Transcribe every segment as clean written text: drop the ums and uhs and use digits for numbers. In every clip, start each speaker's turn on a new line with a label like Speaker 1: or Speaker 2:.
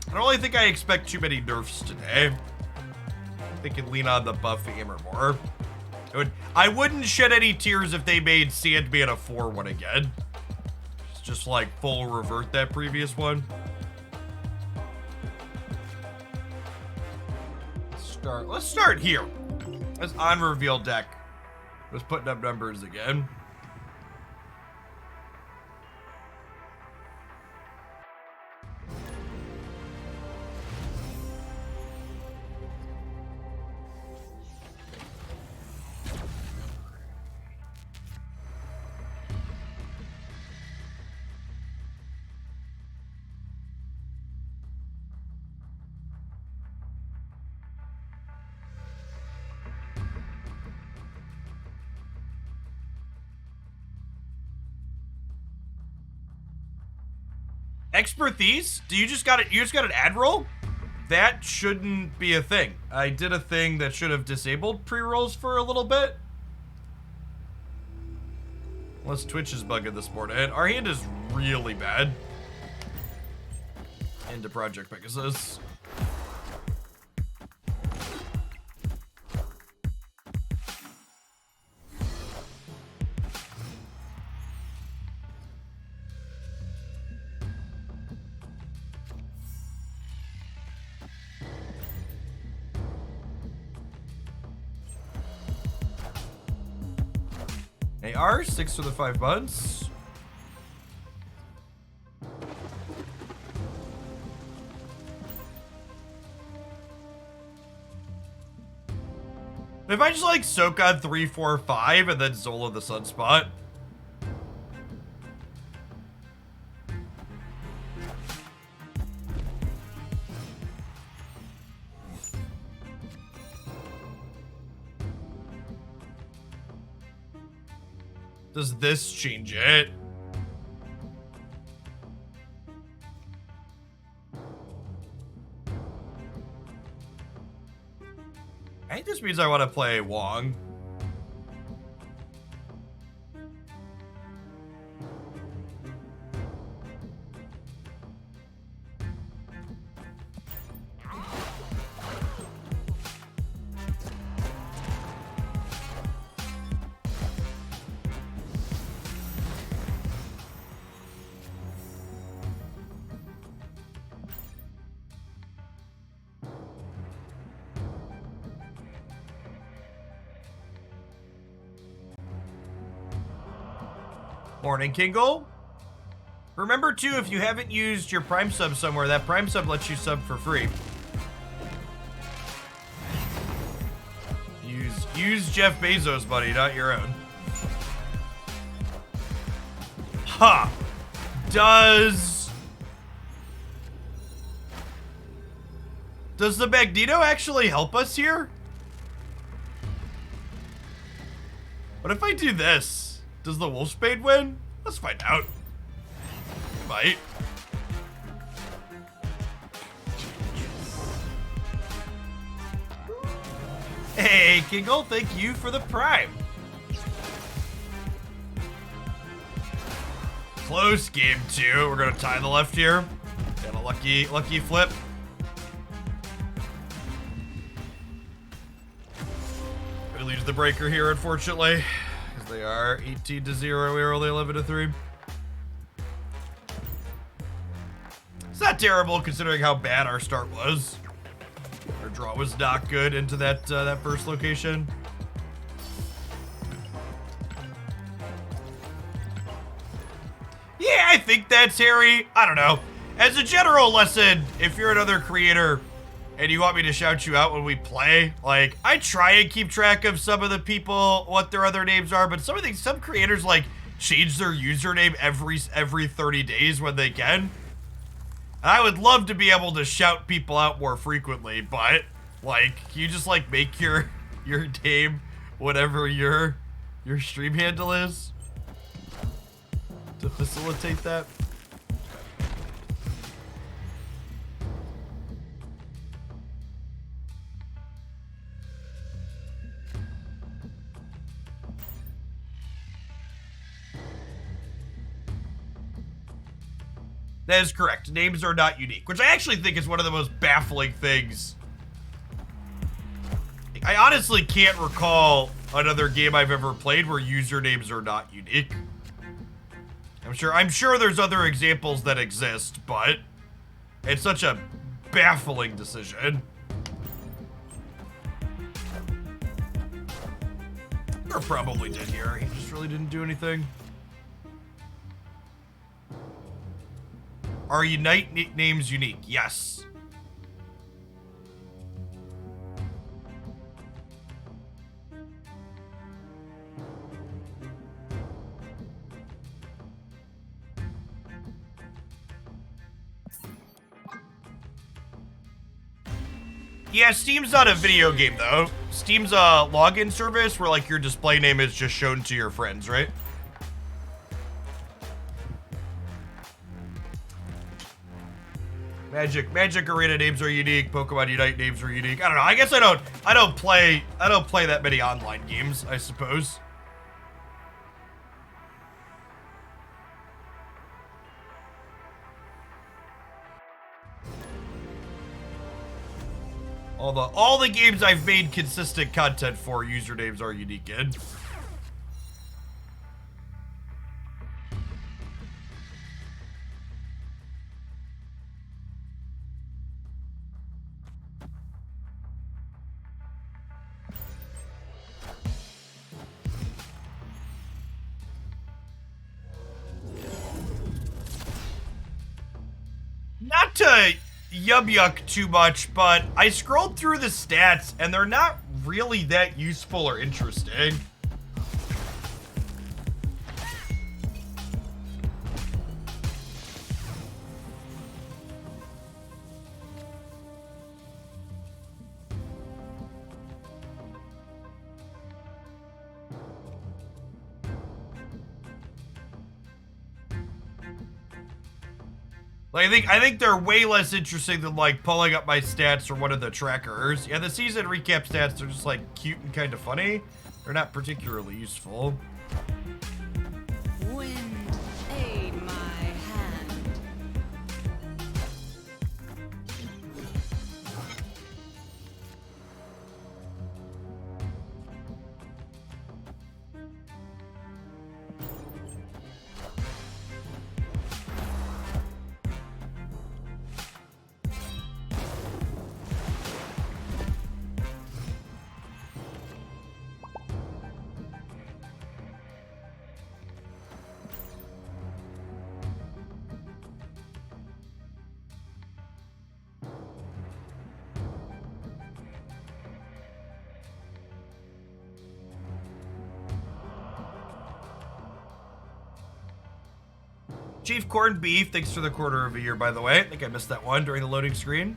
Speaker 1: I don't really think I expect too many nerfs today. They can lean on the buff hammer more. I wouldn't shed any tears if they made Sandman a 4-1 again. It's just like full revert that previous one. Let's start here. Let's on reveal deck. Let's putting up numbers again. Expertise? You just got an ad roll? That shouldn't be a thing. I did a thing that should have disabled pre-rolls for a little bit. Unless Twitch is bugging this morning. And our hand is really bad. Into Project Pegasus. AR, 6 for the 5 months. If I just like soak on 3, 4, 5 and then Zola the Sunspot. Does this change it? I think this means I want to play Wong. Morning, Kingle. Remember, too, if you haven't used your Prime sub somewhere, that Prime sub lets you sub for free. Use Jeff Bezos' money, not your own. Ha! Does the Magneto actually help us here? What if I do this? Does the Wolfspade win? Let's find out. Might. Hey, Kingle, thank you for the Prime. Close game 2. We're gonna tie the left here. Got a lucky flip. We lose the breaker here, unfortunately. They are 18-0. We are only 11-3. It's not terrible considering how bad our start was. Our draw was not good into that first location. Yeah, I think that's Harry. I don't know. As a general lesson, if you're another creator and you want me to shout you out when we play, like, I try and keep track of some of the people, what their other names are, but some creators, like, change their username every 30 days when they can. And I would love to be able to shout people out more frequently, but, like, you just, like, make your name whatever your stream handle is to facilitate that. That is correct. Names are not unique, which I actually think is one of the most baffling things. I honestly can't recall another game I've ever played where usernames are not unique. I'm sure there's other examples that exist, but it's such a baffling decision. We're probably dead here. He just really didn't do anything. Are Unite names unique? Yes. Yeah, Steam's not a video game, though. Steam's a login service where, like, your display name is just shown to your friends, right? Magic Arena names are unique. Pokemon Unite names are unique. I don't know. I guess I don't play that many online games, I suppose. All the games I've made consistent content for, usernames are unique in. Not to yuck too much, but I scrolled through the stats and they're not really that useful or interesting. Like, I think they're way less interesting than, like, pulling up my stats from one of the trackers. Yeah, the season recap stats are just, like, cute and kind of funny. They're not particularly useful.
Speaker 2: Wind, aid my hand.
Speaker 1: Chief Corned Beef, thanks for the quarter of a year, by the way. I think I missed that one during the loading screen.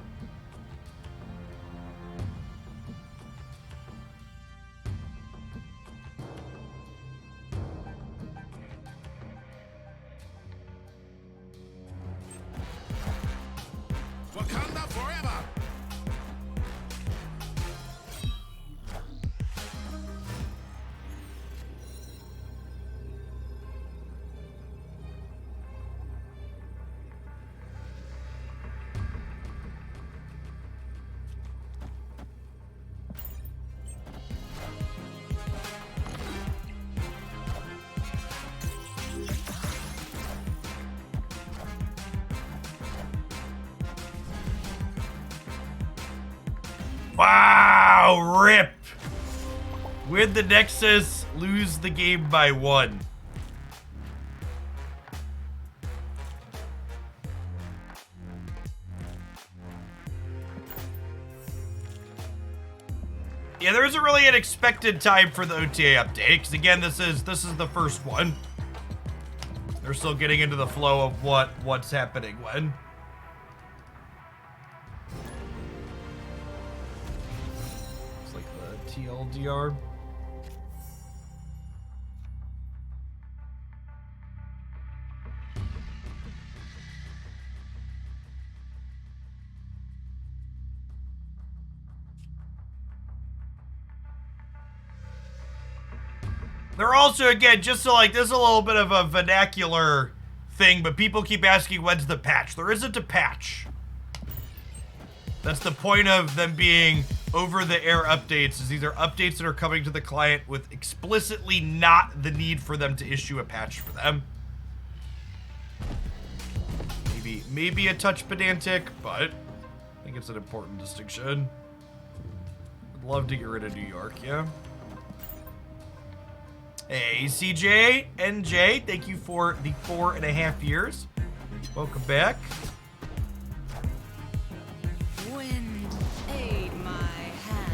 Speaker 3: Wakanda forever!
Speaker 1: Wow, rip. Win the Nexus, lose the game by 1. Yeah, there isn't really an expected time for the OTA update, because again, this is the first one. They're still getting into the flow of what's happening when. It's like the TLDR. They're also, again, just so like, this is a little bit of a vernacular thing, but people keep asking when's the patch. There isn't a patch. That's the point of them being over-the-air updates, is these are updates that are coming to the client with explicitly not the need for them to issue a patch for them. Maybe a touch pedantic, but I think it's an important distinction. I'd love to get rid of New York, yeah. Hey, CJ, NJ, thank you for the 4.5 years. Welcome back.
Speaker 2: Wind, aid my hand.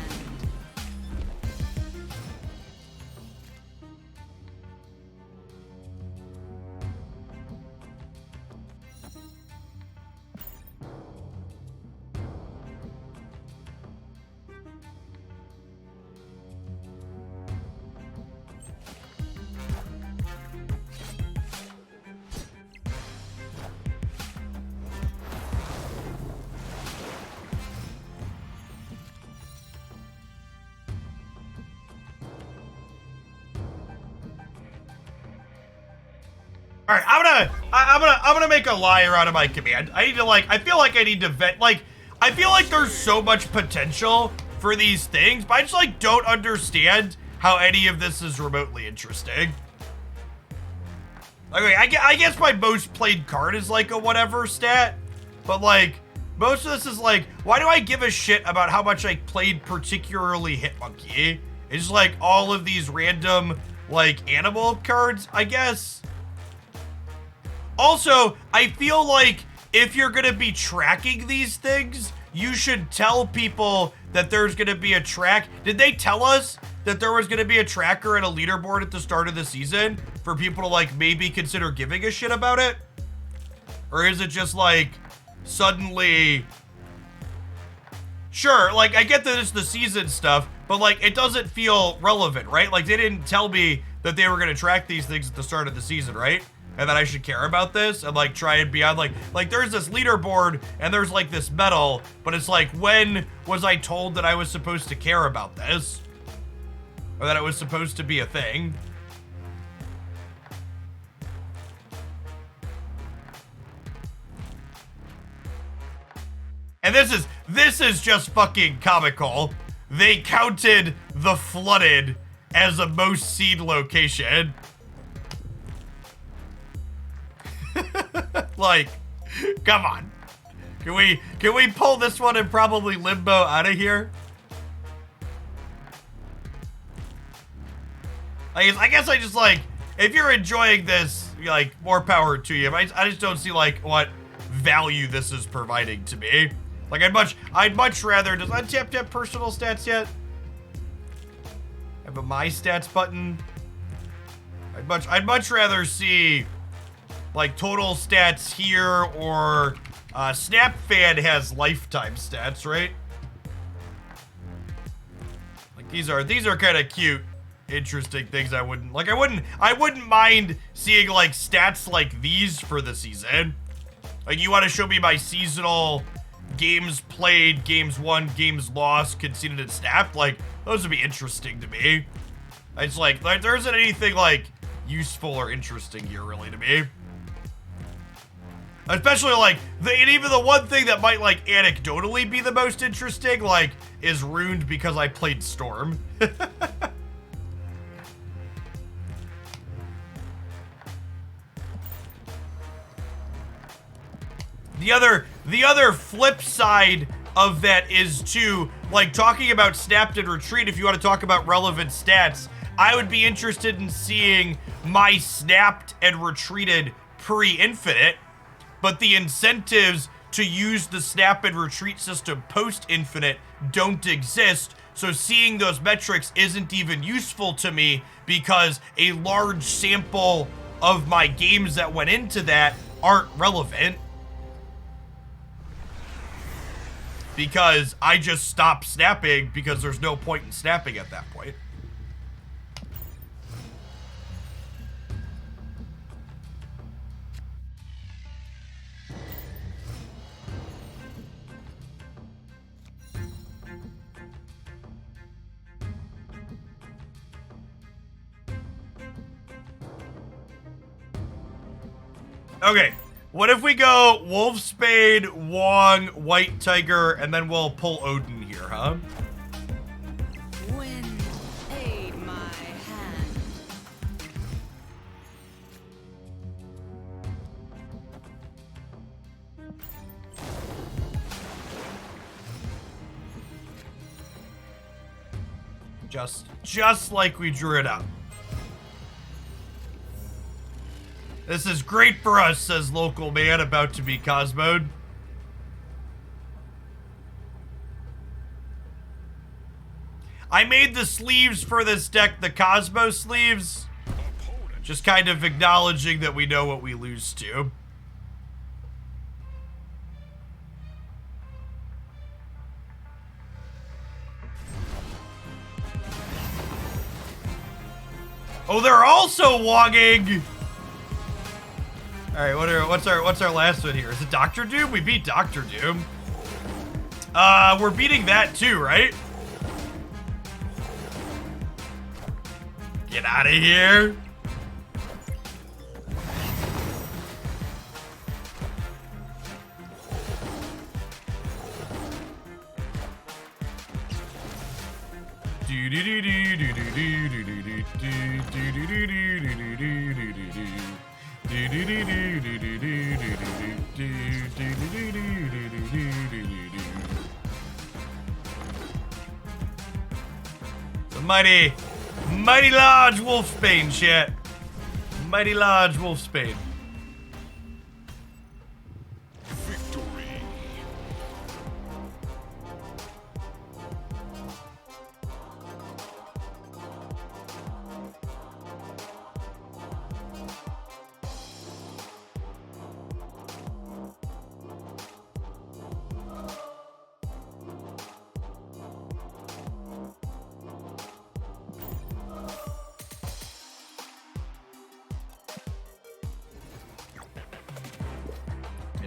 Speaker 1: All right, I'm gonna make a liar out of my command. I need to I feel like I need to vet, I feel like there's so much potential for these things, but I just don't understand how any of this is remotely interesting. Okay, I guess my most played card is a whatever stat, but most of this is why do I give a shit about how much I played particularly Hitmonkey? It's just all of these random animal cards, I guess. Also, I feel like if you're gonna be tracking these things, you should tell people that there's gonna be a track. Did they tell us that there was gonna be a tracker and a leaderboard at the start of the season for people to maybe consider giving a shit about it? Or is it just suddenly... Sure, I get that it's the season stuff, but it doesn't feel relevant, right? They didn't tell me that they were gonna track these things at the start of the season, right? And that I should care about this and try and be on there's this leaderboard and there's this medal, but it's when was I told that I was supposed to care about this? Or that it was supposed to be a thing? And this is just fucking comical. They counted the flooded as a most seen location. Come on. Can we pull this one and probably limbo out of here? I guess I just if you're enjoying this, more power to you. I just don't see what value this is providing to me. I'd much rather. Does untap personal stats yet? Have a my stats button. I'd much rather see total stats here, or SnapFan has lifetime stats, right? These are kind of cute, interesting things. I wouldn't mind seeing stats like these for the season. You want to show me my seasonal games played, games won, games lost, conceded and snapped? Those would be interesting to me. It's there isn't anything useful or interesting here really to me. Especially and even the one thing that might anecdotally be the most interesting is ruined because I played Storm. The other flip side of that is to talking about snapped and retreat. If you want to talk about relevant stats, I would be interested in seeing my snapped and retreated pre-infinite. But the incentives to use the snap and retreat system post-infinite don't exist, so seeing those metrics isn't even useful to me because a large sample of my games that went into that aren't relevant. Because I just stopped snapping because there's no point in snapping at that point. Okay. What if we go Wolfspade, Wong, White Tiger, and then we'll pull Odin here, huh?
Speaker 2: Wind, aid my hand.
Speaker 1: Just like we drew it up. This is great for us, says local man about to be Cosmoed. I made the sleeves for this deck the Cosmo sleeves. Just kind of acknowledging that we know what we lose to. Oh, they're also wogging. All right, what's our last one here? Is it Doctor Doom? We beat Doctor Doom. We're beating that too, right? Get out of here. The mighty large wolfsbane, chat. Mighty large wolfsbane.
Speaker 3: Victory.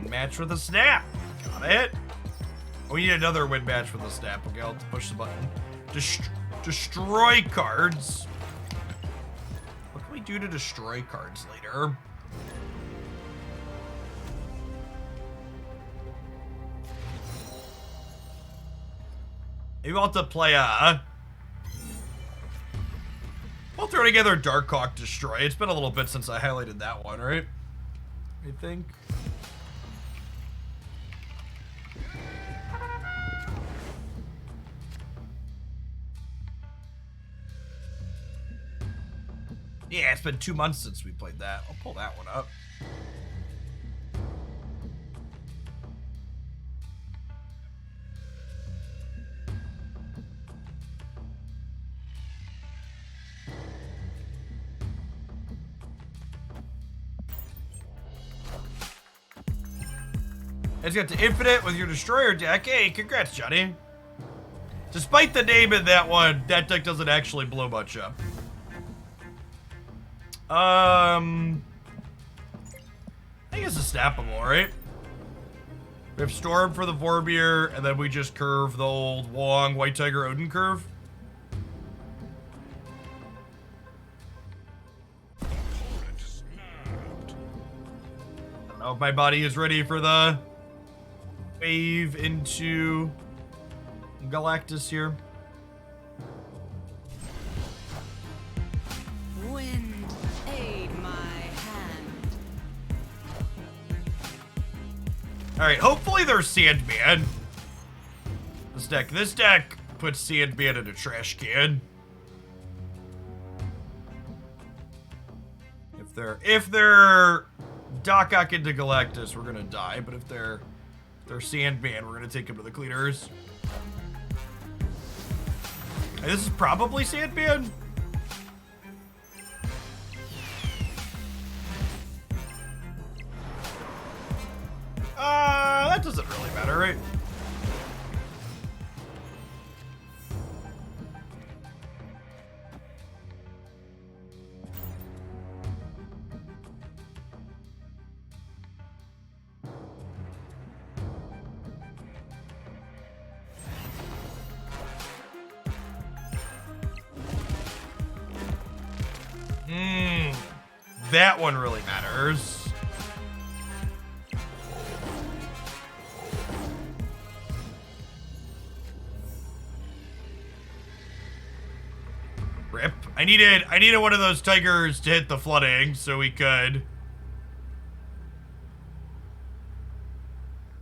Speaker 1: Match with a snap. Got it. Oh, we need another win match with a snap. Okay, I'll push the button. Destroy cards. What can we do to destroy cards later? Maybe we'll have to play we'll throw together Darkhawk Destroy. It's been a little bit since I highlighted that one, right? I think. Yeah, it's been 2 months since we played that. I'll pull that one up. It's got to infinite with your destroyer deck. Hey, congrats, Johnny. Despite the name in that one, that deck doesn't actually blow much up. I think it's a snappable, right? We have Storm for the Vormir, and then we just curve the old Wong, White Tiger, Odin curve. I don't know if my body is ready for the wave into Galactus here.
Speaker 2: Wind, aid my hand.
Speaker 1: Alright, hopefully there's Sandman. This deck puts Sandman in a trash can. If they're Doc into Galactus, we're gonna die, but if they're Sandman, we're gonna take him to the cleaners. Hey, this is probably Sandman. That doesn't really matter, right? That one really matters. Rip. I needed one of those tigers to hit the flooding so we could.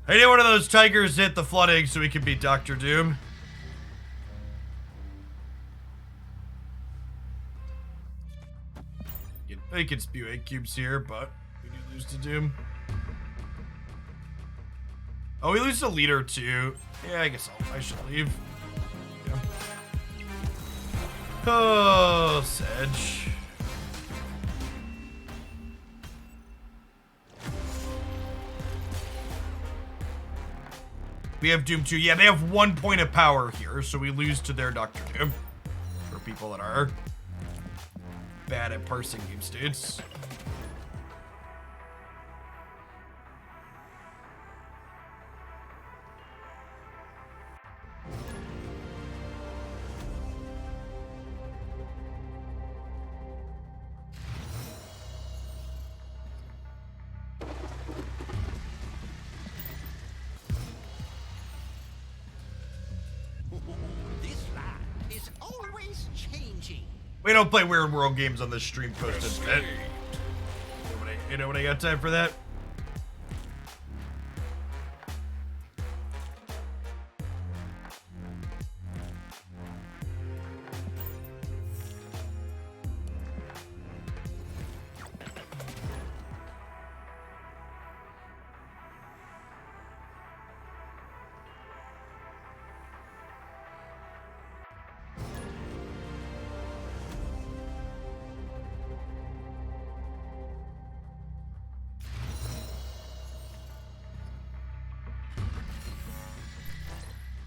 Speaker 1: I needed one of those tigers to hit the flooding so we could beat Dr. Doom. I could spew 8 cubes here, but we do lose to Doom. Oh, we lose to Leader too. Yeah, I guess I should leave. Yeah. Oh, Sedge. We have Doom 2. Yeah, they have 1 point of power here, so we lose to their Dr. Doom. For people that are bad at parsing game states.
Speaker 4: This land is always changing.
Speaker 1: We don't play Weird World games on this stream posted bit. Nobody got time for that.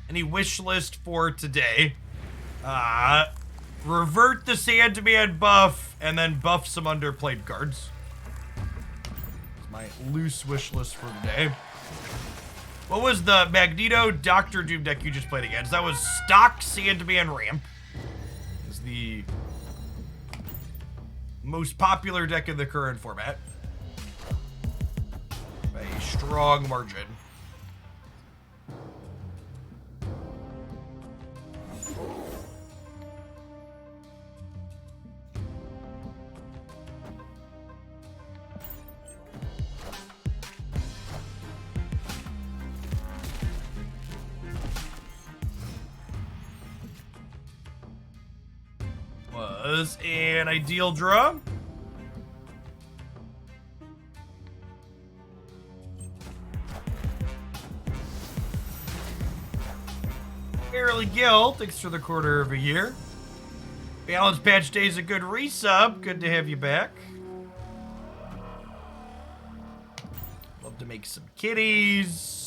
Speaker 1: Any wish list for today? Revert the Sandman buff and then buff some underplayed cards. It's my loose wish list for today. What was the Magneto Dr. Doom deck you just played against? That was stock Sandman Ramp. Is the most popular deck in the current format. By a strong margin. Was an ideal draw. Barely Guild, thanks for the quarter of a year. Balance Patch Day's a good resub. Good to have you back. Love to make some kitties.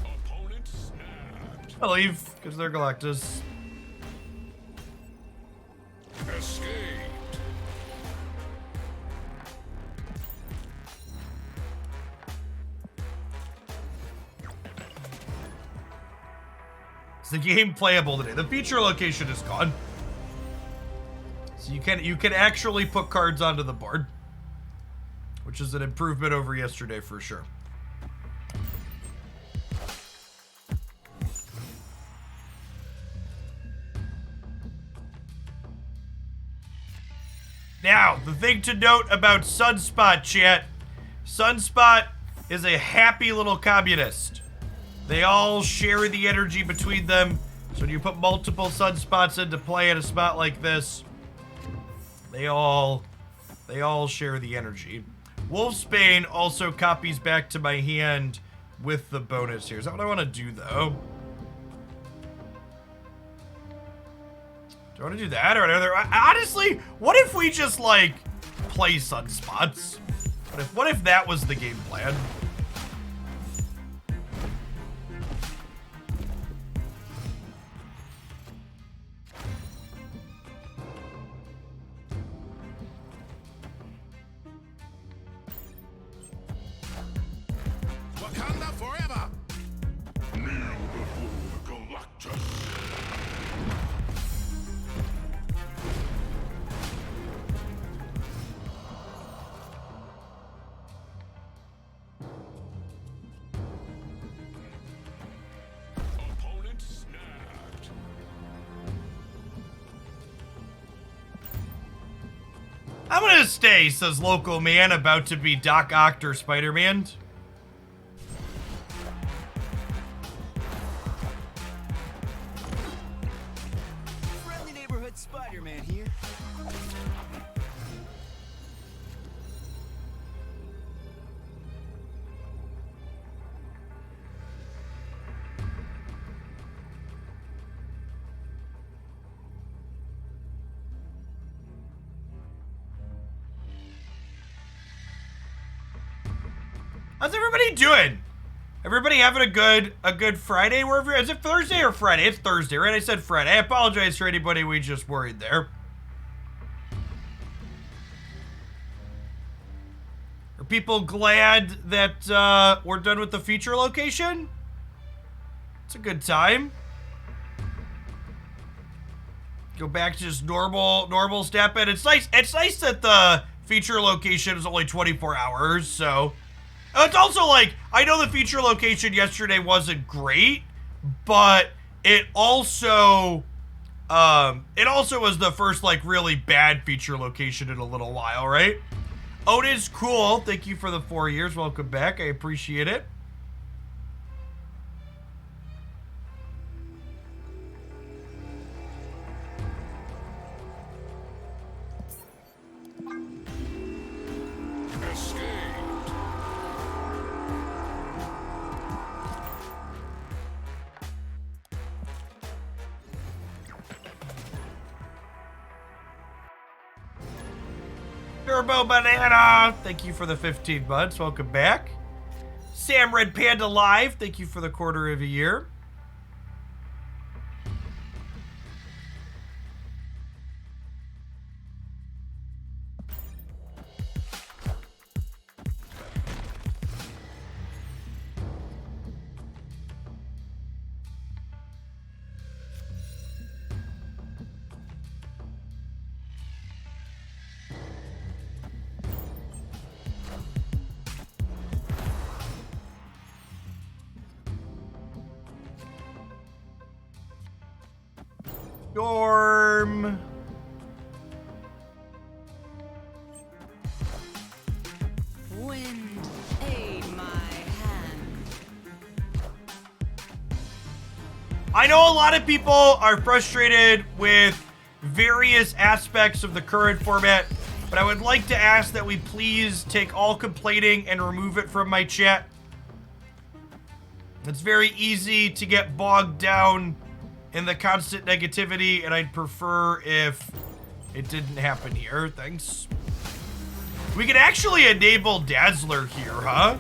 Speaker 3: Opponent snapped.
Speaker 1: I leave because they're Galactus.
Speaker 3: Escaped.
Speaker 1: Is the game playable today? The feature location is gone. So you can actually put cards onto the board, which is an improvement over yesterday for sure. Now, the thing to note about Sunspot, chat. Sunspot is a happy little communist. They all share the energy between them. So when you put multiple Sunspots into play at a spot like this, they all share the energy. Wolfsbane also copies back to my hand with the bonus here. Is that what I want to do, though? Do I want to do that, or are there... Honestly, what if we just, like, play Sunspots? What if that was the game plan?
Speaker 3: Wakanda forever. Kneel
Speaker 1: I'm gonna stay, says local man about to be Doc Ock or Spider-Man.
Speaker 5: Friendly neighborhood Spider-Man here.
Speaker 1: How's everybody doing? Everybody having a good Friday wherever? Is it Thursday or Friday? It's Thursday, right? I said Friday. I apologize for anybody we just worried there. Are people glad that we're done with the feature location? It's a good time. Go back to just normal step in. It's nice that the feature location is only 24 hours, so it's also like, I know the feature location yesterday wasn't great, but it also was the first, like, really bad feature location in a little while, right? Otis, cool. Thank you for the 4 years. Welcome back. I appreciate it.
Speaker 3: Escaped.
Speaker 1: Turbo Banana, thank you for the 15 months. Welcome back. Sam Red Panda Live, thank you for the quarter of a year. Storm.
Speaker 2: Wind, aid my hand.
Speaker 1: I know a lot of people are frustrated with various aspects of the current format, but I would like to ask that we please take all complaining and remove it from my chat. It's very easy to get bogged down in the constant negativity, and I'd prefer if it didn't happen here. Thanks. We can actually enable Dazzler here, huh?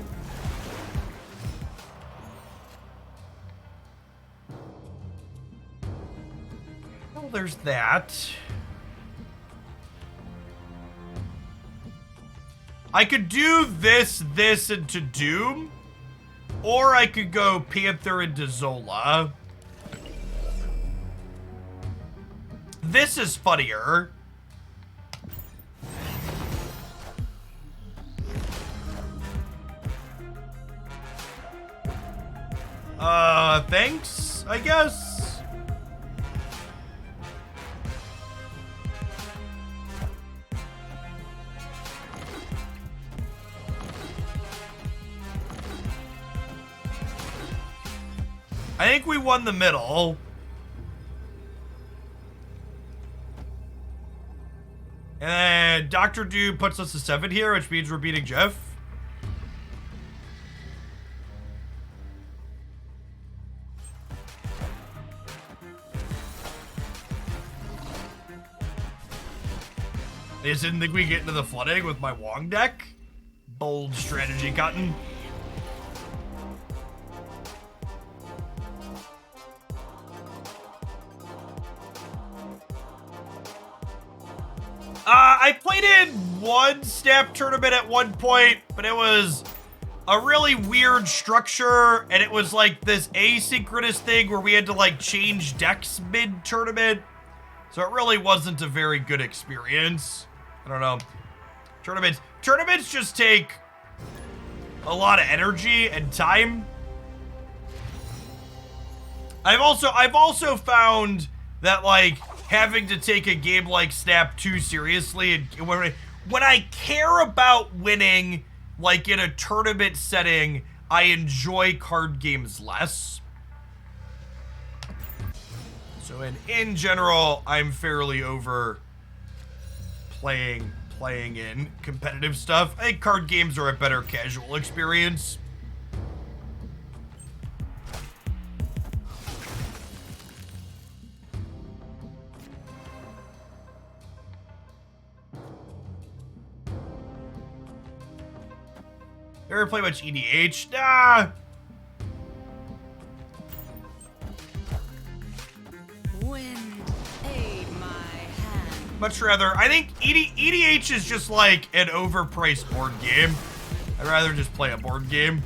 Speaker 1: Well, there's that. I could do this into Doom, or I could go Panther into Zola. This is funnier. Thanks, I guess. I think we won the middle. And then Dr. Doom puts us to 7 here, which means we're beating Jeff. I just didn't think we'd get into the flooding with my Wong deck. Bold strategy, Cotton. I played in one Snap tournament at one point, but it was a really weird structure, and it was like this asynchronous thing where we had to like change decks mid-tournament. So it really wasn't a very good experience. I don't know. Tournaments just take a lot of energy and time. I've also found that like having to take a game like Snap too seriously, and when I care about winning, like in a tournament setting, I enjoy card games less. So in general, I'm fairly over playing in competitive stuff. I think card games are a better casual experience. Ever play much EDH? Nah.
Speaker 2: Wind, aid my hand.
Speaker 1: Much rather, I think EDH is just like an overpriced board game. I'd rather just play a board game.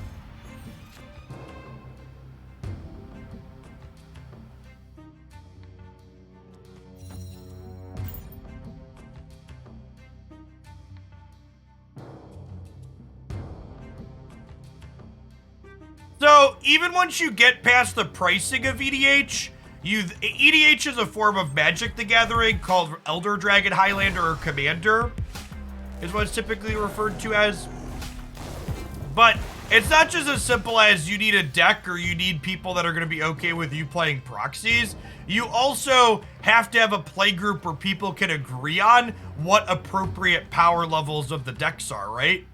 Speaker 1: So, even once you get past the pricing of EDH, EDH is a form of Magic the Gathering called Elder Dragon Highlander or Commander, is what it's typically referred to as. But it's not just as simple as you need a deck or you need people that are going to be okay with you playing proxies. You also have to have a play group where people can agree on what appropriate power levels of the decks are, right?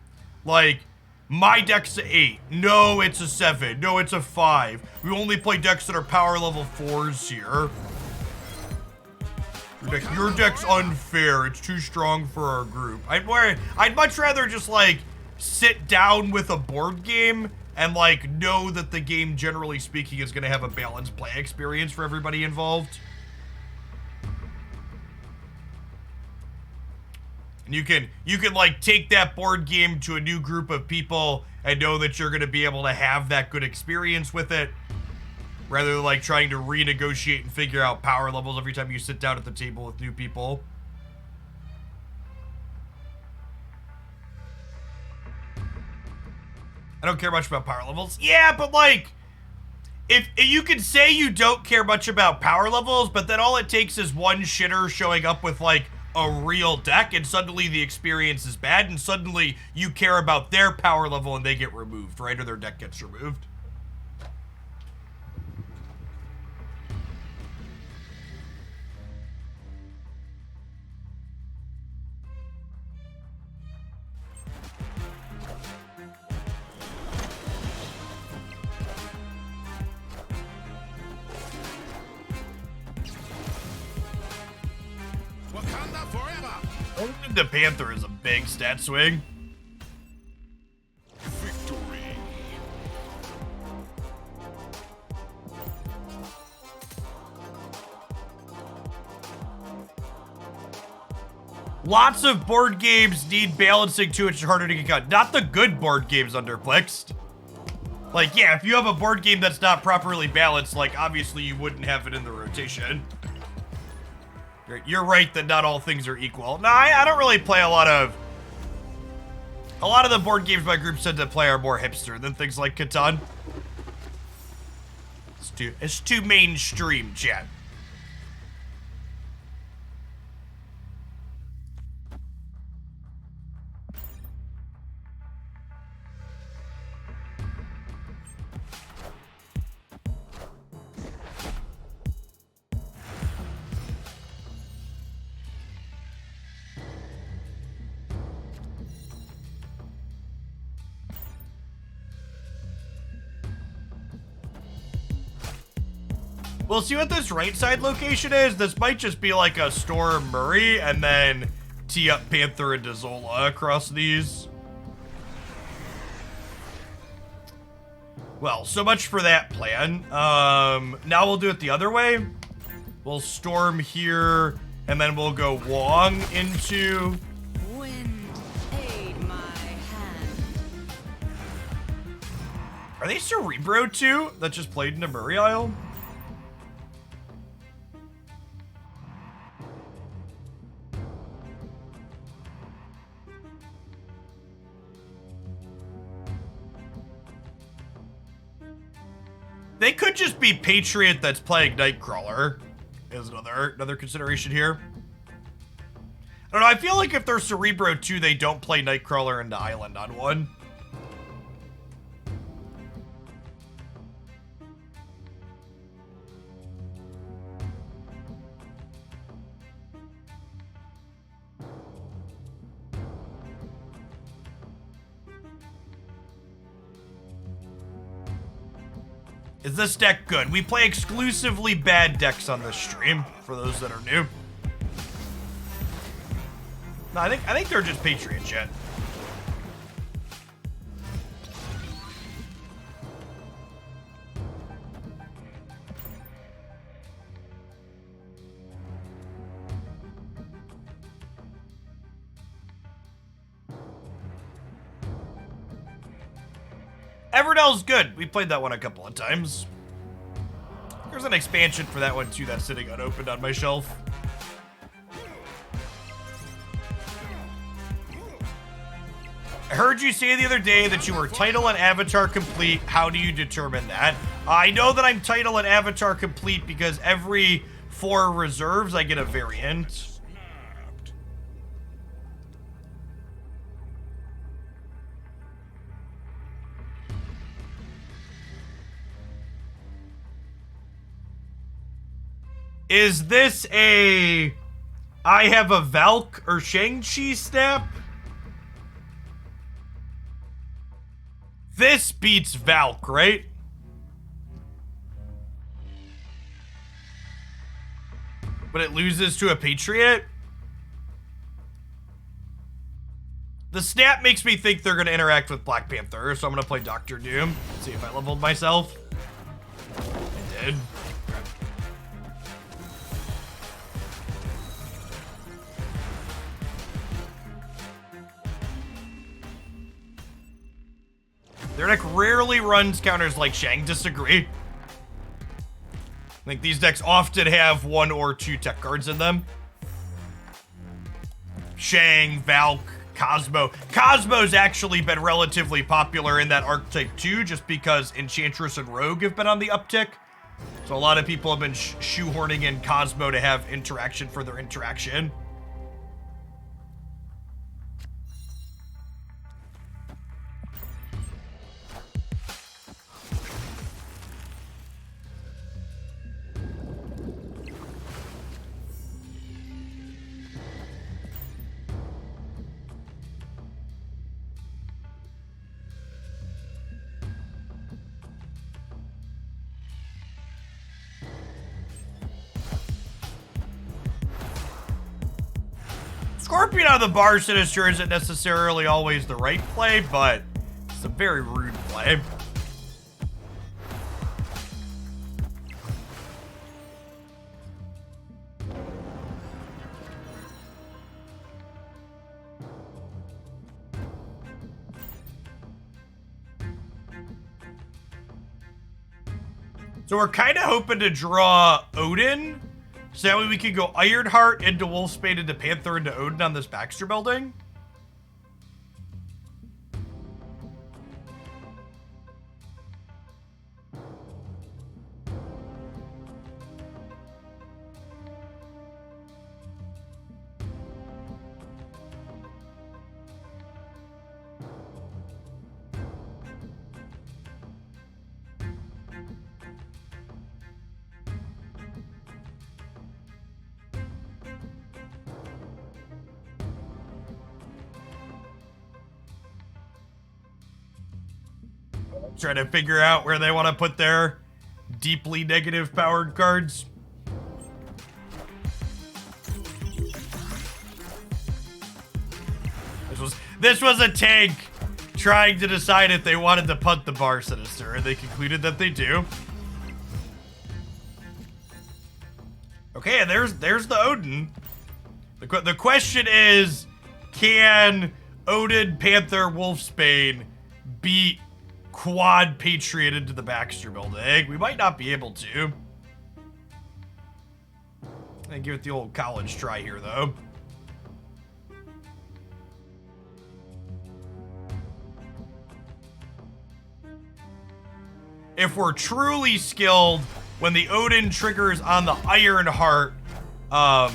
Speaker 1: Like, my deck's a 8. No, it's a 7. No, it's a 5. We only play decks that are power level 4s here. Your deck's unfair. It's too strong for our group. I'd much rather just, like, sit down with a board game and, like, know that the game, generally speaking, is going to have a balanced play experience for everybody involved. And you can like take that board game to a new group of people and know that you're going to be able to have that good experience with it, rather than like trying to renegotiate and figure out power levels every time you sit down at the table with new people. I don't care much about power levels. Yeah, but like, if you can say you don't care much about power levels, but then all it takes is one shitter showing up with like a real deck, and suddenly the experience is bad, and suddenly you care about their power level and they get removed, right? Or their deck gets removed.
Speaker 3: Wakanda forever!
Speaker 1: The Panther is a big stat swing.
Speaker 3: Victory!
Speaker 1: Lots of board games need balancing too. It's harder to get cut. Not the good board games, Underplexed. Like, yeah, if you have a board game that's not properly balanced, like, obviously you wouldn't have it in the rotation. You're right that not all things are equal. No, I don't really play a lot of the board games my group tend to play are more hipster than things like Catan. It's too mainstream, chat. We'll see what this right side location is. This might just be like a Storm Murray and then tee up Panther and Zola across these. Well, so much for that plan. Now we'll do it the other way. We'll storm here, and then we'll go Wong into...
Speaker 2: Wind, aid my hand.
Speaker 1: Are they Cerebro too? That just played into Murray Isle? They could just be Patriot that's playing Nightcrawler, is another consideration here. I don't know, I feel like if they're Cerebro 2, they don't play Nightcrawler into Island on 1. Is this deck good? We play exclusively bad decks on this stream, for those that are new. No, I think they're just Patriot shit. Everdell's good. We played that one a couple of times. There's an expansion for that one too that's sitting unopened on my shelf. I heard you say the other day that you were title and avatar complete. How do you determine that? I know that I'm title and avatar complete because every 4 reserves I get a variant. Is this a I have a Valk or Shang-Chi snap? This beats Valk, right? But it loses to a Patriot? The snap makes me think they're going to interact with Black Panther, so I'm going to play Doctor Doom. See if I leveled myself. I did. Their deck rarely runs counters like Shang. Disagree. I think these decks often have 1 or 2 tech cards in them. Shang, Valk, Cosmo. Cosmo's actually been relatively popular in that archetype too, just because Enchantress and Rogue have been on the uptick. So a lot of people have been shoehorning in Cosmo to have interaction for their interaction. Scorpion out of the Bar Sinister isn't necessarily always the right play, but it's a very rude play. So we're kind of hoping to draw Odin. So that way we could go Ironheart into Wolfsbane into Panther into Odin on this Baxter building. Trying to figure out where they want to put their deeply negative powered cards. This was a tank trying to decide if they wanted to punt the Bar Sinister, and they concluded that they do. Okay, and there's the Odin. The question is, can Odin, Panther, Wolfsbane beat Quad Patriot into the Baxter building? We might not be able to. I give it the old college try here, though. If we're truly skilled, when the Odin triggers on the Ironheart, well,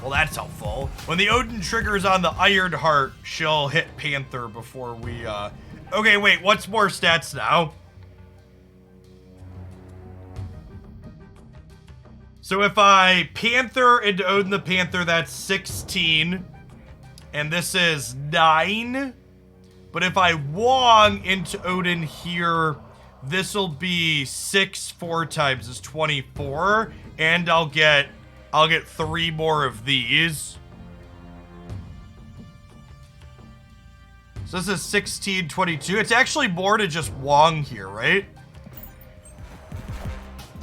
Speaker 1: Well, that's helpful. When the Odin triggers on the Iron Heart, she'll hit Panther before we, Okay, wait, what's more stats now? So if I Panther into Odin the Panther, that's 16. And this is 9. But if I Wong into Odin here, this'll be 6 4 times is 24. And I'll get 3 more of these. So this is 16, 22. It's actually more to just Wong here, right?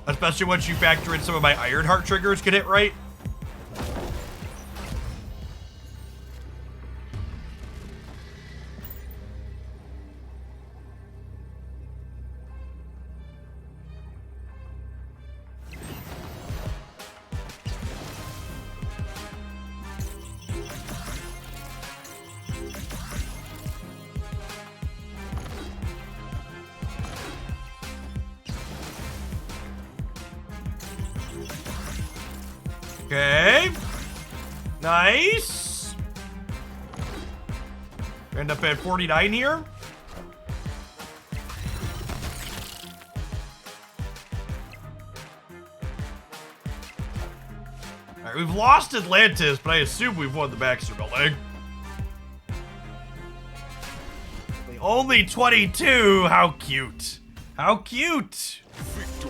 Speaker 1: Especially once you factor in some of my Ironheart triggers get it right. Okay. Nice. End up at 49 here. Alright, we've lost Atlantis, but I assume we've won the Baxter Building. Only 22. How cute. How cute.
Speaker 3: Victory.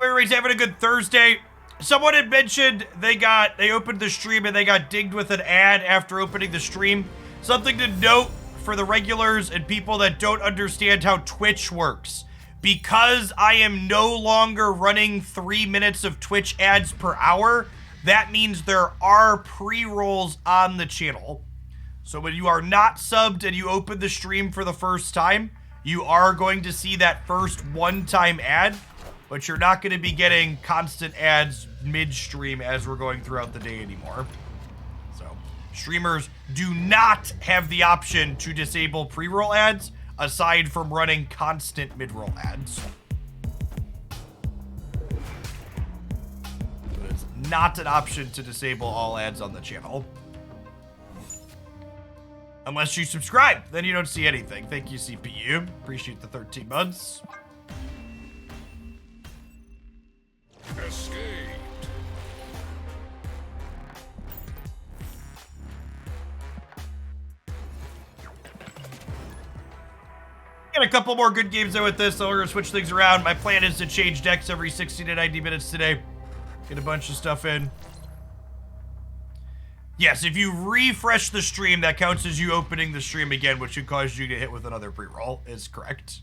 Speaker 1: Everybody's having a good Thursday. Someone had mentioned they opened the stream and they got dinged with an ad after opening the stream. Something to note for the regulars and people that don't understand how Twitch works. Because I am no longer running 3 minutes of Twitch ads per hour, that means there are pre-rolls on the channel. So when you are not subbed and you open the stream for the first time, you are going to see that first one-time ad. But you're not going to be getting constant ads mid-stream as we're going throughout the day anymore. So, streamers do not have the option to disable pre-roll ads, aside from running constant mid-roll ads. But it's not an option to disable all ads on the channel. Unless you subscribe, then you don't see anything. Thank you, CPU. Appreciate the 13 months.
Speaker 3: Escaped.
Speaker 1: Got a couple more good games though with this, so we're gonna switch things around. My plan is to change decks every 60 to 90 minutes today. Get a bunch of stuff in. Yes, if you refresh the stream, that counts as you opening the stream again, which should cause you to hit with another pre-roll, is correct.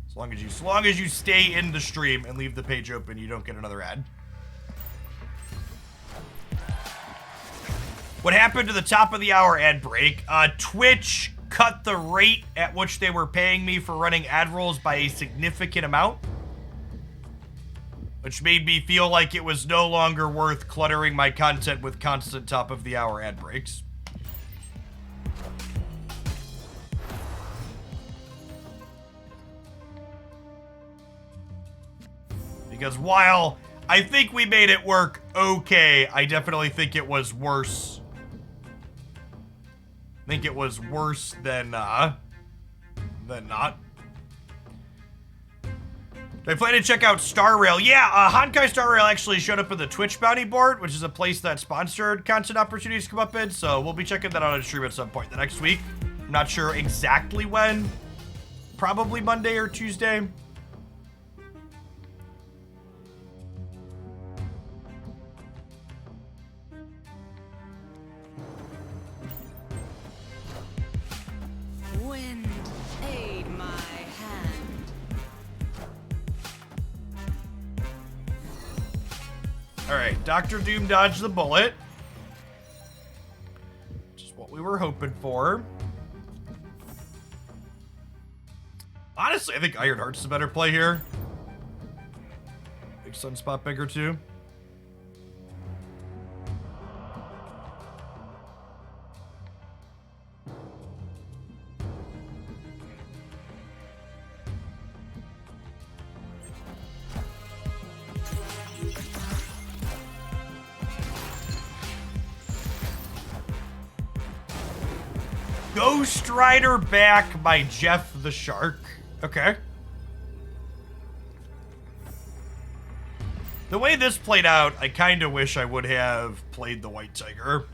Speaker 1: As long as you stay in the stream and leave the page open, you don't get another ad. What happened to the top of the hour ad break? Twitch cut the rate at which they were paying me for running ad rolls by a significant amount, which made me feel like it was no longer worth cluttering my content with constant top of the hour ad breaks. Because while I think we made it work okay, I definitely think it was worse. I think it was worse than not. I plan to check out Star Rail. Yeah, Honkai Star Rail actually showed up in the Twitch bounty board, which is a place that sponsored content opportunities come up in, so we'll be checking that out on stream at some point the next week. I'm not sure exactly when. Probably Monday or Tuesday.
Speaker 2: Wind, aid my hand.
Speaker 1: Alright, Dr. Doom dodged the bullet. Which is what we were hoping for. Honestly, I think Ironheart's a better play here. Make Sunspot bigger too. Ghost Rider back by Jeff the Shark. Okay. The way this played out, I kind of wish I would have played the White Tiger.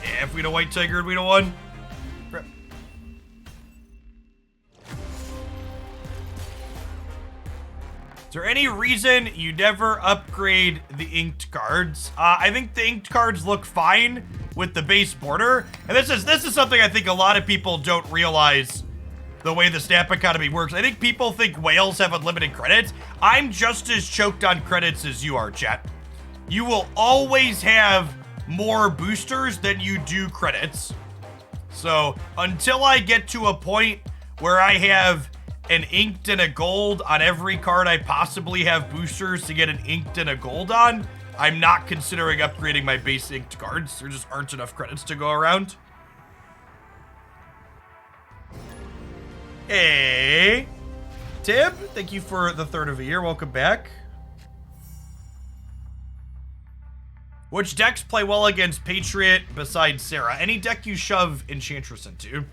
Speaker 1: Yeah, if we'd have White Tigered, we'd have won. Rip. Is there any reason you never upgrade the inked cards? I think the inked cards look fine with the base border. And this is something I think a lot of people don't realize the way the snap economy works. I think people think whales have unlimited credits. I'm just as choked on credits as you are, chat. You will always have more boosters than you do credits. So until I get to a point where I have an inked and a gold on every card I possibly have boosters to get an inked and a gold on, I'm not considering upgrading my base inked cards. There just aren't enough credits to go around. Hey, Tib, thank you for the third of a year. Welcome back. Which decks play well against Patriot besides Sarah? Any deck you shove Enchantress into.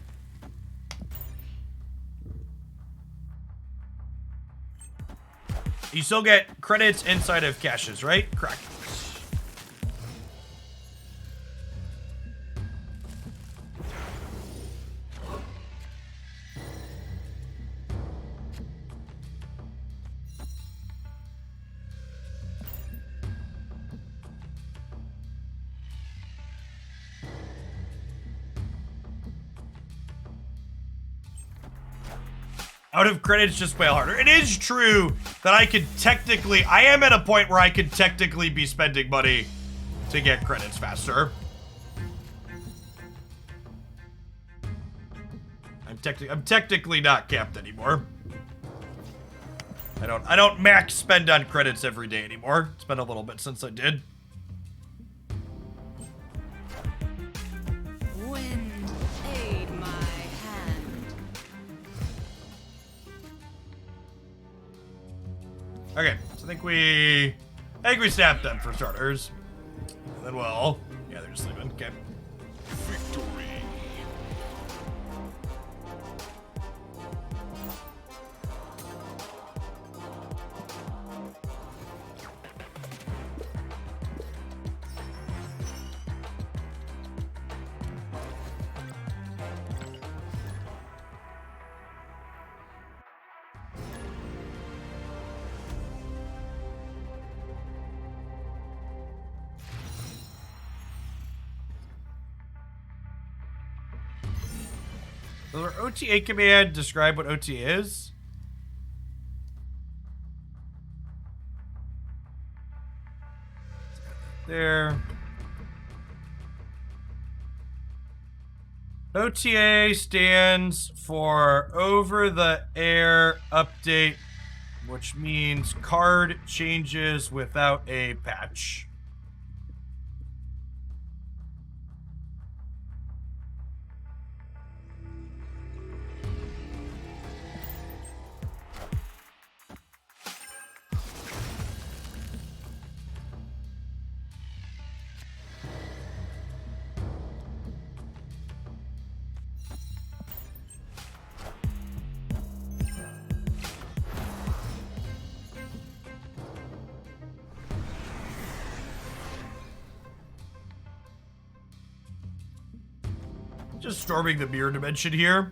Speaker 1: You still get credits inside of caches, right? Correct. Out of credits, just play harder. It is true that I am at a point where I could technically be spending money to get credits faster. I'm technically not capped anymore. I don't max spend on credits every day anymore. It's been a little bit since I did.
Speaker 2: Wind, aid my hand.
Speaker 1: Okay, so I think we snapped them for starters. And then we'll, yeah, they're just sleeping. Okay.
Speaker 3: Victory.
Speaker 1: Does our OTA command describe what OTA is? There. OTA stands for over the air update, which means card changes without a patch. Just storming the mirror dimension here.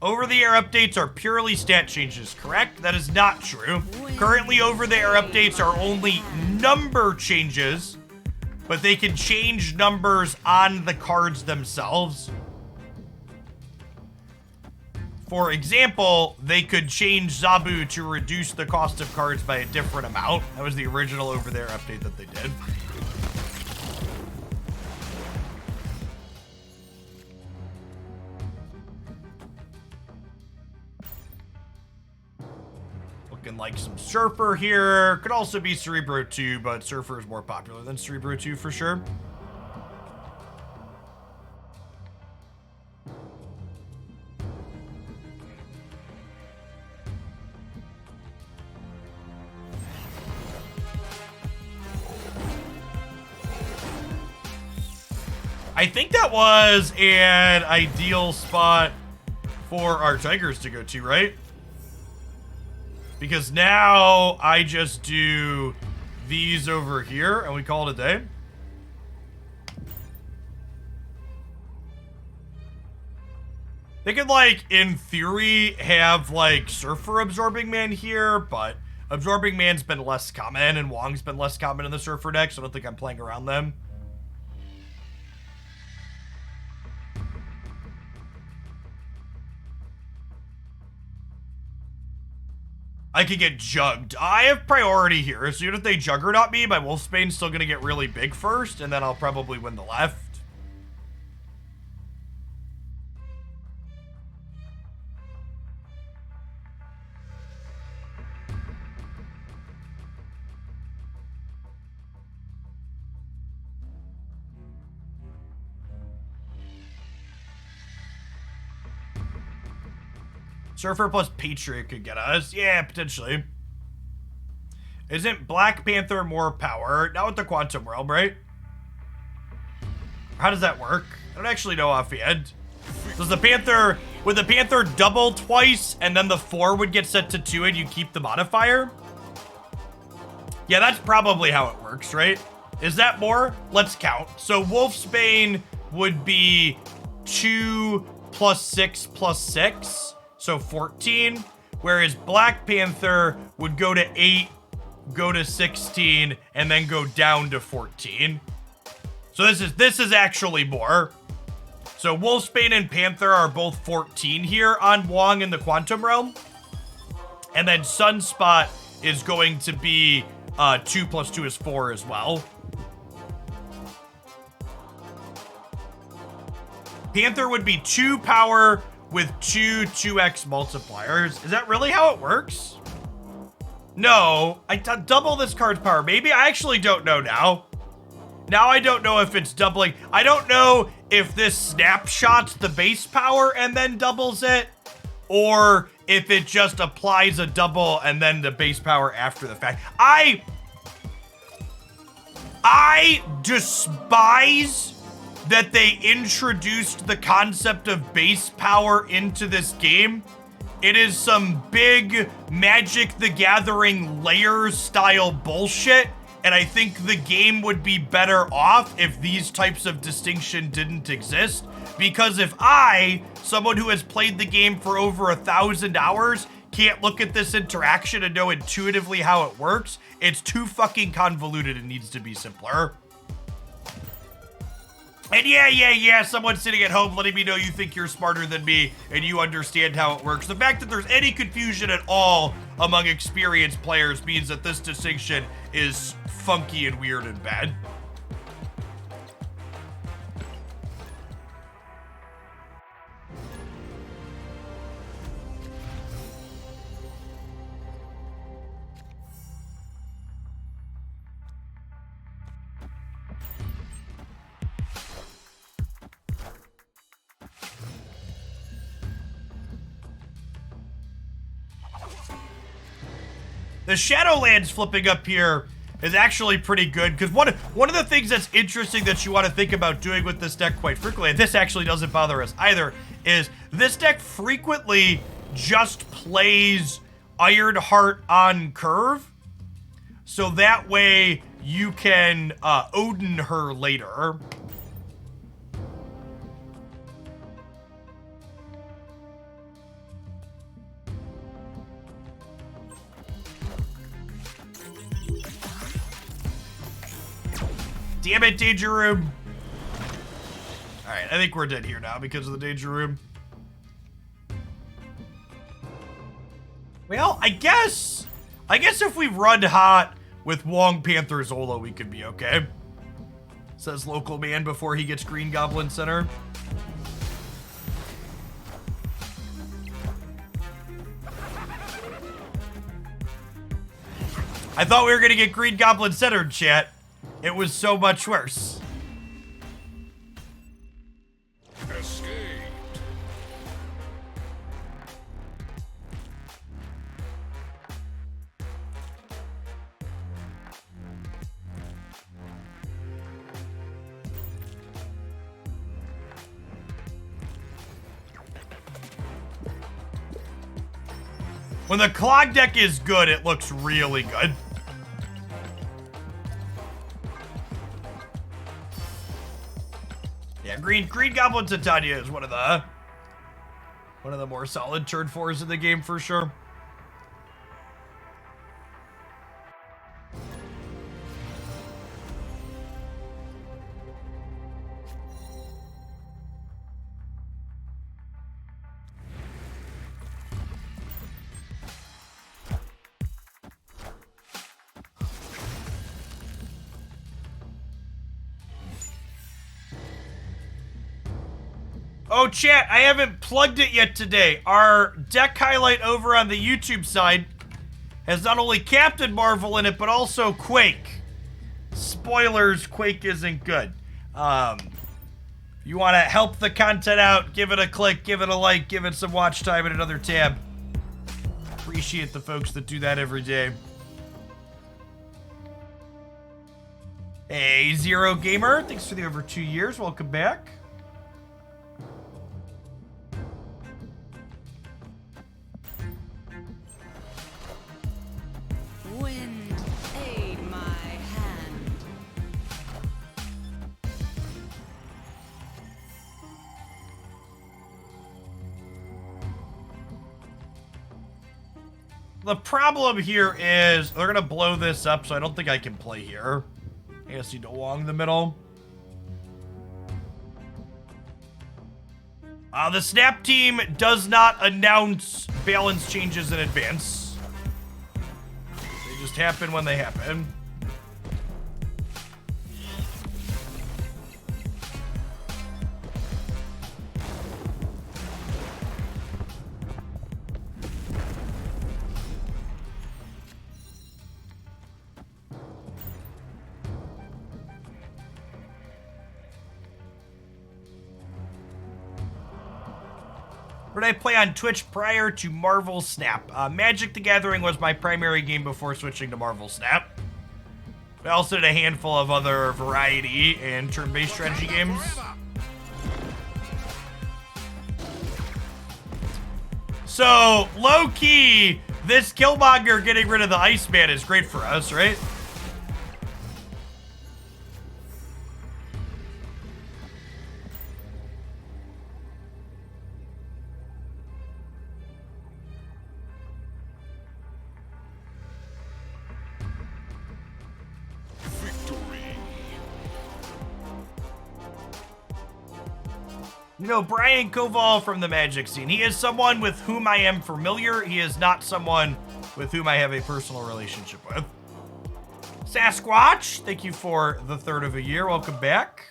Speaker 1: Over-the-air updates are purely stat changes, correct? That is not true. Currently, over-the-air updates are only number changes, but they can change numbers on the cards themselves. For example, they could change Zabu to reduce the cost of cards by a different amount. That was the original over-the-air update that they did. Looking like some Surfer here. Could also be Cerebro 2, but Surfer is more popular than Cerebro 2 for sure. I think that was an ideal spot for our Tigers to go to, right? Because now I just do these over here and we call it a day. They could, like, in theory, have, like, Surfer Absorbing Man here, but Absorbing Man's been less common and Wong's been less common in the Surfer deck, so I don't think I'm playing around them. I could get jugged. I have priority here, so even if they Juggernaut me, my Wolfsbane's still gonna get really big first, and then I'll probably win the left. Surfer plus Patriot could get us. Yeah, potentially. Isn't Black Panther more power? Not with the Quantum Realm, right? How does that work? I don't actually know offhand. Does the Panther... Would the Panther double twice and then the 4 would get set to 2 and you keep the modifier? Yeah, that's probably how it works, right? Is that more? Let's count. So Wolfsbane would be 2 plus 6 plus 6. So 14, whereas Black Panther would go to 8, go to 16, and then go down to 14. So this is actually more. So Wolfsbane and Panther are both 14 here on Wong in the Quantum Realm. And then Sunspot is going to be 2 plus 2 is 4 as well. Panther would be 2 power with 2x multipliers. Is that really how it works? No, I double this card's power. Maybe I actually don't know now. Now I don't know if it's doubling. I don't know if this snapshots the base power and then doubles it, or if it just applies a double and then the base power after the fact. I despise that they introduced the concept of base power into this game. It is some big Magic the Gathering layers style bullshit, and I think the game would be better off if these types of distinction didn't exist. Because if I, someone who has played the game for over 1,000 hours, can't look at this interaction and know intuitively how it works, it's too fucking convoluted and needs to be simpler. And yeah, someone sitting at home letting me know you think you're smarter than me and you understand how it works. The fact that there's any confusion at all among experienced players means that this distinction is funky and weird and bad. The Shadowlands flipping up here is actually pretty good, because one of the things that's interesting that you want to think about doing with this deck quite frequently, and this actually doesn't bother us either, is this deck frequently just plays Ironheart on curve, so that way you can Odin her later. Damn it, Danger Room. Alright, I think we're dead here now because of the Danger Room. Well, I guess if we run hot with Wong Panther Zola, we could be okay. Says local man before he gets Green Goblin Center. I thought we were gonna get Green Goblin centered, chat. It was so much worse.
Speaker 3: Escaped.
Speaker 1: When the clog deck is good, it looks really good. Yeah, Green Goblin Titania is one of the more solid turn 4s in the game for sure. Oh, chat, I haven't plugged it yet today. Our deck highlight over on the YouTube side has not only Captain Marvel in it, but also Quake. Spoilers, Quake isn't good. You want to help the content out, give it a click, give it a like, give it some watch time in another tab. Appreciate the folks that do that every day. Hey, Zero Gamer, thanks for the over 2 years. Welcome back.
Speaker 2: Wind, aid my hand.
Speaker 1: The problem here is they're going to blow this up, so I don't think I can play here. I guess need to along the middle. The Snap team does not announce balance changes in advance. They just happen when they happen. Where did I play on Twitch prior to Marvel Snap? Magic the Gathering was my primary game before switching to Marvel Snap. I also did a handful of other variety and turn-based strategy games. So, low-key, this Killmonger getting rid of the Iceman is great for us, right? You know, Brian Koval from the Magic scene. He is someone with whom I am familiar. He is not someone with whom I have a personal relationship with. Sasquatch, thank you for the third of a year. Welcome back.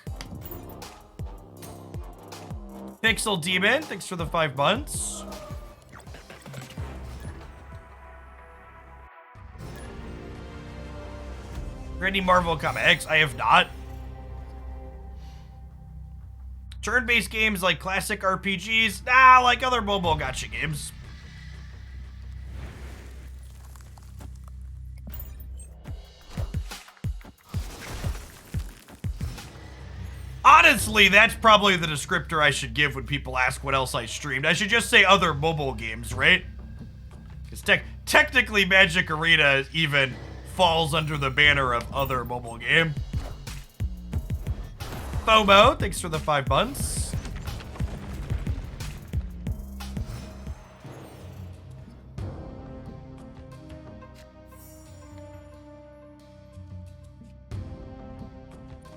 Speaker 1: Pixel Demon, thanks for the 5 months. Any Marvel Comics? I have not. Turn-based games like classic RPGs? Nah, like other mobile gacha games. Honestly, that's probably the descriptor I should give when people ask what else I streamed. I should just say other mobile games, right? Because technically Magic Arena even falls under the banner of other mobile game. FOMO, thanks for the 5 months.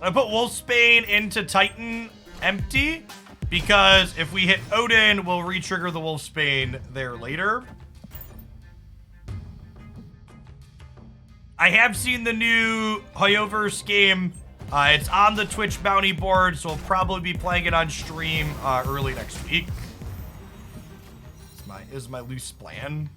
Speaker 1: I put Wolfsbane into Titan empty because if we hit Odin, we'll re-trigger the Wolfsbane there later. I have seen the new Hoyoverse game. It's on the Twitch bounty board, so we'll probably be playing it on stream early next week. Is my loose plan.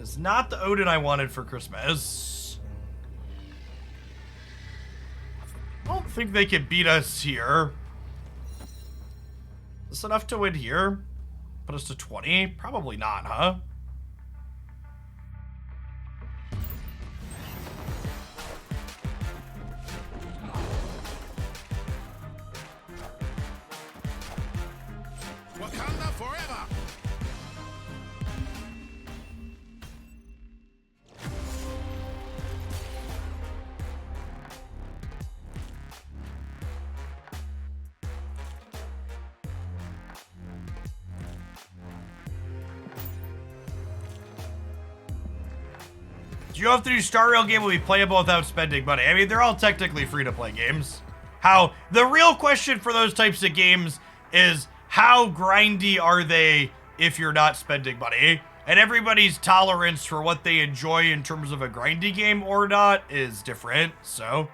Speaker 1: It's not the Odin I wanted for Christmas. I don't think they can beat us here. Is this enough to win here? Put us to 20? Probably not, huh?
Speaker 3: Wakanda forever!
Speaker 1: Do you have to do Star Rail game will be playable without spending money? I mean, they're all technically free-to-play games. The real question for those types of games is how grindy are they if you're not spending money? And everybody's tolerance for what they enjoy in terms of a grindy game or not is different, so.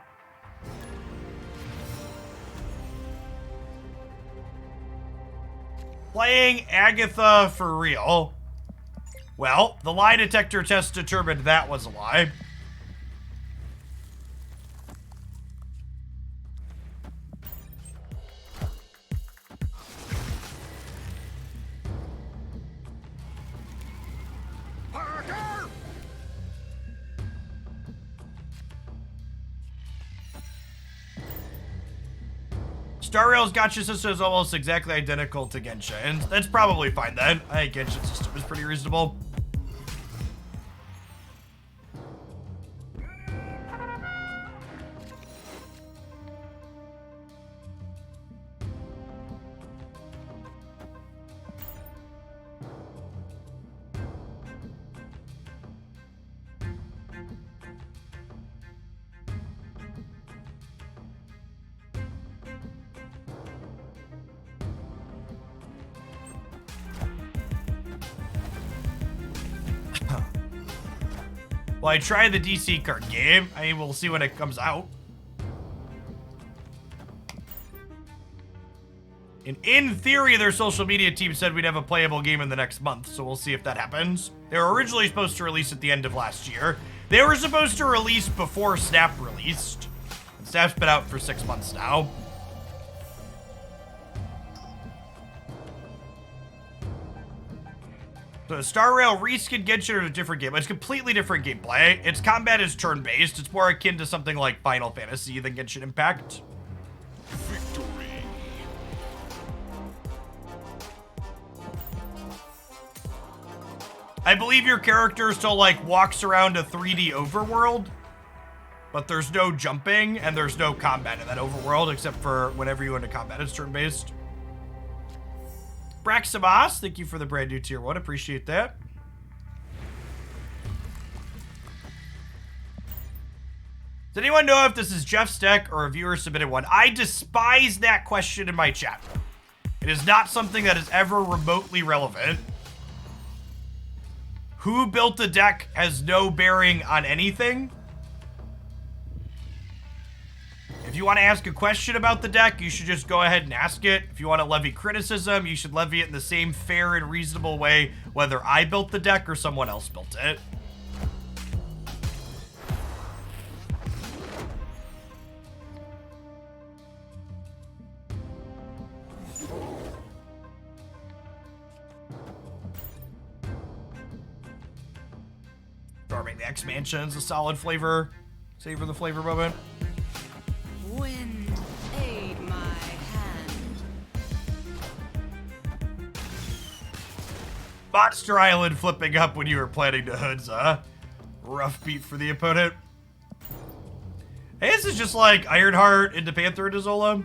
Speaker 1: Playing Agatha for real. Well, the lie detector test determined that was a lie.
Speaker 3: Parker!
Speaker 1: Star Rail's gacha system is almost exactly identical to Genshin. That's probably fine then. I think Genshin's system is pretty reasonable. Well, I tried the DC card game. I mean, we'll see when it comes out. And in theory, their social media team said we'd have a playable game in the next month, so we'll see if that happens. They were originally supposed to release at the end of last year. They were supposed to release before Snap released. And Snap's been out for 6 months now. So Star Rail reskin Genshin is a different game. It's a completely different gameplay. Its combat is turn-based. It's more akin to something like Final Fantasy than Genshin Impact.
Speaker 3: Victory!
Speaker 1: I believe your character still, like, walks around a 3D overworld, but there's no jumping and there's no combat in that overworld except for whenever you enter combat, it's turn-based. Braximas, thank you for the brand new tier 1. Appreciate that. Does anyone know if this is Jeff's deck or a viewer submitted one? I despise that question in my chat. It is not something that is ever remotely relevant. Who built the deck has no bearing on anything. If you want to ask a question about the deck, you should just go ahead and ask it. If you want to levy criticism, you should levy it in the same fair and reasonable way, whether I built the deck or someone else built it. Farming the X-Mansion's a solid flavor. Savor the flavor moment.
Speaker 2: Wind, aid my hand.
Speaker 1: Monster Island flipping up when you were planning to hoods, huh? Rough beat for the opponent. Hey, this is just like Ironheart into Panther into Zola.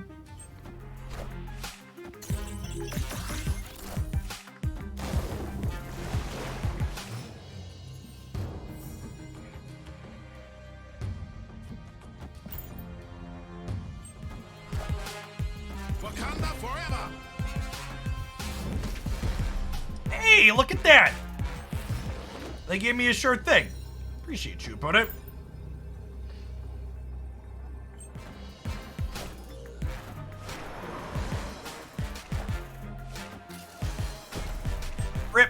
Speaker 3: Wakanda forever!
Speaker 1: Hey, look at that! They gave me a sure thing. Appreciate you, opponent. Rip.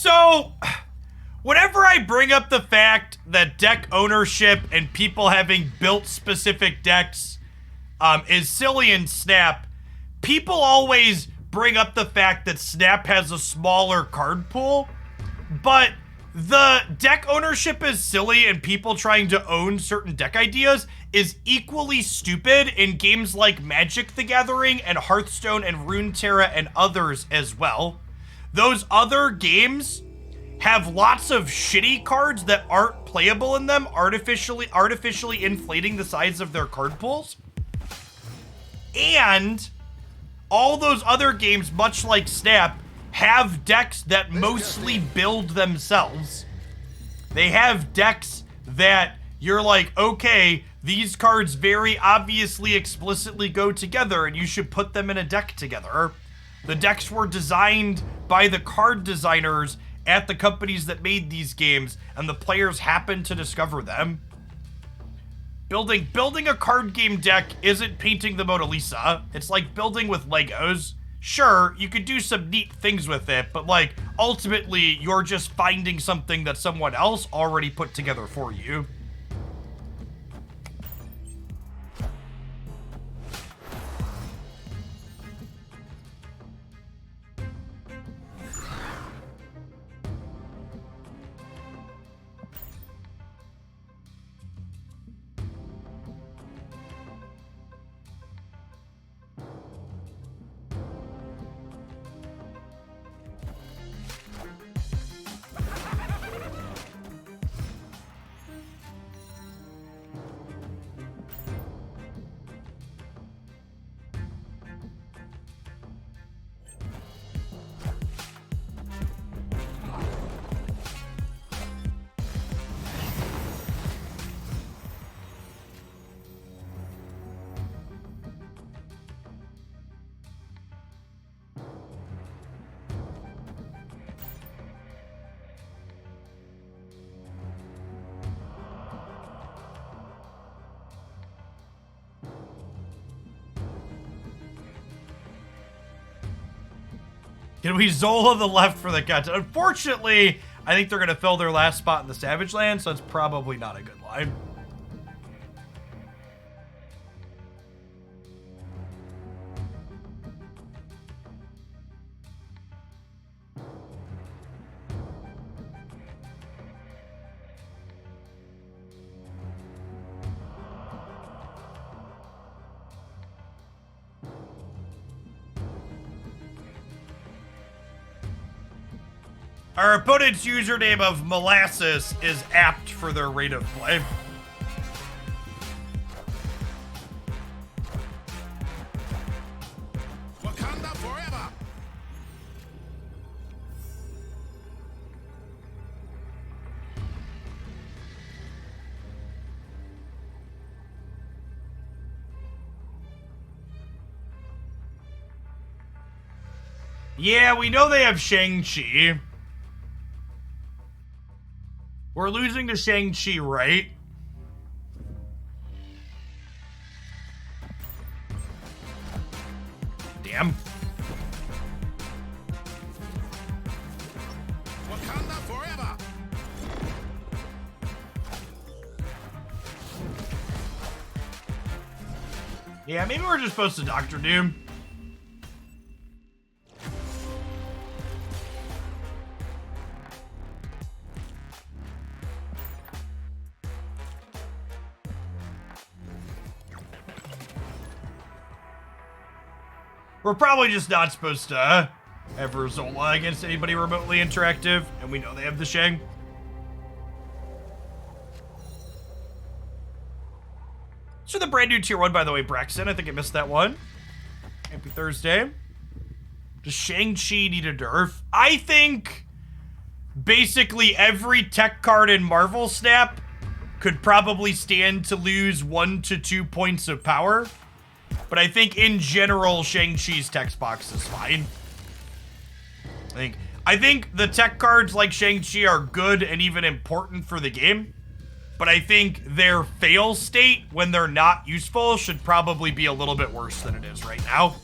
Speaker 1: So, whenever I bring up the fact that deck ownership and people having built specific decks is silly in Snap, people always bring up the fact that Snap has a smaller card pool, but the deck ownership is silly and people trying to own certain deck ideas is equally stupid in games like Magic the Gathering and Hearthstone and Runeterra and others as well. Those other games have lots of shitty cards that aren't playable in them, artificially inflating the size of their card pools. And all those other games, much like Snap, have decks that mostly build themselves. They have decks that you're like, okay, these cards very obviously explicitly go together and you should put them in a deck together. The decks were designed by the card designers at the companies that made these games, and the players happen to discover them. Building a card game deck isn't painting the Mona Lisa. It's like building with Legos. Sure, you could do some neat things with it, but like, ultimately, you're just finding something that someone else already put together for you. Can we Zola the left for the content? Unfortunately, I think they're going to fill their last spot in the Savage Land, so it's probably not a good line. Our opponent's username of Molasses is apt for their rate of play.
Speaker 3: Wakanda forever!
Speaker 1: Yeah, we know they have Shang-Chi. We're losing to Shang-Chi, right? Damn.
Speaker 3: Wakanda forever!
Speaker 1: Yeah, maybe we're just supposed to Doctor Doom. We're probably just not supposed to ever Zola against anybody remotely interactive, and we know they have the Shang. So the brand new tier 1, by the way, Braxton. I think I missed that one. Happy Thursday. Does Shang-Chi need a nerf? I think basically every tech card in Marvel Snap could probably stand to lose 1 to 2 points of power. But I think in general, Shang-Chi's text box is fine. I think the tech cards like Shang-Chi are good and even important for the game. But I think their fail state when they're not useful should probably be a little bit worse than it is right now.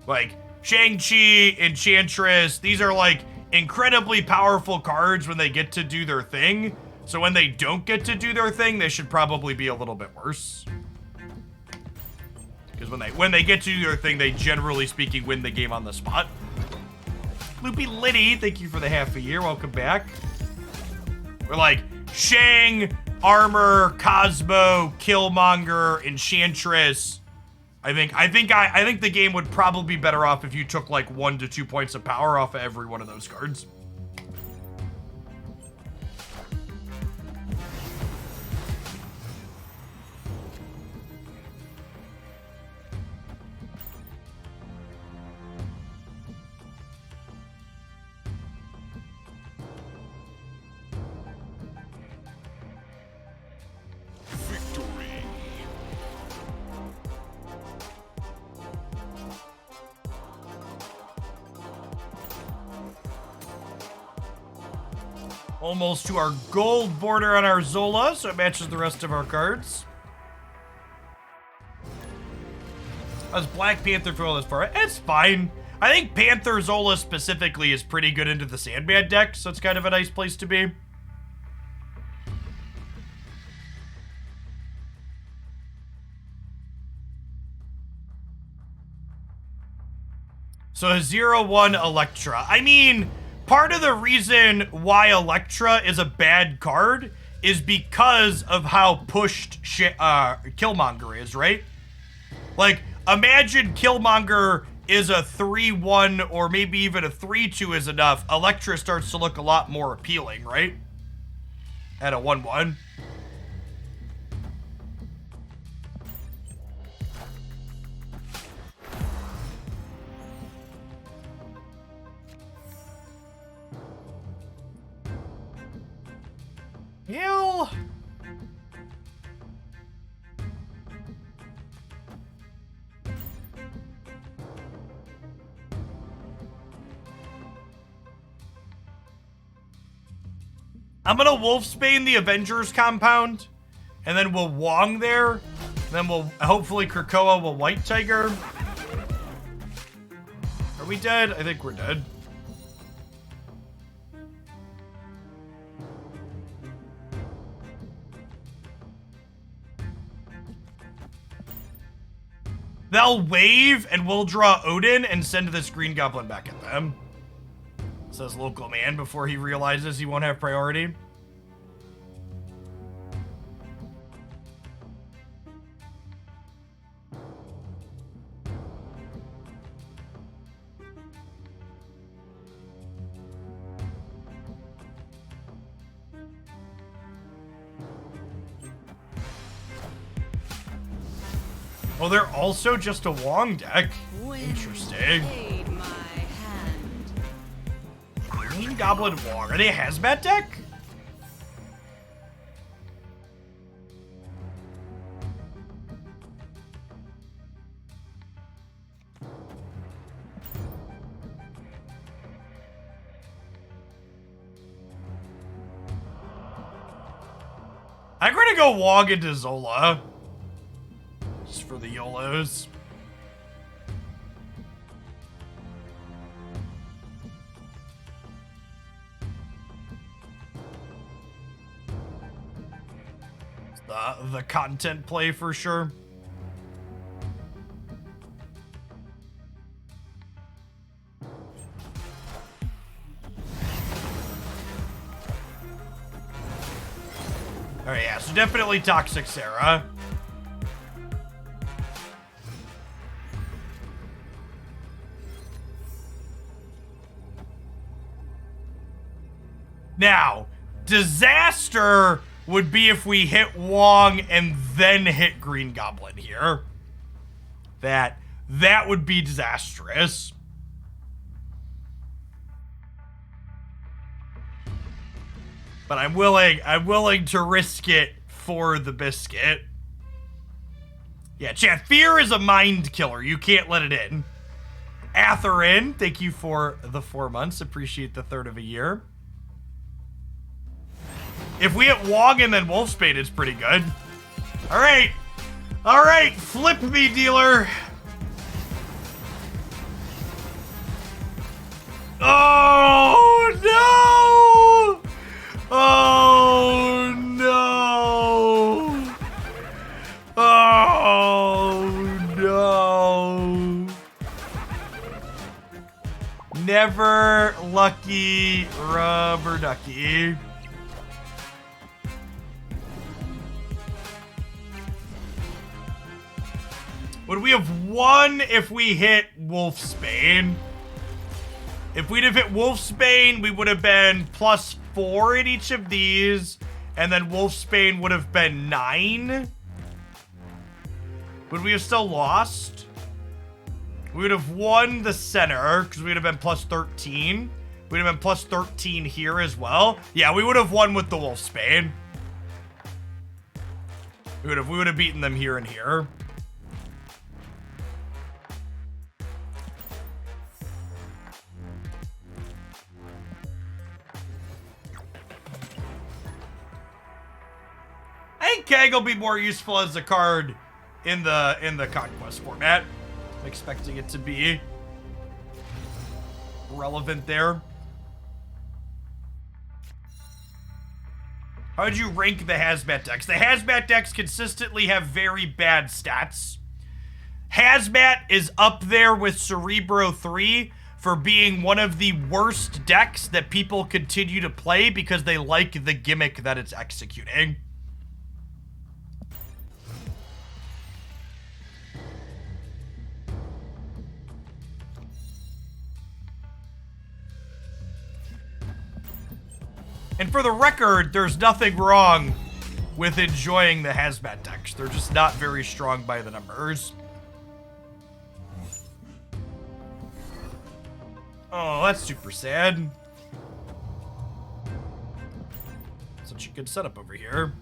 Speaker 1: Like, Shang-Chi, Enchantress, these are like incredibly powerful cards when they get to do their thing. So when they don't get to do their thing, they should probably be a little bit worse. Because when they get to do their thing, they generally speaking win the game on the spot. Loopy Liddy, thank you for the half a year. Welcome back. We're like Shang, Armor, Cosmo, Killmonger, Enchantress. I think the game would probably be better off if you took like 1 to 2 points of power off of every one of those cards. Almost to our gold border on our Zola, so it matches the rest of our cards. How's Black Panther feel this far? It's fine. I think Panther Zola specifically is pretty good into the Sandman deck, so it's kind of a nice place to be. So a 0-1 Elektra. I mean, part of the reason why Elektra is a bad card is because of how pushed Killmonger is, right? Like, imagine Killmonger is a 3-1 or maybe even a 3-2 is enough. Elektra starts to look a lot more appealing, right? At a 1-1. Hell. I'm gonna Wolfsbane the Avengers compound, and then we'll Wong there, and then we'll hopefully Krakoa will White Tiger. Are we dead? I think we're dead. They'll wave, and we'll draw Odin and send this Green Goblin back at them. Says local man before he realizes he won't have priority. Oh, they're also just a Wong deck. Interesting.
Speaker 2: Aid my hand.
Speaker 1: Green Goblin Wong. Are they a Hazmat deck? I'm gonna go Wong into Zola. Just for the YOLOs. The content play for sure. Alright, yeah, so definitely Toxic Sarah. Now, disaster would be if we hit Wong and then hit Green Goblin here. That would be disastrous. But I'm willing to risk it for the biscuit. Yeah, chat, fear is a mind killer. You can't let it in. Atherin, thank you for the 4 months. Appreciate the third of a year. If we hit Wong and then Wolfsbane, it's pretty good. Alright. Alright, flip me, dealer. Oh no! Oh no! Oh no! Never lucky rubber ducky. Would we have won if we hit Wolfsbane? If we'd have hit Wolfsbane, we would have been +4 in each of these, and then Wolfsbane would have been 9. Would we have still lost? We would have won the center, because we would have been +13. We'd have been +13 here as well. Yeah, we would have won with the Wolfsbane. We would have beaten them here and here. I think Kang will be more useful as a card in the Conquest format. I'm expecting it to be relevant there. How would you rank the Hazmat decks? The Hazmat decks consistently have very bad stats. Hazmat is up there with Cerebro 3 for being one of the worst decks that people continue to play because they like the gimmick that it's executing. And for the record, there's nothing wrong with enjoying the Hazmat decks. They're just not very strong by the numbers. Oh, that's super sad. Such a good setup over here.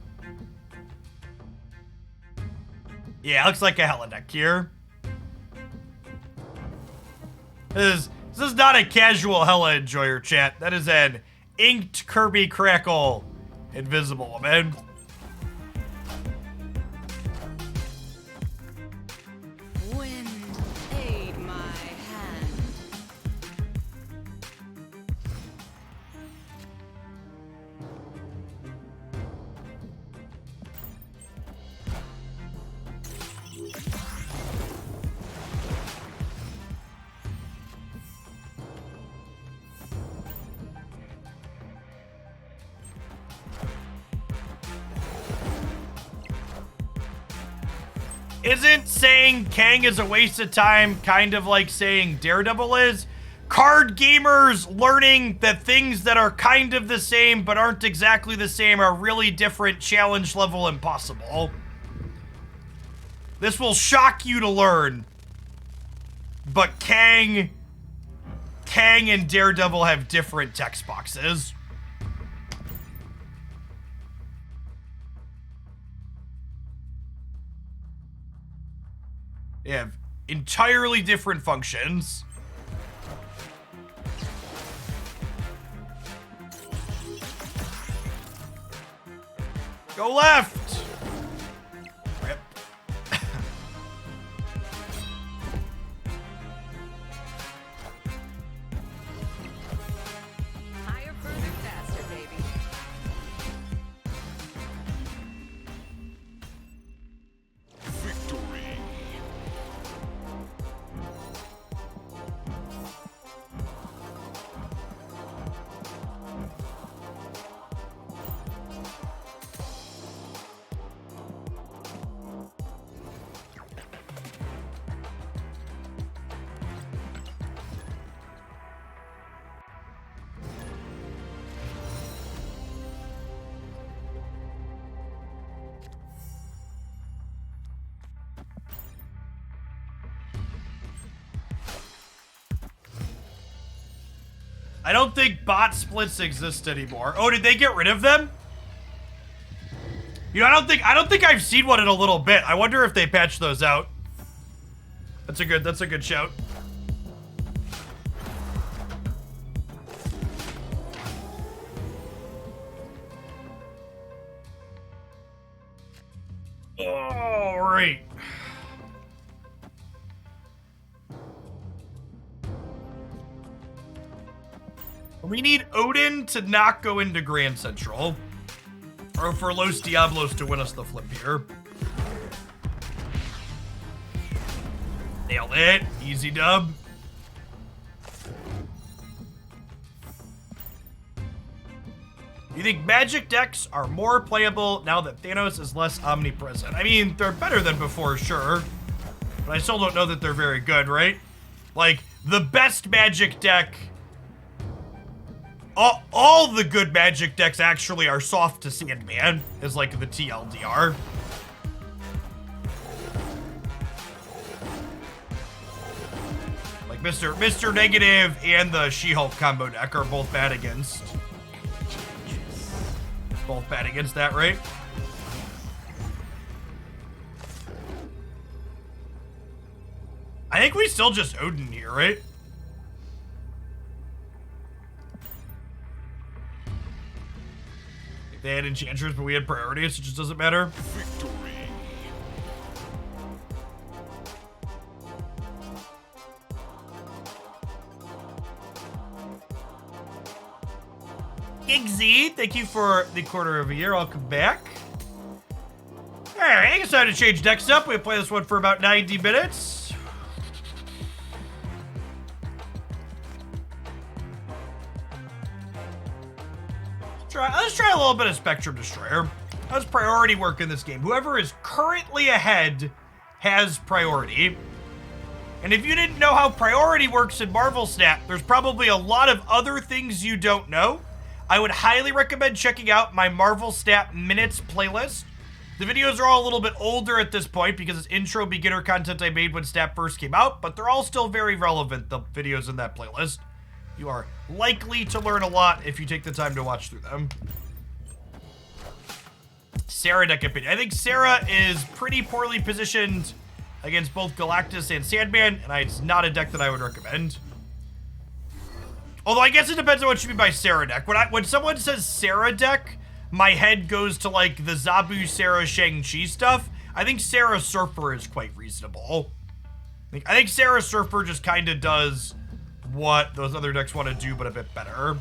Speaker 1: Yeah, looks like a Hella deck here. This is not a casual Hella enjoyer, chat. That is an inked Kirby Crackle Invisible Woman.
Speaker 2: Wind, aid my hand.
Speaker 1: Isn't saying Kang is a waste of time kind of like saying Daredevil is? Card gamers learning that things that are kind of the same but aren't exactly the same are really different, challenge level impossible. This will shock you to learn. But Kang and Daredevil have different text boxes. They have entirely different functions. Go left! Rip.
Speaker 2: Higher, further, faster, baby.
Speaker 3: Victory.
Speaker 1: I don't think bot splits exist anymore. Oh, did they get rid of them? You know, I don't think I've seen one in a little bit. I wonder if they patched those out. That's a good shout. All right. We need Odin to not go into Grand Central. Or for Los Diablos to win us the flip here. Nailed it. Easy dub. You think Magic decks are more playable now that Thanos is less omnipresent? I mean, they're better than before, sure. But I still don't know that they're very good, right? Like, the best Magic deck... All the good Magic decks actually are soft to Sandman, is like the TLDR. Like Mr. Negative and the She-Hulk combo deck are both bad against. Both bad against that, right? I think we still just Odin here, right? They had Enchanters, but we had priorities, so it just doesn't matter.
Speaker 3: Victory.
Speaker 1: Giggsy, thank you for the quarter of a year. Welcome back. Alright, I think it's time to change decks up. We play this one for about 90 minutes. Let's try a little bit of Spectrum Destroyer. How's priority work in this game? Whoever is currently ahead has priority. And if you didn't know how priority works in Marvel Snap, there's probably a lot of other things you don't know. I would highly recommend checking out my Marvel Snap Minutes playlist. The videos are all a little bit older at this point because it's intro beginner content I made when Snap first came out, but they're all still very relevant, the videos in that playlist. You are likely to learn a lot if you take the time to watch through them. Sarah deck opinion. I think Sarah is pretty poorly positioned against both Galactus and Sandman, and it's not a deck that I would recommend. Although I guess it depends on what you mean by Sarah deck. When someone says Sarah deck, my head goes to like the Zabu, Sarah, Shang-Chi stuff. I think Sarah Surfer is quite reasonable. I think Sarah Surfer just kind of does what those other decks want to do, but a bit better.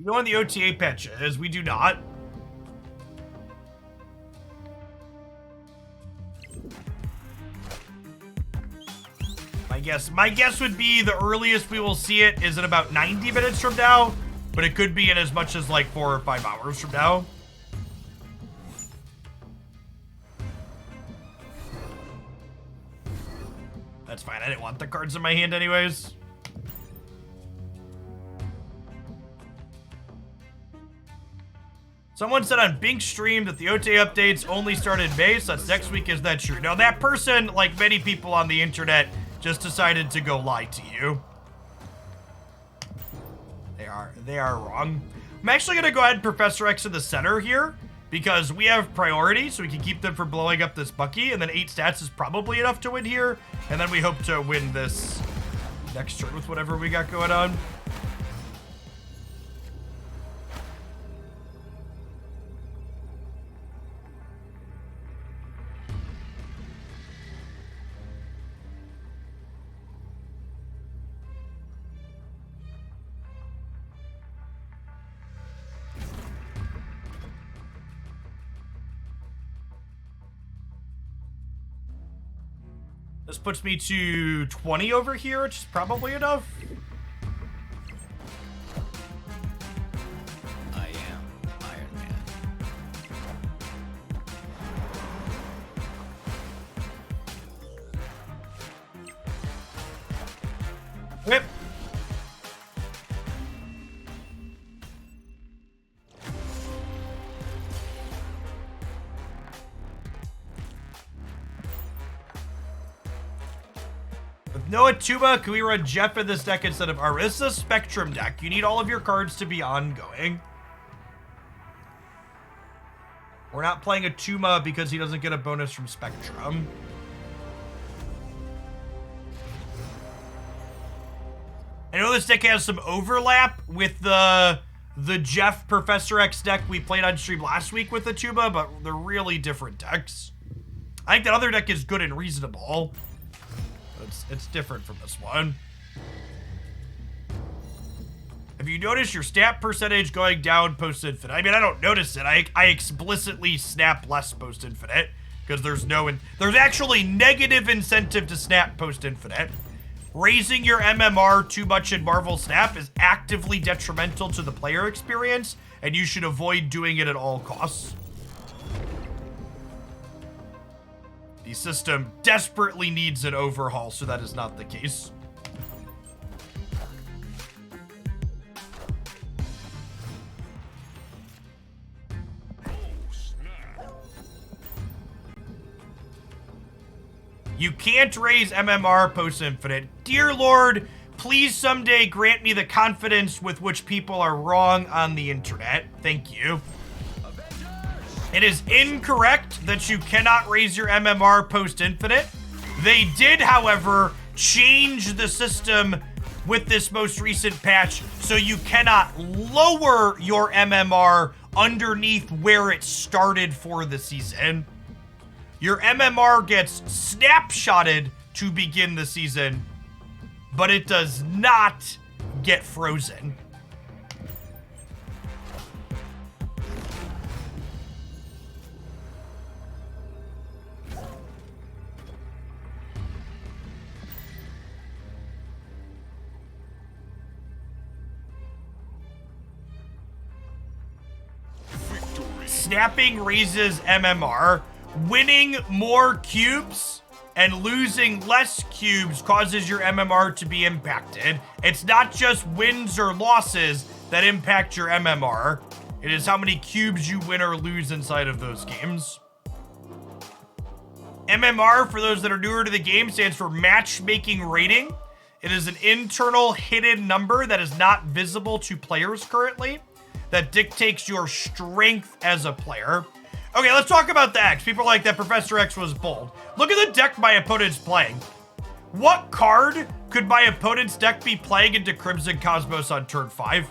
Speaker 1: You know when the OTA patch is? We do not. My guess would be the earliest we will see it is in about 90 minutes from now, but it could be in as much as like 4 or 5 hours from now. That's fine. I didn't want the cards in my hand anyways. Someone said on Bink stream that the OTA updates only started in May, so that's next week. Is that true? No, that person, like many people on the internet, just decided to go lie to you. They are wrong. I'm actually gonna go ahead and Professor X in the center here because we have priority, so we can keep them from blowing up this Bucky, and then 8 stats is probably enough to win here, and then we hope to win this next turn with whatever we got going on. This puts me to 20 over here, which is probably enough.
Speaker 5: I am Iron Man.
Speaker 1: Whip. With no Atuma, can we run Jeff in this deck instead of Arma? This is a Spectrum deck. You need all of your cards to be ongoing. We're not playing Atuma because he doesn't get a bonus from Spectrum. I know this deck has some overlap with the Jeff Professor X deck we played on stream last week with the Tuba, but they're really different decks. I think that other deck is good and reasonable. But it's different from this one. Have you noticed your snap percentage going down post-infinite? I mean, I don't notice it. I explicitly snap less post-infinite because there's actually negative incentive to snap post-infinite. Raising your MMR too much in Marvel Snap is actively detrimental to the player experience, and you should avoid doing it at all costs. The system desperately needs an overhaul, so that is not the case. You can't raise MMR post-infinite. Dear Lord, please someday grant me the confidence with which people are wrong on the internet. Thank you. It is incorrect that you cannot raise your MMR post-infinite. They did, however, change the system with this most recent patch, so you cannot lower your MMR underneath where it started for the season. Your MMR gets snapshotted to begin the season, but it does not get frozen. Snapping raises MMR. Winning more cubes and losing less cubes causes your MMR to be impacted. It's not just wins or losses that impact your MMR. It is how many cubes you win or lose inside of those games. MMR, for those that are newer to the game, stands for matchmaking rating. It is an internal hidden number that is not visible to players currently that dictates your strength as a player. Okay, let's talk about the X. People are like that Professor X was bold. Look at the deck my opponent's playing. What card could my opponent's deck be playing into Crimson Cosmos on turn 5?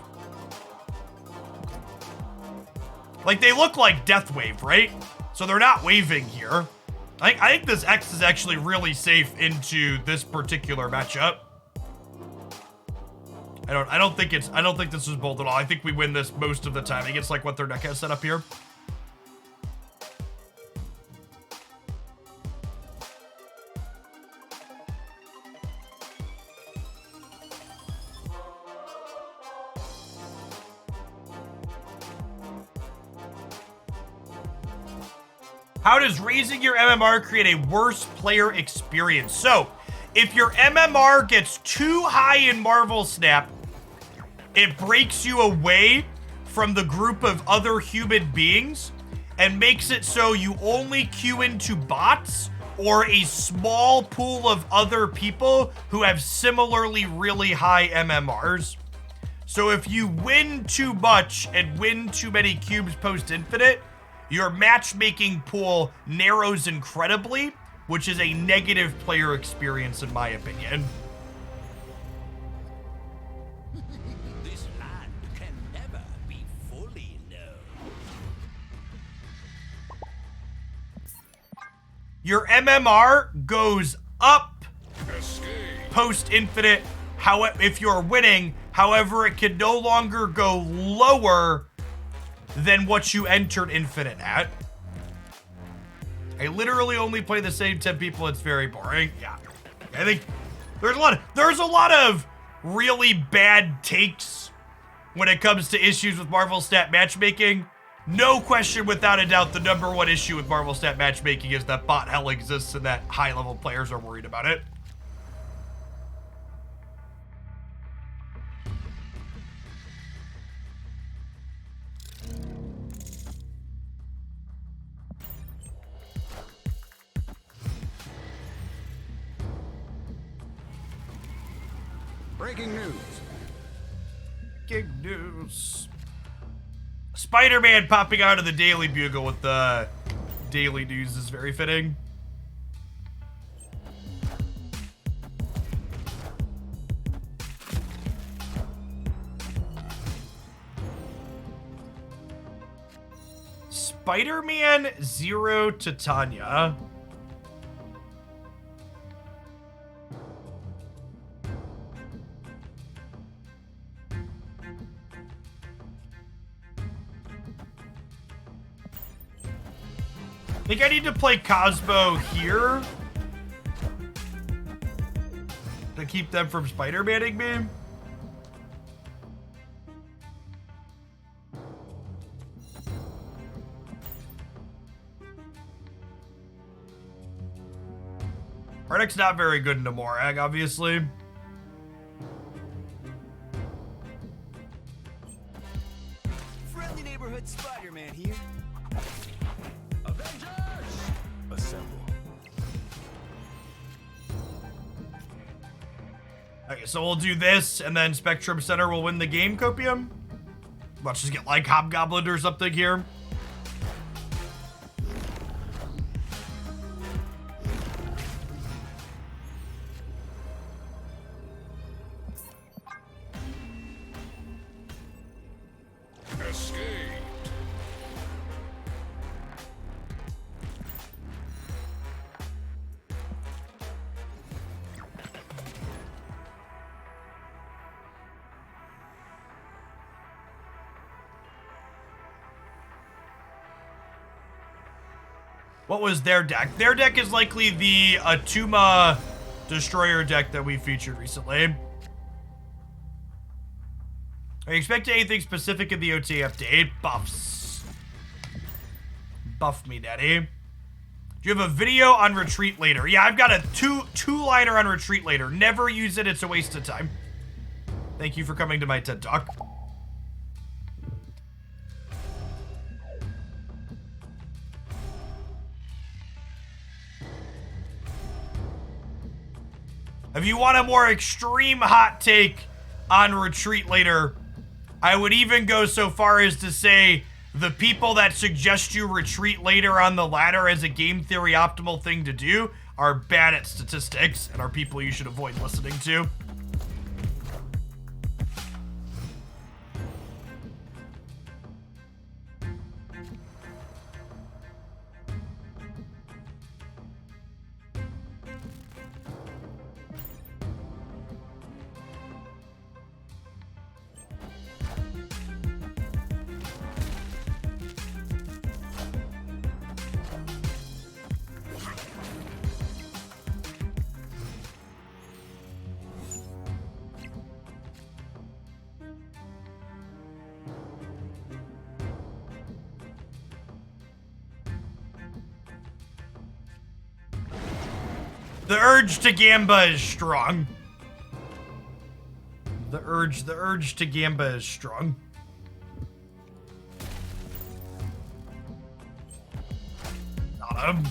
Speaker 1: Like, they look like Death Wave, right? So they're not waving here. I think this X is actually really safe into this particular matchup. I don't think this is bold at all. I think we win this most of the time. I think it's like what their deck has set up here. How does raising your MMR create a worse player experience? So, if your MMR gets too high in Marvel Snap, it breaks you away from the group of other human beings and makes it so you only queue into bots or a small pool of other people who have similarly really high MMRs. So if you win too much and win too many cubes post-infinite, your matchmaking pool narrows incredibly, which is a negative player experience in my opinion.
Speaker 4: This land can never be fully known.
Speaker 1: Your MMR goes up post-infinite if you're winning. However, it can no longer go lower than what you entered infinite at. I literally only play the same 10 people. It's very boring. Yeah. I think there's a lot of really bad takes when it comes to issues with Marvel Stat matchmaking. No question without a doubt, the #1 issue with Marvel Stat matchmaking is that bot hell exists and that high-level players are worried about it.
Speaker 3: Breaking news.
Speaker 1: Big news. Spider-Man popping out of the Daily Bugle with the daily news is very fitting. Spider-Man 0 to Tanya. I think I need to play Cosmo here to keep them from Spider-Manning me. Ardek's not very good into Morag, obviously.
Speaker 4: Friendly neighborhood Spider-Man here.
Speaker 3: Avengers! Assemble.
Speaker 1: Okay, so we'll do this, and then Spectrum Center will win the game, Copium? Let's just get, like, Hobgoblin or something here.
Speaker 3: Escaped.
Speaker 1: What was their deck? Their deck is likely the Atuma Destroyer deck that we featured recently. Are you expecting anything specific in the OTA update? Buffs. Buff me, daddy. Do you have a video on Retreat Later? Yeah, I've got a two-liner on Retreat Later. Never use it. It's a waste of time. Thank you for coming to my TED Talk. If you want a more extreme hot take on Retreat Later, I would even go so far as to say the people that suggest you retreat later on the ladder as a game theory optimal thing to do are bad at statistics and are people you should avoid listening to. The urge to Gamba is strong. The urge to Gamba is strong. Got him.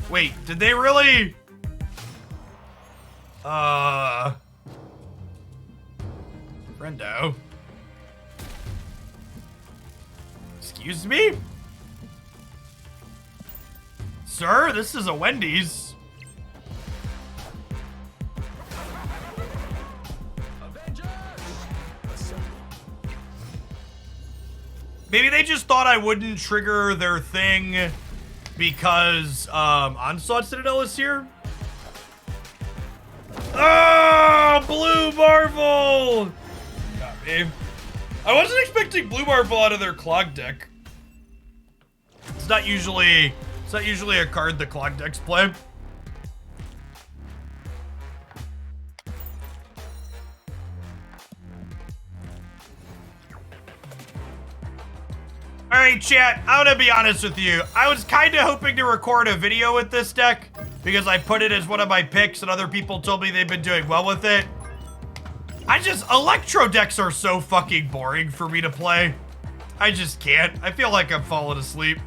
Speaker 1: Wait, did they really? Friendo. Excuse me? Sir, this is a Wendy's.
Speaker 3: Avengers! Assemble.
Speaker 1: Maybe they just thought I wouldn't trigger their thing because Onslaught Citadel is here. Oh, Blue Marvel! Got me. I wasn't expecting Blue Marvel out of their clog deck. It's not usually a card the clog decks play. Alright, chat, I'm gonna be honest with you. I was kinda hoping to record a video with this deck because I put it as one of my picks and other people told me they've been doing well with it. Electro decks are so fucking boring for me to play. I just can't. I feel like I'm falling asleep.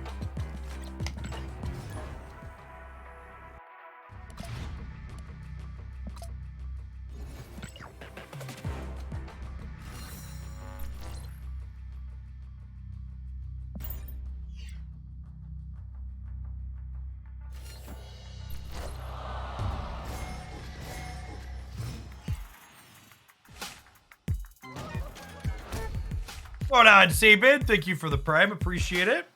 Speaker 1: Hold on, Sabin. Thank you for the prime. Appreciate it.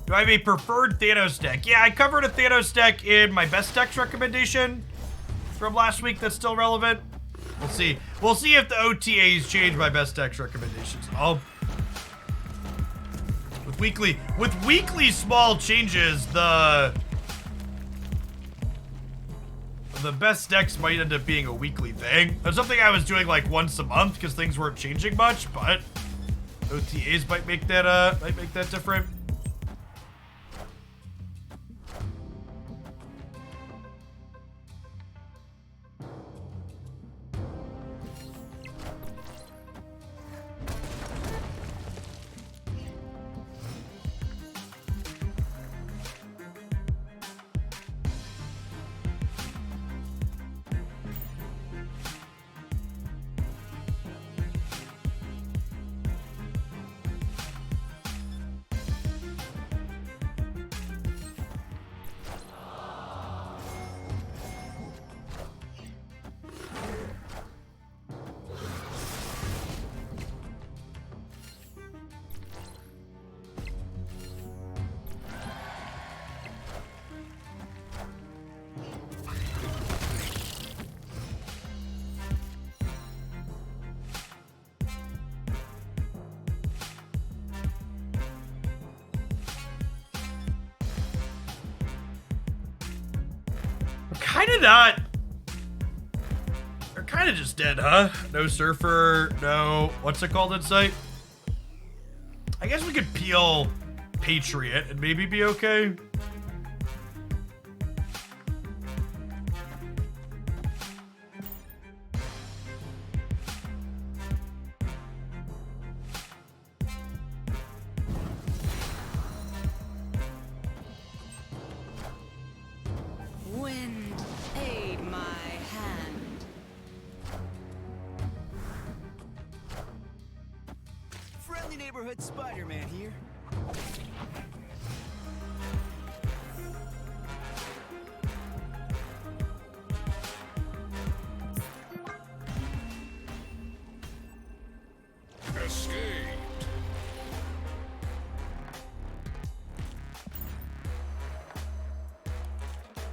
Speaker 1: Do I have a preferred Thanos deck? Yeah, I covered a Thanos deck in my best decks recommendation from last week that's still relevant. We'll see. We'll see if the OTAs change my best decks recommendations at all. With weekly small changes, the best decks might end up being a weekly thing. That's something I was doing like once a month because things weren't changing much, but OTAs might make that different. They're kind of just dead, huh? No Surfer, no... What's it called in sight? I guess we could peel Patriot and maybe be okay.
Speaker 2: Wind, aid my hand.
Speaker 6: Friendly neighborhood Spider-Man here.
Speaker 3: Escape.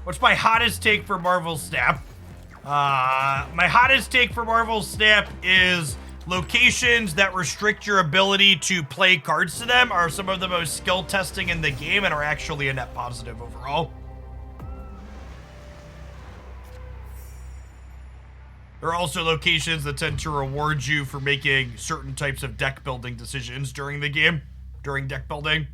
Speaker 1: What's my hottest take for Marvel Snap? My hottest take for Marvel Snap is locations that restrict your ability to play cards to them are some of the most skill testing in the game and are actually a net positive overall. There are also locations that tend to reward you for making certain types of deck building decisions during the game, during deck building.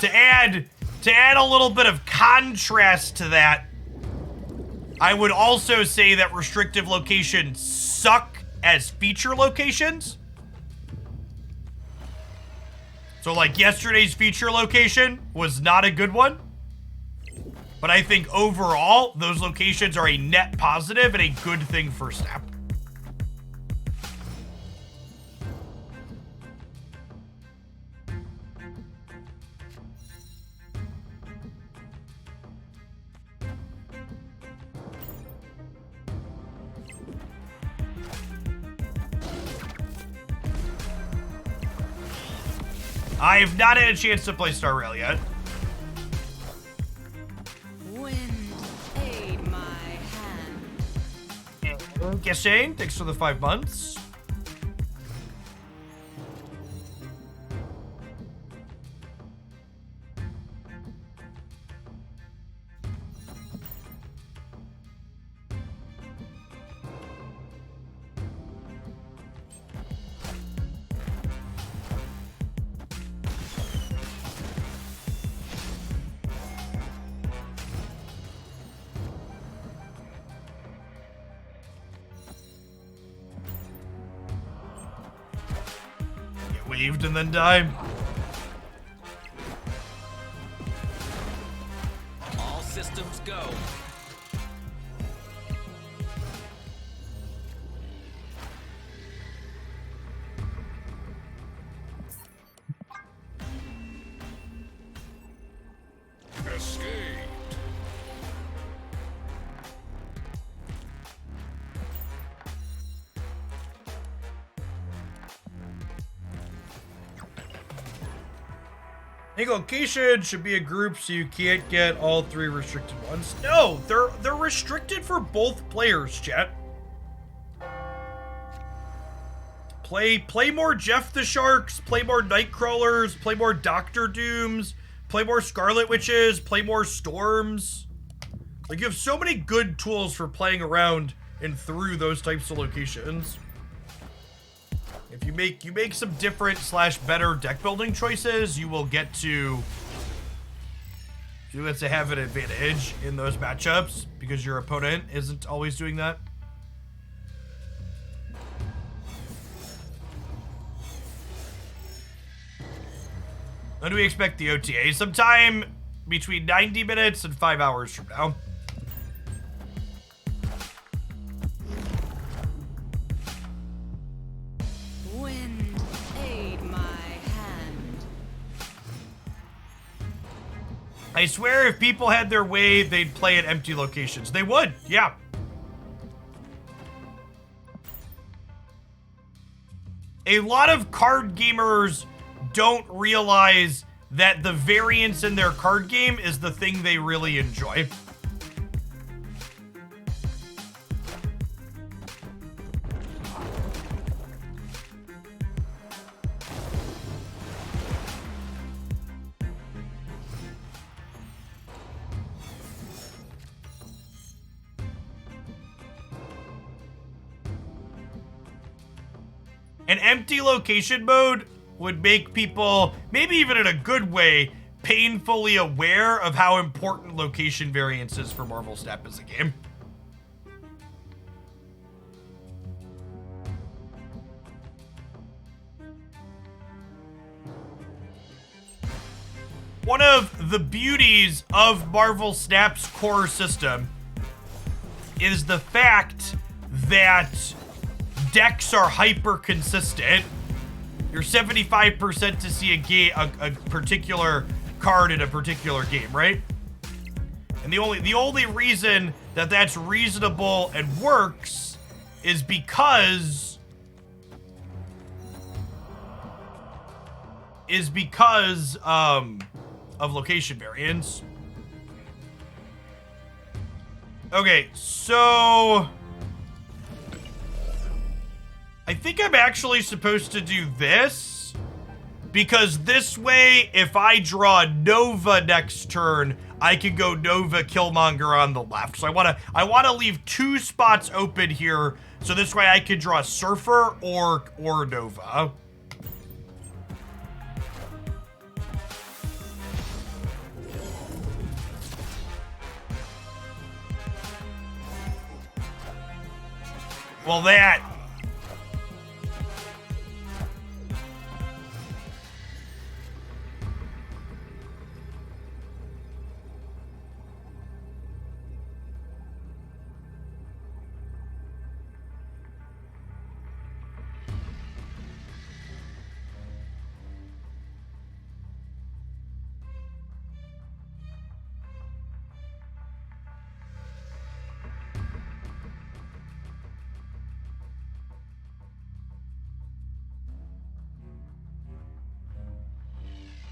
Speaker 1: To add a little bit of contrast to that, I would also say that restrictive locations suck as feature locations. So like yesterday's feature location was not a good one. But I think overall, those locations are a net positive and a good thing for Snap. I have not had a chance to play Star Rail yet.
Speaker 2: Wind, aid my hand.
Speaker 1: Guessing, thanks for the 5 months. Get waved and then die. I think location should be a group so you can't get all 3 restricted ones. No, they're restricted for both players, chat. Play more Jeff the Sharks, play more Nightcrawlers, play more Doctor Dooms, play more Scarlet Witches, play more Storms. Like, you have so many good tools for playing around and through those types of locations. If you make some different / better deck building choices, you will get to have an advantage in those matchups because your opponent isn't always doing that. When do we expect the OTA? Sometime between 90 minutes and 5 hours from now.
Speaker 2: Wind, aid my hand.
Speaker 1: I swear if people had their way, they'd play at empty locations. They would, yeah. A lot of card gamers don't realize that the variance in their card game is the thing they really enjoy. An empty location mode would make people, maybe even in a good way, painfully aware of how important location variance is for Marvel Snap as a game. One of the beauties of Marvel Snap's core system is the fact that decks are hyper consistent. You're 75% to see a particular card in a particular game, right? And the only reason that that's reasonable and works is because of location variance. Okay, so I think I'm actually supposed to do this, because this way, if I draw Nova next turn, I can go Nova Killmonger on the left. So I wanna leave 2 spots open here, so this way I can draw Surfer or Nova. Well, that...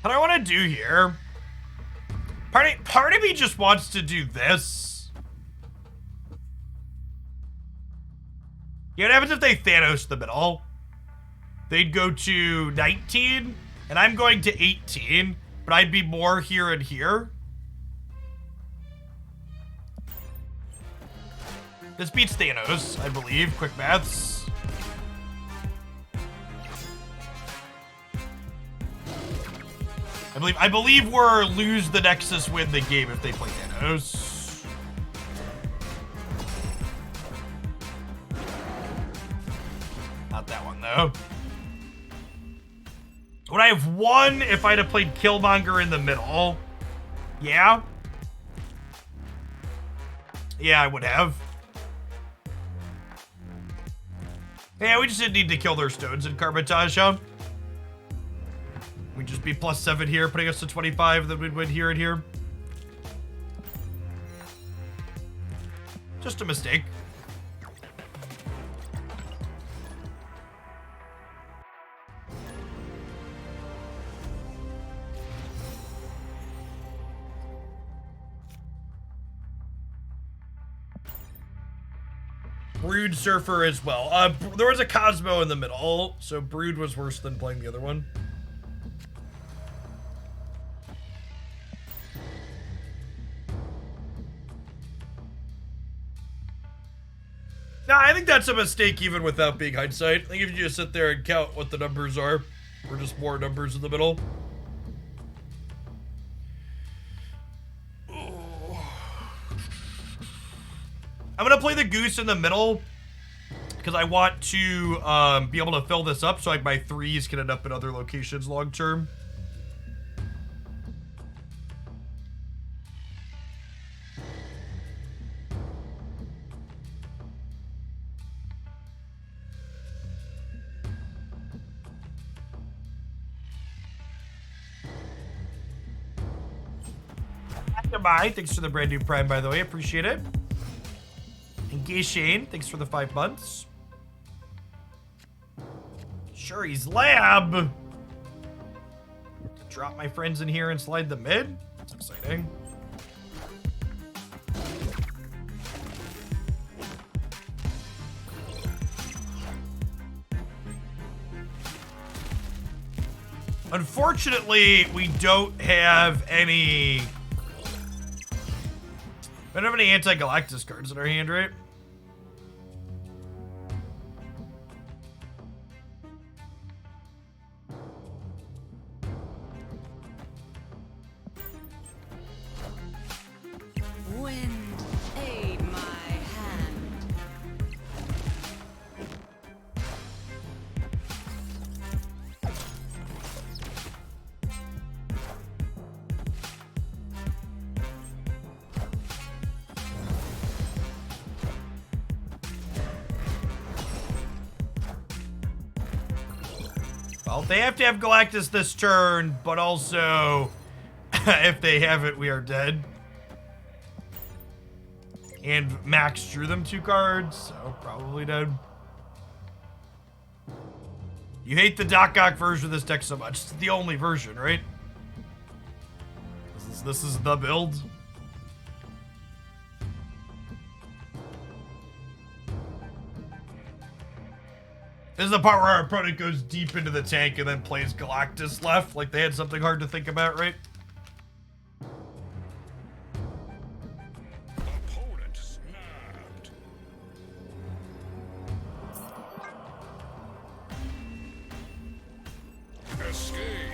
Speaker 1: What I want to do here, part of me just wants to do this. Yeah, what happens if they Thanos the middle? They'd go to 19, and I'm going to 18, but I'd be more here and here. This beats Thanos, I believe. Quick maths. I believe we're lose the Nexus, win the game if they play Thanos. Not that one, though. Would I have won if I'd have played Killmonger in the middle? Yeah? Yeah, I would have. Yeah, we just didn't need to kill their stones in Carbitage, huh? We'd just be +7 here, putting us to 25, then we'd win here and here. Just a mistake. Brood Surfer as well. There was a Cosmo in the middle, so Brood was worse than playing the other one. Nah, I think that's a mistake even without being hindsight. I think if you just sit there and count what the numbers are, or just more numbers in the middle. I'm gonna play the goose in the middle because I want to be able to fill this up so like my threes can end up in other locations long term. Goodbye. Thanks for the brand new Prime, by the way. Appreciate it. And Gay Shane, thanks for the 5 months. Sure, he's Lab. Drop my friends in here and slide the mid. That's exciting. Unfortunately, we don't have any... We don't have any anti-Galactus cards in our hand, right?
Speaker 2: Wind, aid my hand.
Speaker 1: Well, they have to have Galactus this turn, but also, if they have it, we are dead. And Max drew them 2 cards, so probably dead. You hate the Doc Ock version of this deck so much. It's the only version, right? This is the build. This is the part where our opponent goes deep into the tank and then plays Galactus left, like they had something hard to think about, right?
Speaker 3: Opponent snapped. Escaped.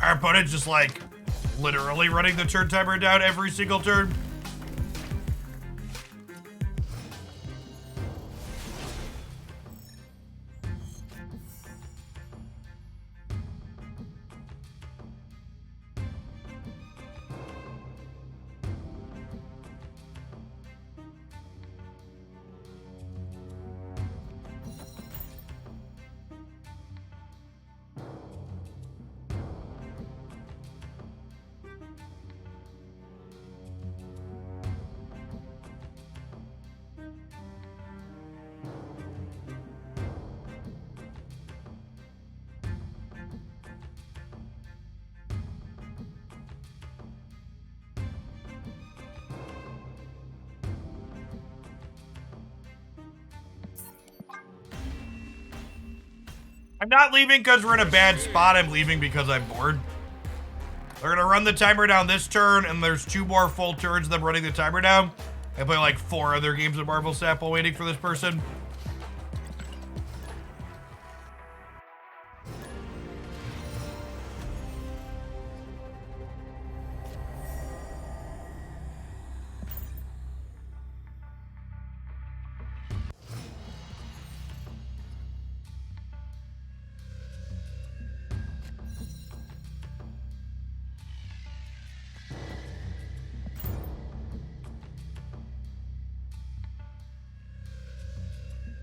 Speaker 1: Our opponent just like literally running the turn timer down every single turn. I'm not leaving because we're in a bad spot. I'm leaving because I'm bored. They're gonna run the timer down this turn, and there's 2 more full turns of them running the timer down. I play like 4 other games of Marvel Snap while waiting for this person.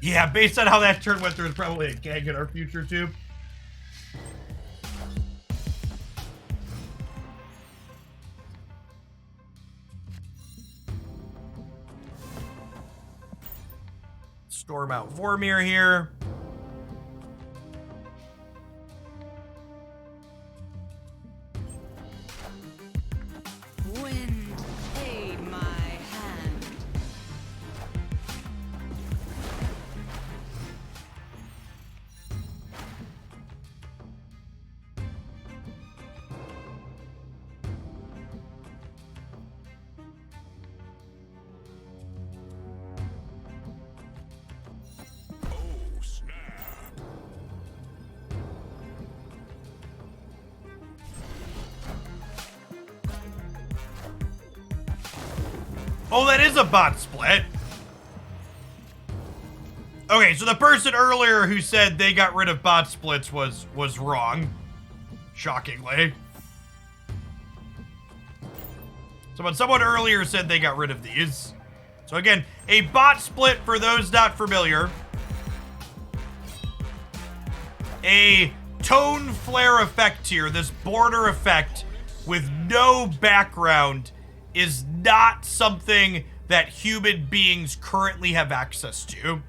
Speaker 1: Yeah, based on how that turn went, there's probably a gag in our future too. Storm out Vormir here.
Speaker 2: Wind, aid my hand.
Speaker 3: Oh, snap.
Speaker 1: Oh, that is a bot split. Okay, so the person earlier who said they got rid of bot splits was wrong. Shockingly. So when someone earlier said they got rid of these. So again, a bot split, for those not familiar, a tone flare effect here, this border effect with no background, is not something that human beings currently have access to.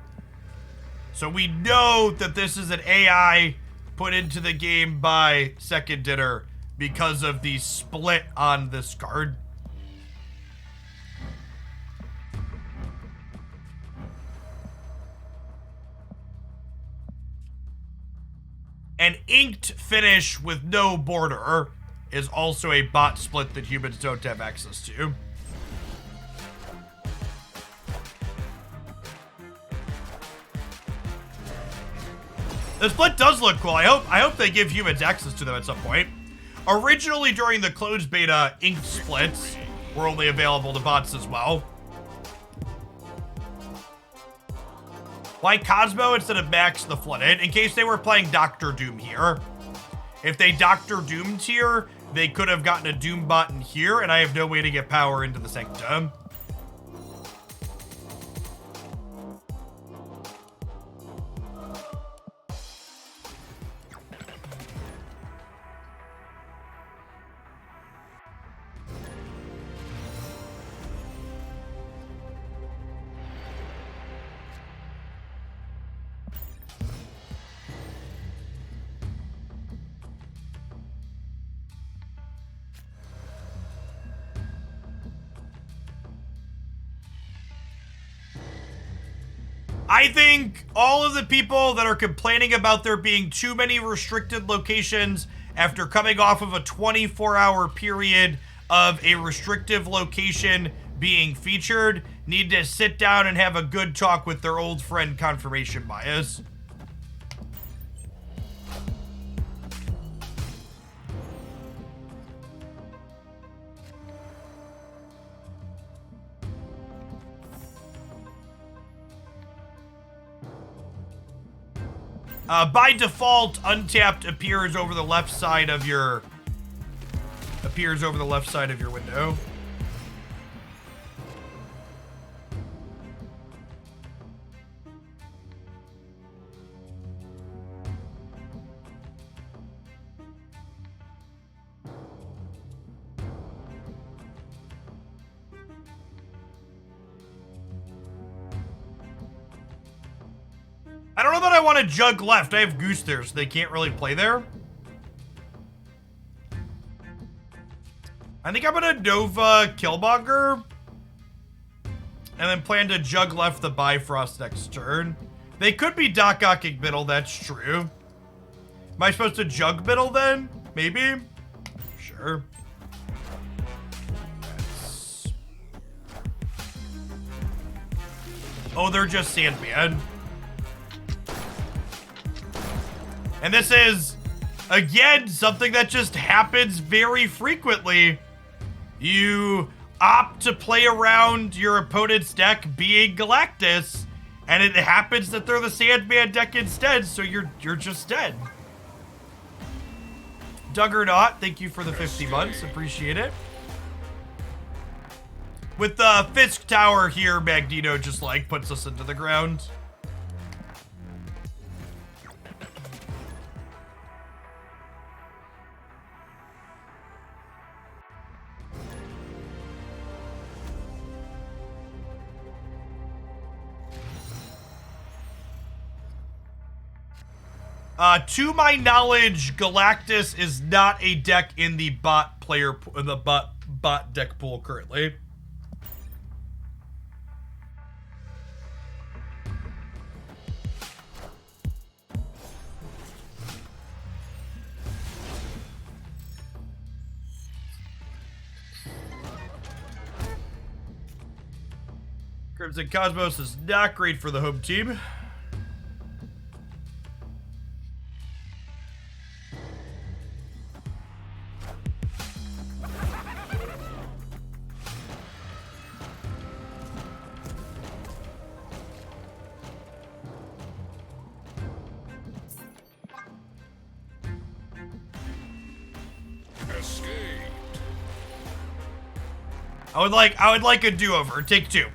Speaker 1: So we know that this is an AI put into the game by Second Dinner because of the split on this card. An inked finish with no border is also a bot split that humans don't have access to. The split does look cool. I hope they give humans access to them at some point. Originally, during the closed beta, inked splits were only available to bots as well. Why Cosmo instead of Max the Flooded? In case they were playing Doctor Doom here. If they Doctor Doomed here, they could have gotten a Doom button here, and I have no way to get power into the Sanctum. I think all of the people that are complaining about there being too many restricted locations after coming off of a 24-hour period of a restrictive location being featured need to sit down and have a good talk with their old friend Confirmation Bias. By default, untapped appears over the left side of your window. I don't know that I want to jug left. I have Goose there, so they can't really play there. I think I'm gonna Nova Killmonger. And then plan to jug left the Bifrost next turn. They could be Doc Ocking middle, that's true. Am I supposed to jug middle then? Maybe? Sure. Oh, they're just Sandman. And this is, again, something that just happens very frequently. You opt to play around your opponent's deck being Galactus, and it happens that they're the Sandman deck instead, so you're just dead. Duggernaut, thank you for the 50 months. Appreciate it. With the Fisk Tower here, Magneto just, like, puts us into the ground. To my knowledge, Galactus is not a deck in the bot deck pool currently. Crimson Cosmos is not great for the home team. I would like a do-over. Take two.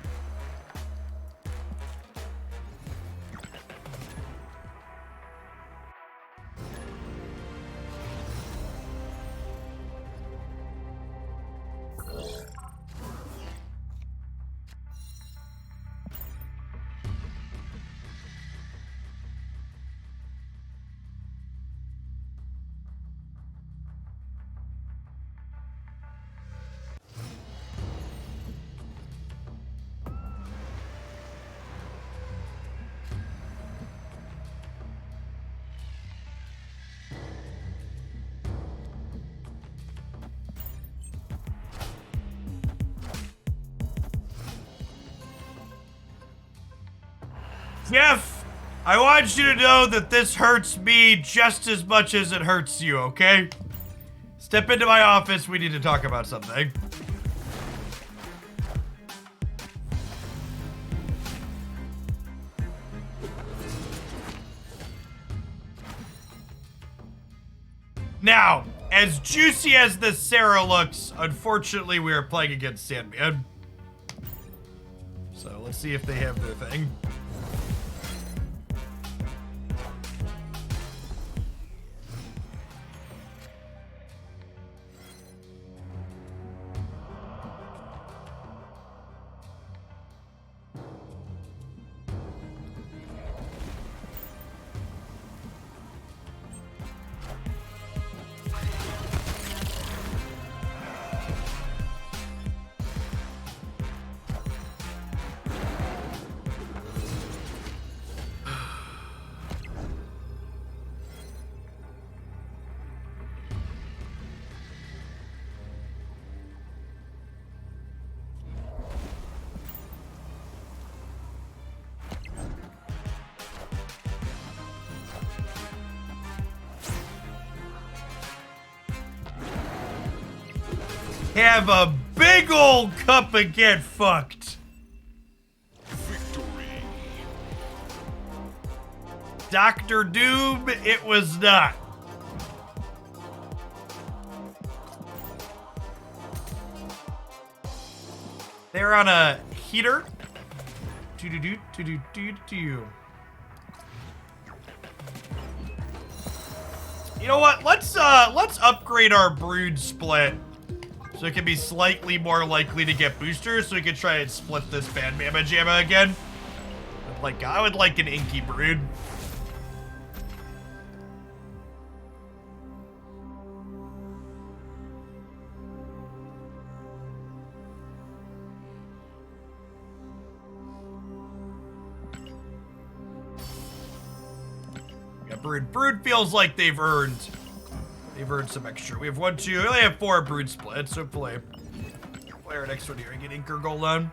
Speaker 1: Jeff, I want you to know that this hurts me just as much as it hurts you, okay? Step into my office, we need to talk about something. Now, as juicy as this Sarah looks, unfortunately we are playing against Sandman. So let's see if they have their thing. Have a big old cup and get fucked.
Speaker 3: Victory.
Speaker 1: Dr. Doom, it was not. They're on a heater. Do-do-do-do-do-do-do. You know what? Let's upgrade our brood split so it can be slightly more likely to get boosters, so we can try and split this bad mamma jamma again. I would like an inky brood. Yeah, brood feels like they've earned some extra. We have 1, 2, we only have 4 brood splits. Hopefully our next one here and get Inker Gold on.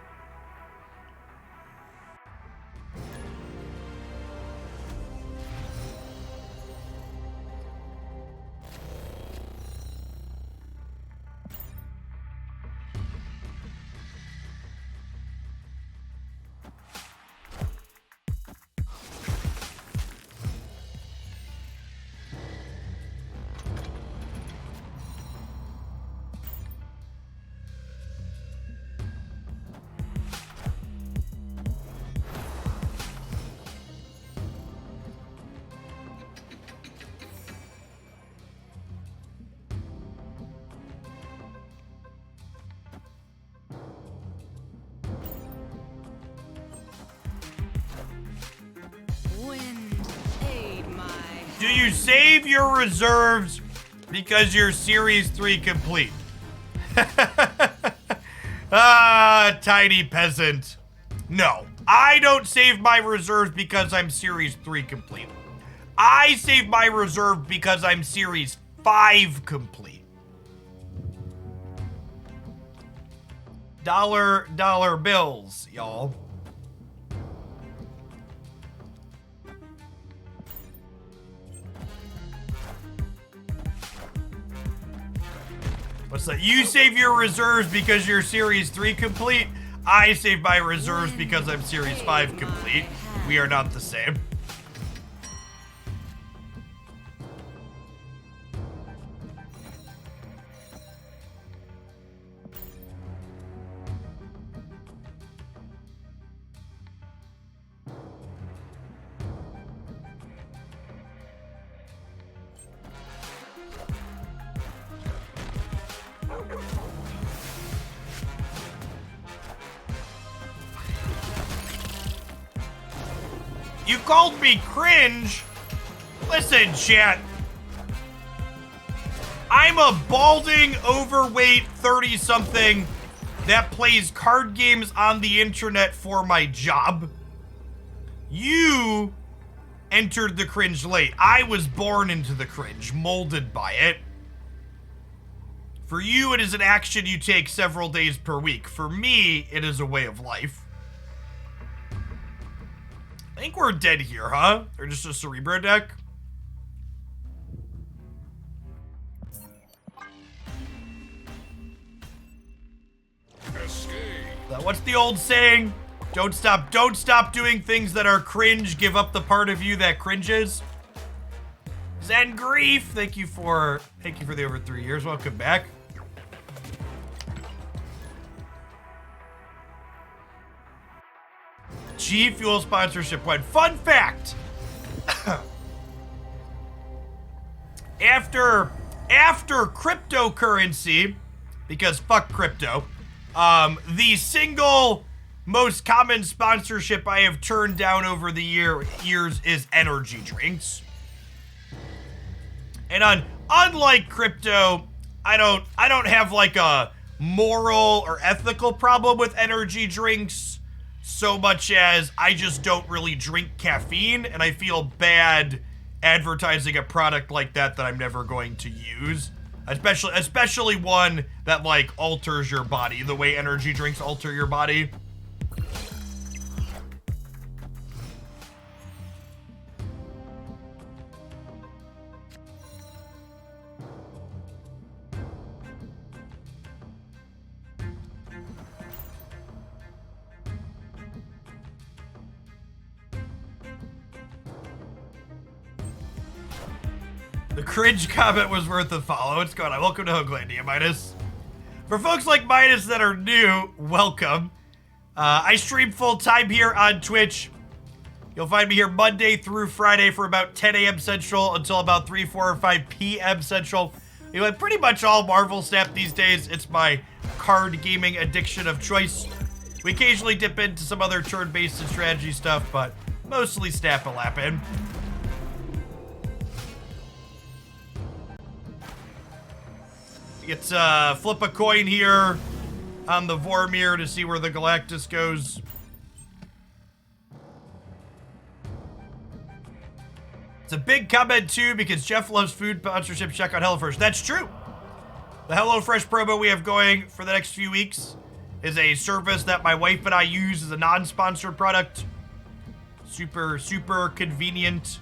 Speaker 2: Wind, aid my
Speaker 1: Do you save your reserves because you're Series 3 complete? Ah, tiny peasant. No, I don't save my reserves because I'm Series 3 complete. I save my reserve because I'm Series 5 complete. Dollar bills, y'all. What's that? You save your reserves because you're Series 3 complete. I save my reserves because I'm Series 5 complete. We are not the same. You called me cringe? Listen, chat. I'm a balding, overweight 30-something that plays card games on the internet for my job. You entered the cringe late. I was born into the cringe, molded by it. For you, it is an action you take several days per week. For me, it is a way of life. I think we're dead here, huh? Or just a Cerebro deck?
Speaker 3: Escape.
Speaker 1: What's the old saying? Don't stop doing things that are cringe. Give up the part of you that cringes. Zen Grief, thank you for the over 3 years. Welcome back. G Fuel sponsorship went. Fun fact. After cryptocurrency, because fuck crypto, the single most common sponsorship I have turned down over the years is energy drinks. And unlike crypto, I don't have like a moral or ethical problem with energy drinks so much as I just don't really drink caffeine, and I feel bad advertising a product like that I'm never going to use. Especially one that like alters your body the way energy drinks alter your body. The cringe comment was worth a follow. What's going on? Welcome to Hoaglandia, Midas. For folks like Midas that are new, welcome. I stream full time here on Twitch. You'll find me here Monday through Friday for about 10 a.m. Central until about 3, 4, or 5 p.m. Central. You know, pretty much all Marvel Snap these days. It's my card gaming addiction of choice. We occasionally dip into some other turn-based and strategy stuff, but mostly Snap and Lappin'. Let's flip a coin here on the Vormir to see where the Galactus goes. It's a big comment too because Jeff loves food sponsorship. Check out HelloFresh. That's true. The HelloFresh promo we have going for the next few weeks is a service that my wife and I use as a non-sponsored product. Super, super convenient.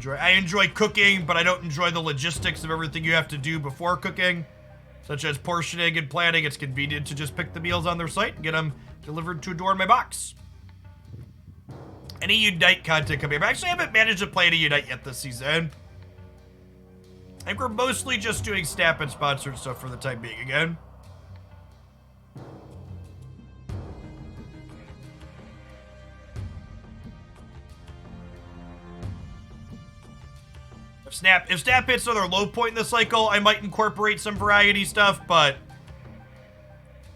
Speaker 1: I enjoy cooking, but I don't enjoy the logistics of everything you have to do before cooking, such as portioning and planning. It's convenient to just pick the meals on their site and get them delivered to a door in my box. Any Unite content coming up? I actually haven't managed to play any Unite yet this season. I think we're mostly just doing Snap and sponsored stuff for the time being again. If Snap hits another low point in the cycle, I might incorporate some variety stuff, but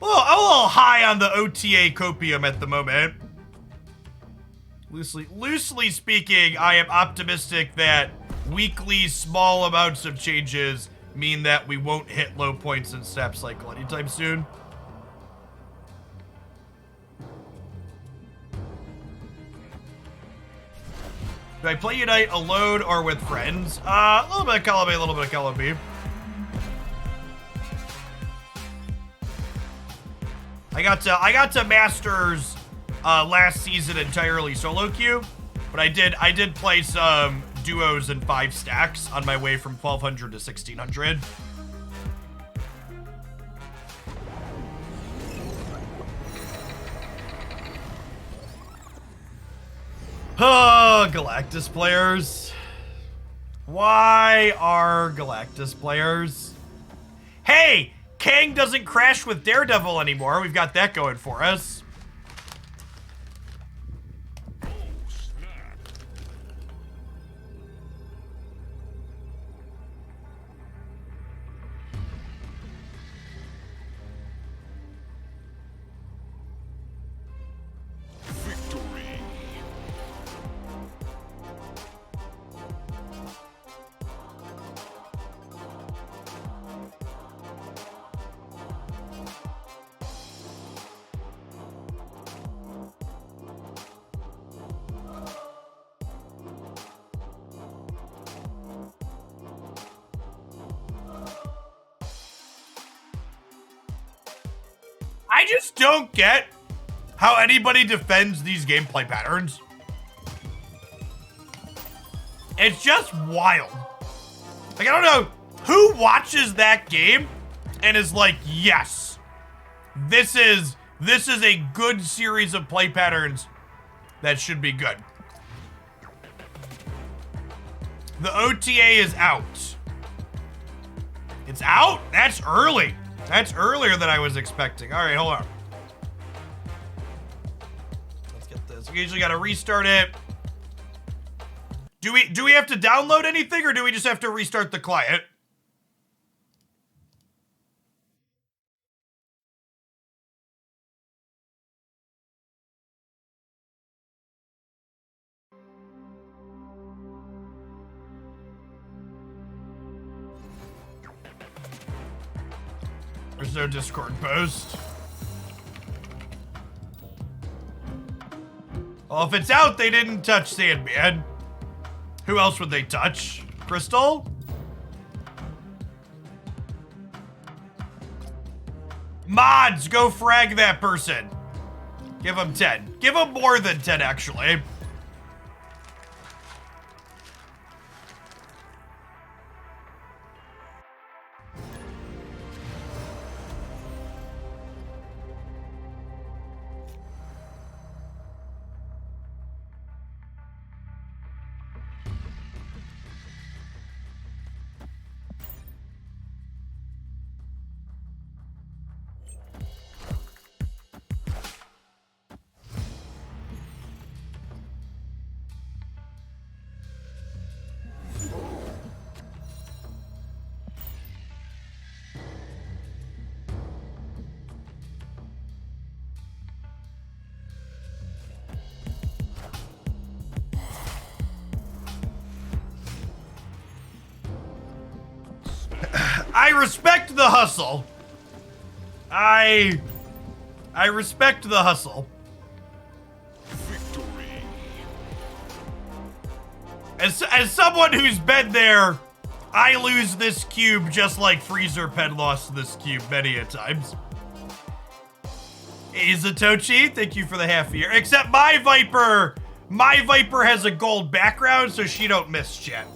Speaker 1: I'm a little high on the OTA copium at the moment. Loosely speaking, I am optimistic that weekly small amounts of changes mean that we won't hit low points in Snap cycle anytime soon. Do I play Unite alone or with friends? A little bit of column A, a little bit of column B. I got to Masters last season entirely solo queue, but I did play some duos and 5 stacks on my way from 1200 to 1600. Oh, Galactus players. Why are Galactus players? Hey, Kang doesn't crash with Daredevil anymore. We've got that going for us. I just don't get how anybody defends these gameplay patterns. It's just wild. Like, I don't know who watches that game and is like, yes, this is a good series of play patterns that should be good. The OTA is out. It's out? That's early. That's earlier than I was expecting. All right, hold on. Let's get this. We usually got to restart it. Do we have to download anything, or do we just have to restart the client? There's no Discord post. Well, if it's out, they didn't touch Sandman. Who else would they touch? Crystal? Mods, go frag that person. Give them 10. Give them more than 10, actually. I respect the hustle. I respect the hustle.
Speaker 3: Victory.
Speaker 1: As someone who's been there, I lose this cube just like Freezer Pen lost this cube many a times. Hey, Zatochi, thank you for the half year. Except my Viper has a gold background, so she don't miss shit.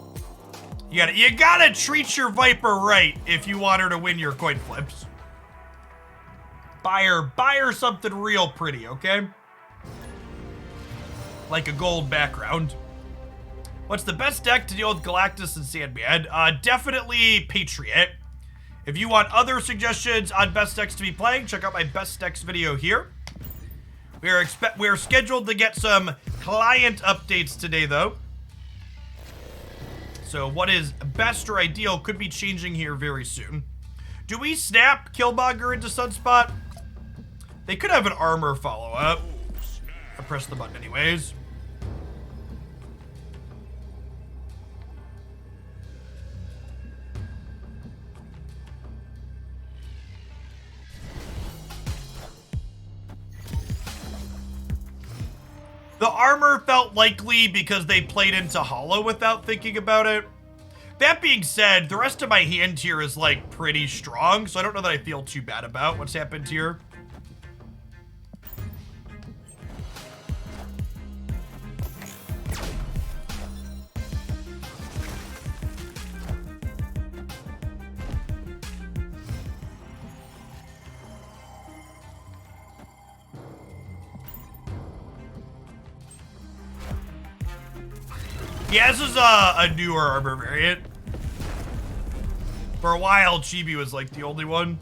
Speaker 1: You gotta treat your Viper right if you want her to win your coin flips. Buy her something real pretty, okay? Like a gold background. What's the best deck to deal with Galactus and Sandman? Definitely Patriot. If you want other suggestions on best decks to be playing, check out my best decks video here. We are scheduled to get some client updates today, though. So what is best or ideal could be changing here very soon. Do we snap Killmonger into Sunspot? They could have an armor follow-up. I press the button anyways. The armor felt likely because they played into Hollow without thinking about it. That being said, the rest of my hand here is like pretty strong, so I don't know that I feel too bad about what's happened here. Yeah, this is a newer armor variant. For a while, Chibi was like the only one.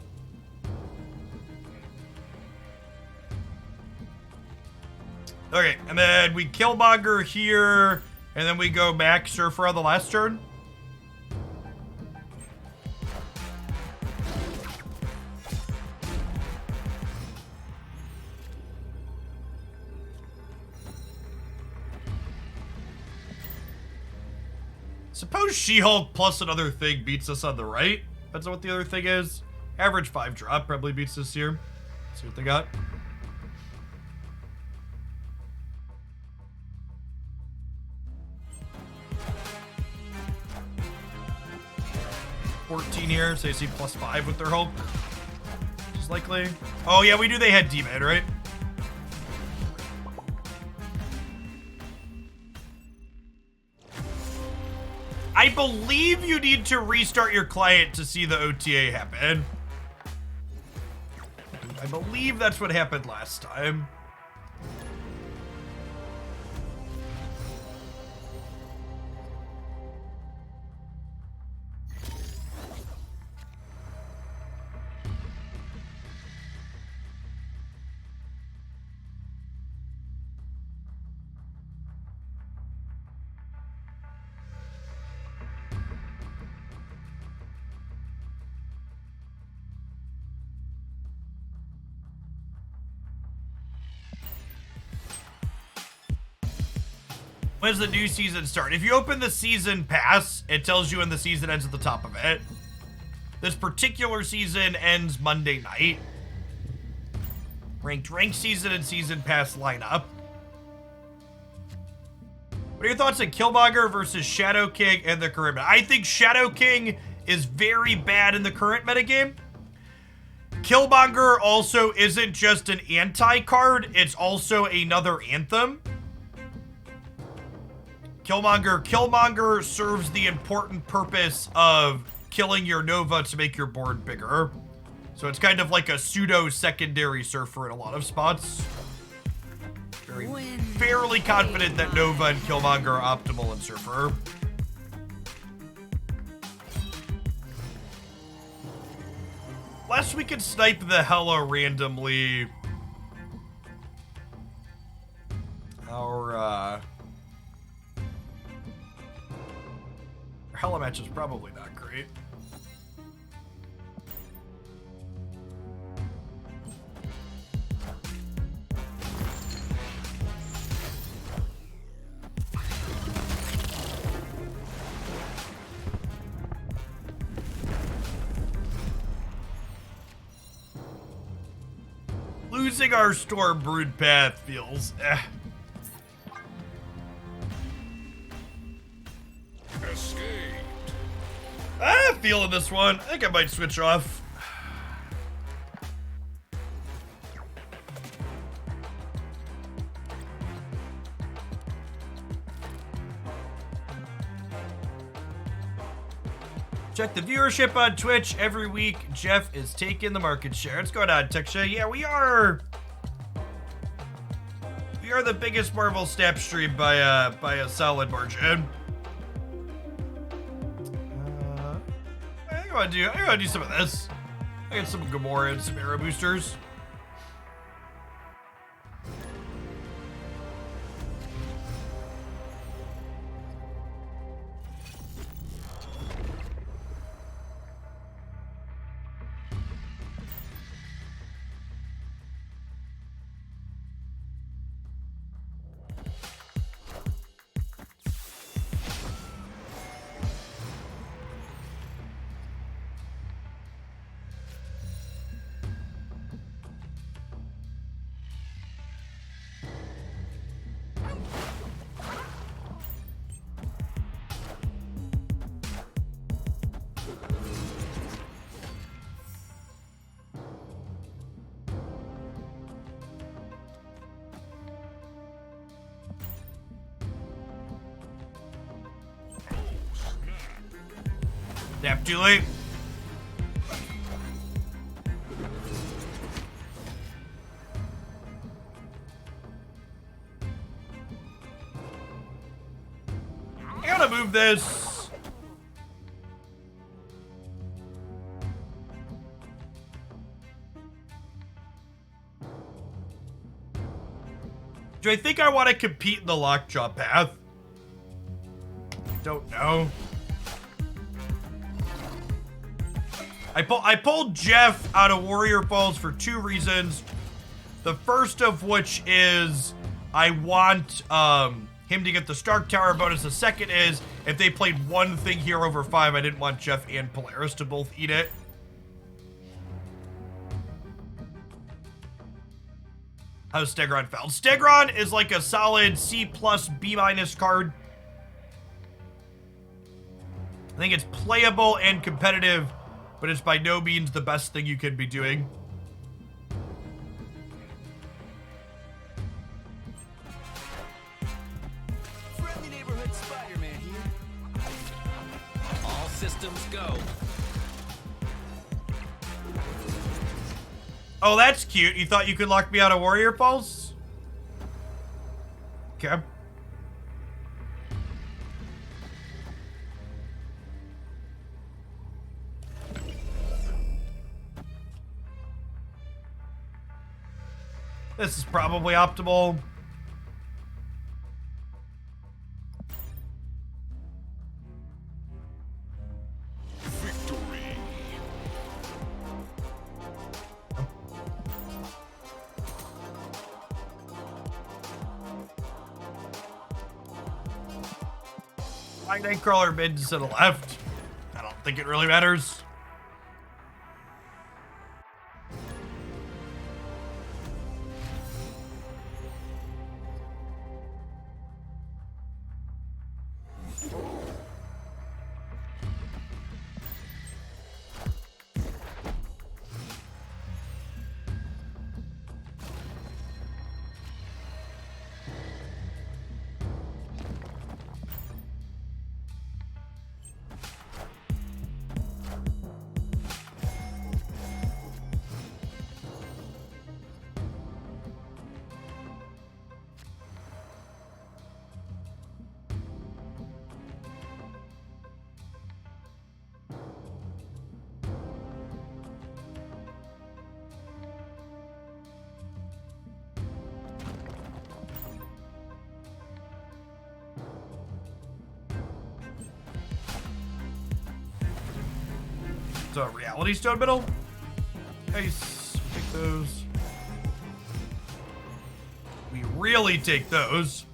Speaker 1: Okay, and then we Killmonger here, and then we go back Surfer on the last turn. Suppose She-Hulk plus another thing beats us on the right. Depends on what the other thing is. Average 5 drop probably beats us here. See what they got. $14 here, so you see +5 with their Hulk. Which is likely. Oh yeah, we knew they had D-Man, right? I believe you need to restart your client to see the OTA happen. I believe that's what happened last time. When does the new season start? If you open the season pass, it tells you when the season ends at the top of it. This particular season ends Monday night. Ranked season and season pass line up. What are your thoughts on Killmonger versus Shadow King and the current meta? I think Shadow King is very bad in the current metagame. Killmonger also isn't just an anti-card, it's also another anthem. Killmonger serves the important purpose of killing your Nova to make your board bigger. So it's kind of like a pseudo secondary surfer in a lot of spots. Fairly confident that Nova and Killmonger are optimal in surfer. Lest we can snipe the Hela randomly. Our Hela match is probably not great. losing our storm brood path feels.
Speaker 3: Escaped.
Speaker 1: I'm feeling this one. I think I might switch off. Check the viewership on Twitch every week. Jeff is taking the market share. What's going on, Teksha? Yeah, we are the biggest Marvel Snap stream by a solid margin. I want to do some of this. I got some Gamora and some arrow boosters. Nap too late. I gotta move this. Do I think I want to compete in the lockjaw path? Don't know. I pulled Jeff out of Warrior Falls for 2 reasons. The first of which is I want him to get the Stark Tower bonus. The second is if they played one thing here over 5, I didn't want Jeff and Polaris to both eat it. How's Stegron felt? Stegron is like a solid C+, B- card. I think it's playable and competitive, but it's by no means the best thing you could be doing.
Speaker 6: Friendly neighborhood Spider-Man here.
Speaker 5: All systems go.
Speaker 1: Oh, that's cute. You thought you could lock me out of Warrior Falls? Okay. This is probably optimal.
Speaker 3: Victory.
Speaker 1: My Nightcrawler mid to the left. I don't think it really matters. So Reality Stone middle. Nice. Take those. We really take those.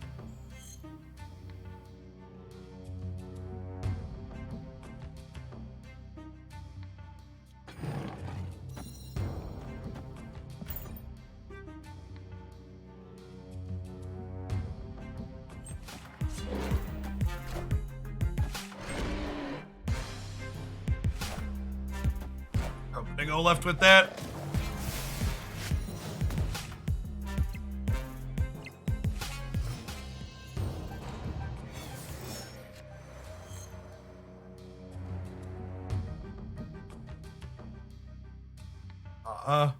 Speaker 1: Gonna go left with that. I'm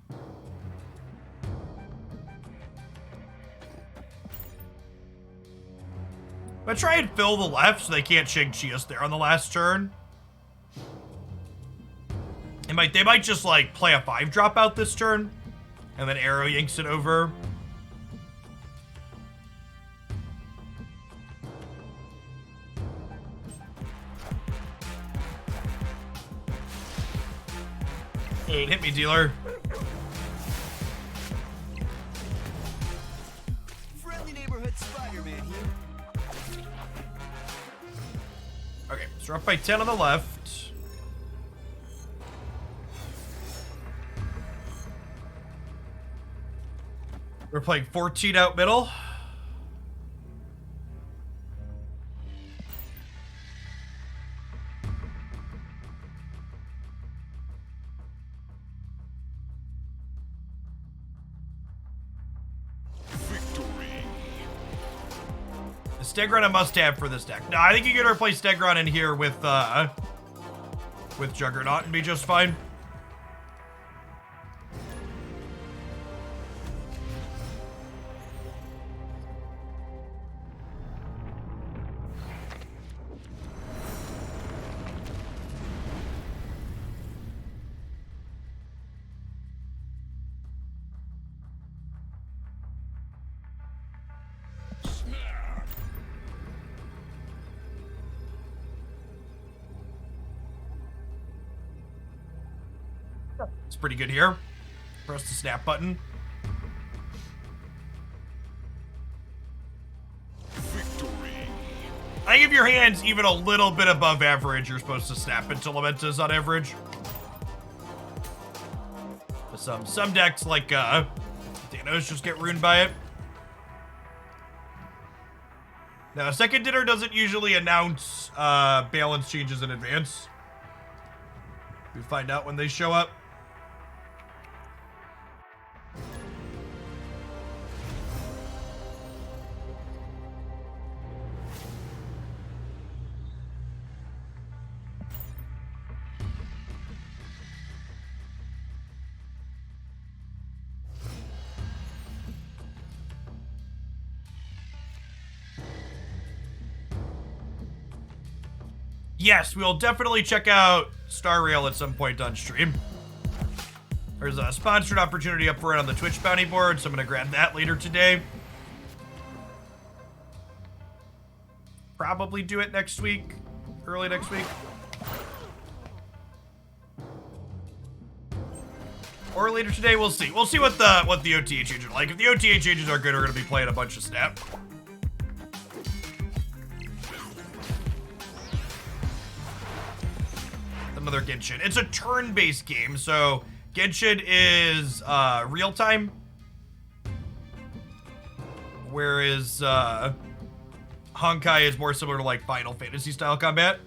Speaker 1: gonna try and fill the left so they can't Shang-Chi us there on the last turn. They might just like play a 5 drop out this turn and then arrow yanks it over. Hit me, dealer.
Speaker 6: Friendly neighborhood Spider-Man here.
Speaker 1: Okay, so we're up by 10 on the left. We're playing 14 out middle.
Speaker 3: Victory.
Speaker 1: The Stegron a must-have for this deck. No, I think you can replace Stegron in here with Juggernaut and be just fine. It's pretty good here. Press the snap button.
Speaker 3: Victory.
Speaker 1: I think if your hand's even a little bit above average, you're supposed to snap into Lamentus on average. Some decks like Thanos just get ruined by it. Now, second dinner doesn't usually announce balance changes in advance. We find out when they show up. Yes, we'll definitely check out Star Rail at some point on stream. There's a sponsored opportunity up for it on the Twitch bounty board, so I'm going to grab that later today. Probably do it next week, early next week. Or later today, we'll see. We'll see what the OTA changes are like. If the OTA changes are good, we're going to be playing a bunch of Snap. Another Genshin. It's a turn-based game, so Genshin is real-time, whereas Honkai is more similar to like Final Fantasy style combat.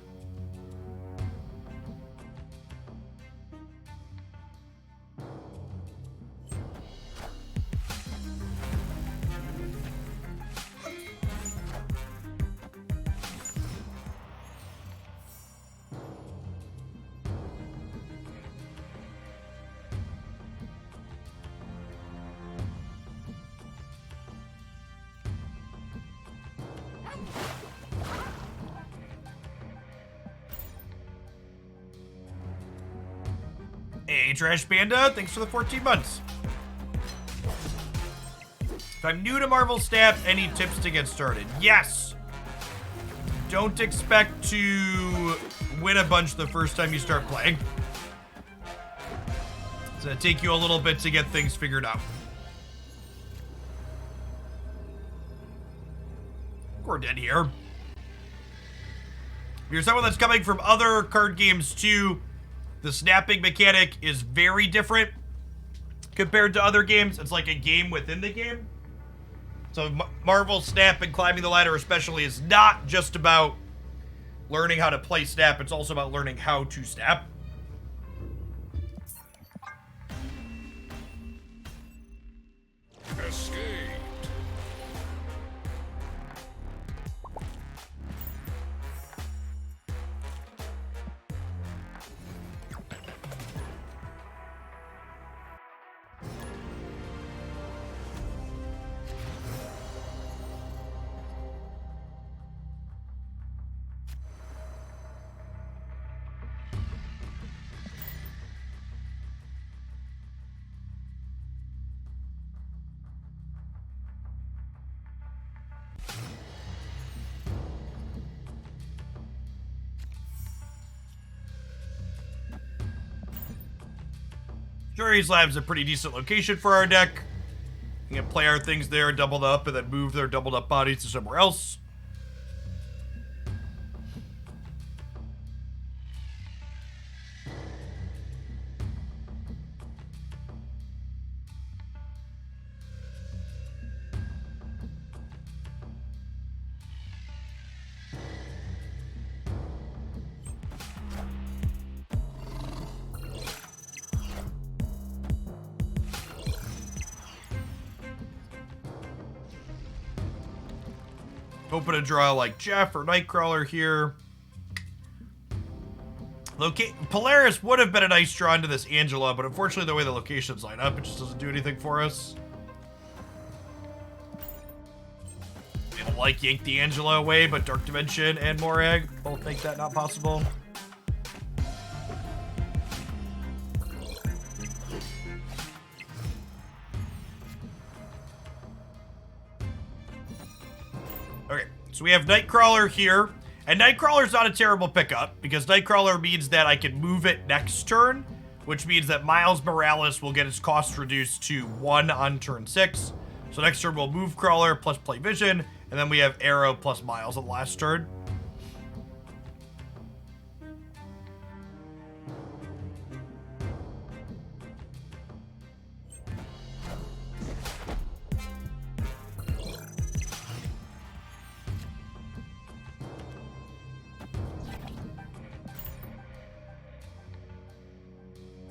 Speaker 1: Hey, Trash Panda, thanks for the 14 months. If I'm new to Marvel Snap, any tips to get started? Yes. Don't expect to win a bunch the first time you start playing. It's gonna take you a little bit to get things figured out. We're dead here. If you're someone that's coming from other card games too, the snapping mechanic is very different compared to other games. It's like a game within the game. So Marvel Snap and climbing the ladder especially is not just about learning how to play Snap. It's also about learning how to snap. Jury's Lab's a pretty decent location for our deck. We can play our things there, doubled up, and then move their doubled up bodies to somewhere else. Hoping to draw like Jeff or Nightcrawler here. Polaris would have been a nice draw into this Angela, but unfortunately the way the locations line up, it just doesn't do anything for us. I don't like yank the Angela away, but Dark Dimension and Morag both make that not possible. Okay, so we have Nightcrawler here, and Nightcrawler's not a terrible pickup, because Nightcrawler means that I can move it next turn, which means that Miles Morales will get its cost reduced to 1 on turn 6. So next turn we'll move Crawler plus play Vision, and then we have Arrow plus Miles on the last turn.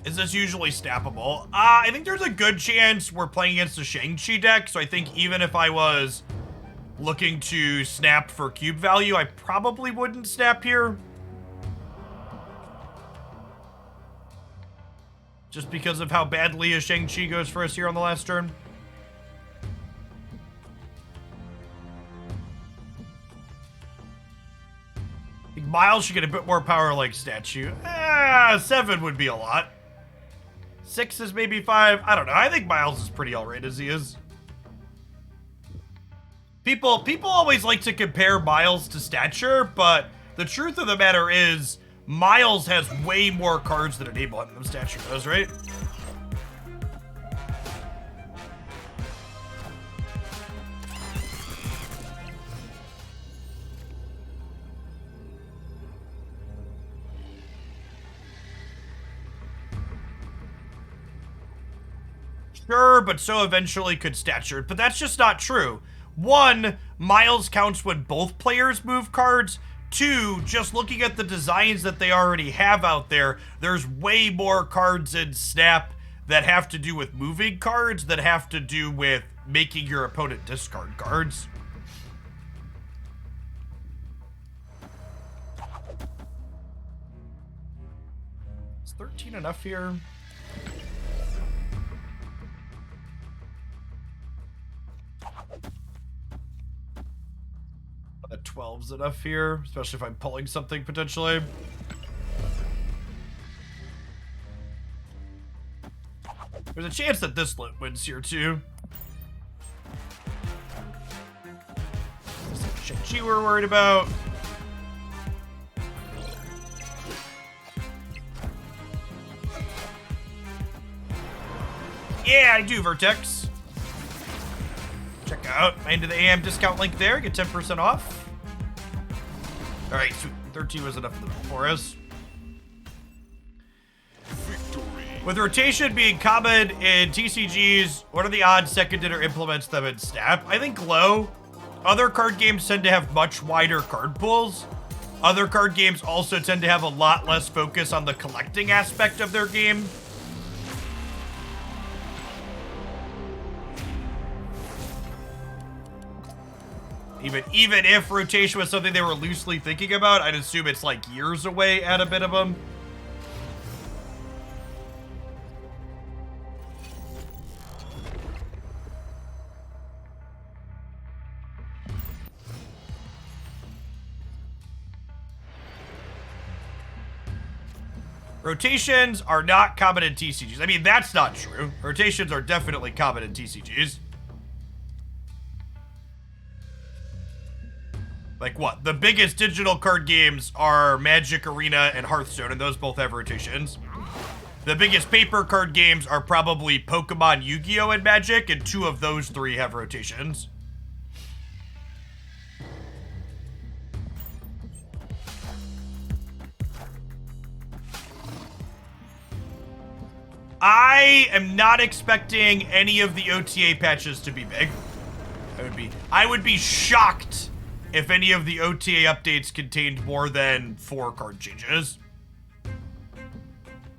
Speaker 1: Is this usually snappable? I think there's a good chance we're playing against a Shang-Chi deck, so I think even if I was looking to snap for cube value, I probably wouldn't snap here. Just because of how badly a Shang-Chi goes for us here on the last turn. I think Miles should get a bit more power like Statue. 7 would be a lot. 6 is maybe 5. I don't know. I think Miles is pretty alright as he is. People always like to compare Miles to Stature, but the truth of the matter is Miles has way more cards that enable him than Stature does, right? Sure, but so eventually could Stature. But that's just not true. 1, Miles counts when both players move cards. 2, just looking at the designs that they already have out there, there's way more cards in Snap that have to do with moving cards that have to do with making your opponent discard cards. Is 13 enough here? A 12's enough here, especially if I'm pulling something potentially. There's a chance that this lit wins here too. Shang-Chi we're worried about. Yeah, I do, Vertex. Check out into the AM discount link there, get 10% off. All right, sweet. 13 was enough for us.
Speaker 3: Victory.
Speaker 1: With rotation being common in TCGs, what are the odds second dinner implements them in Snap? I think low. Other card games tend to have much wider card pools. Other card games also tend to have a lot less focus on the collecting aspect of their game. Even if rotation was something they were loosely thinking about, I'd assume it's like years away at a minimum. Rotations are not common in TCGs. I mean, that's not true. Rotations are definitely common in TCGs. Like what? The biggest digital card games are Magic Arena and Hearthstone, and those both have rotations. The biggest paper card games are probably Pokemon, Yu-Gi-Oh, and Magic, and 2 of those 3 have rotations. I am not expecting any of the OTA patches to be big. I would be shocked if any of the OTA updates contained more than 4 card changes.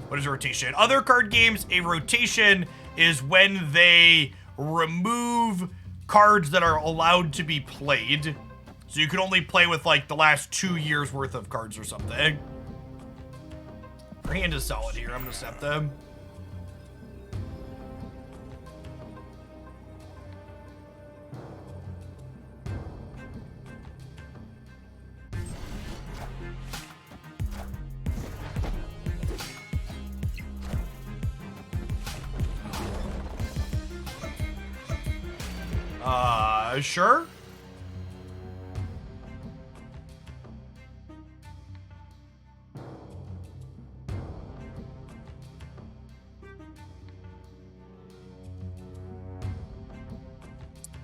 Speaker 1: What is a rotation? Other card games, a rotation is when they remove cards that are allowed to be played. So you can only play with like the last 2 years worth of cards or something. Our hand is solid here. I'm gonna set them. Sure.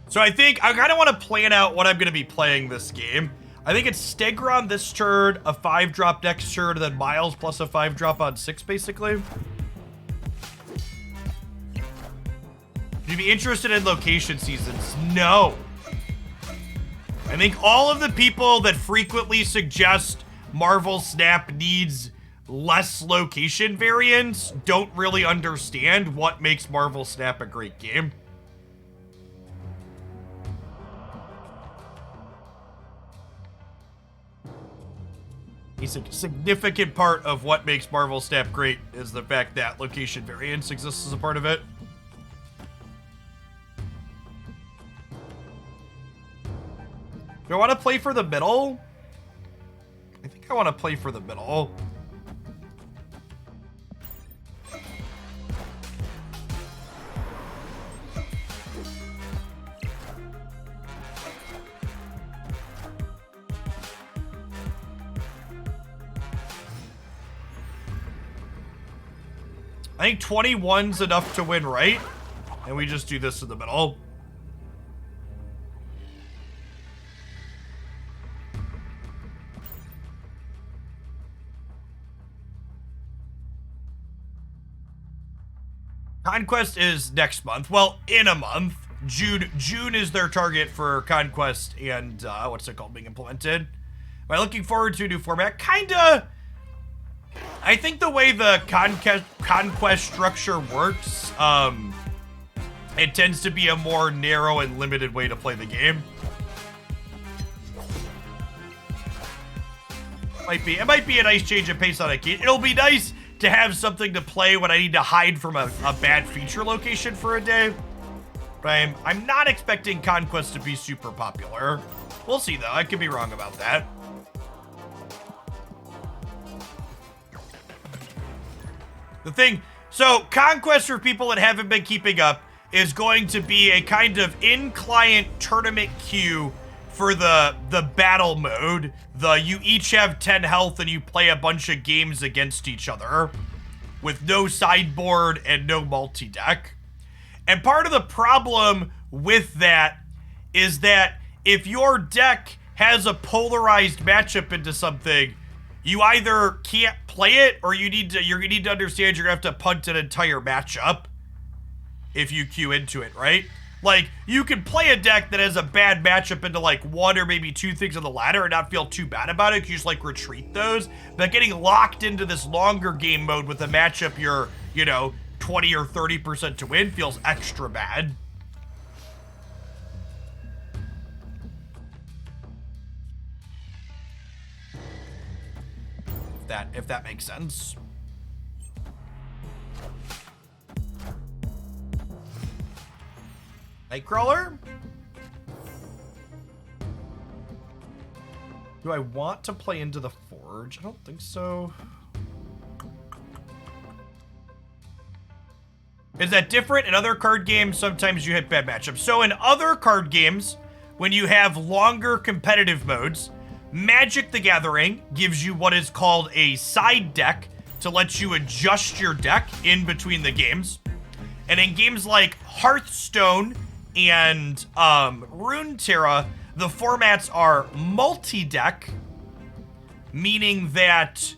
Speaker 1: So I think I kind of want to plan out what I'm going to be playing this game. I think it's Stegron this turn, a 5-drop next turn, and then Miles plus a 5-drop on 6, basically. Would you be interested in location seasons? No. I think all of the people that frequently suggest Marvel Snap needs less location variants don't really understand what makes Marvel Snap a great game. A significant part of what makes Marvel Snap great is the fact that location variance exists as a part of it. Do I want to play for the middle? I think I want to play for the middle. I think 21's enough to win, right? And we just do this in the middle. Conquest is next month. Well, in a month. June is their target for Conquest and, what's it called, being implemented. Am I looking forward to a new format? Kinda. I think the way the Conquest structure works, it tends to be a more narrow and limited way to play the game. It might be a nice change of pace on a key. It'll be nice to have something to play when I need to hide from a bad feature location for a day. But I'm not expecting Conquest to be super popular. We'll see, though. I could be wrong about that. The thing... So, Conquest, for people that haven't been keeping up, is going to be a kind of in-client tournament queue for the battle mode. You each have 10 health and you play a bunch of games against each other with no sideboard and no multi-deck. And part of the problem with that is that if your deck has a polarized matchup into something, you either can't play it or you need to understand you're gonna have to punt an entire matchup if you queue into it, right? Like, you can play a deck that has a bad matchup into, like, 1 or maybe 2 things on the ladder and not feel too bad about it. You just, like, retreat those. But getting locked into this longer game mode with a matchup you're, 20 or 30% to win feels extra bad. If that makes sense. Nightcrawler? Do I want to play into the Forge? I don't think so. Is that different? In other card games, sometimes you hit bad matchups. So in other card games, when you have longer competitive modes, Magic the Gathering gives you what is called a side deck to let you adjust your deck in between the games. And in games like Hearthstone and Runeterra, the formats are multi-deck, meaning that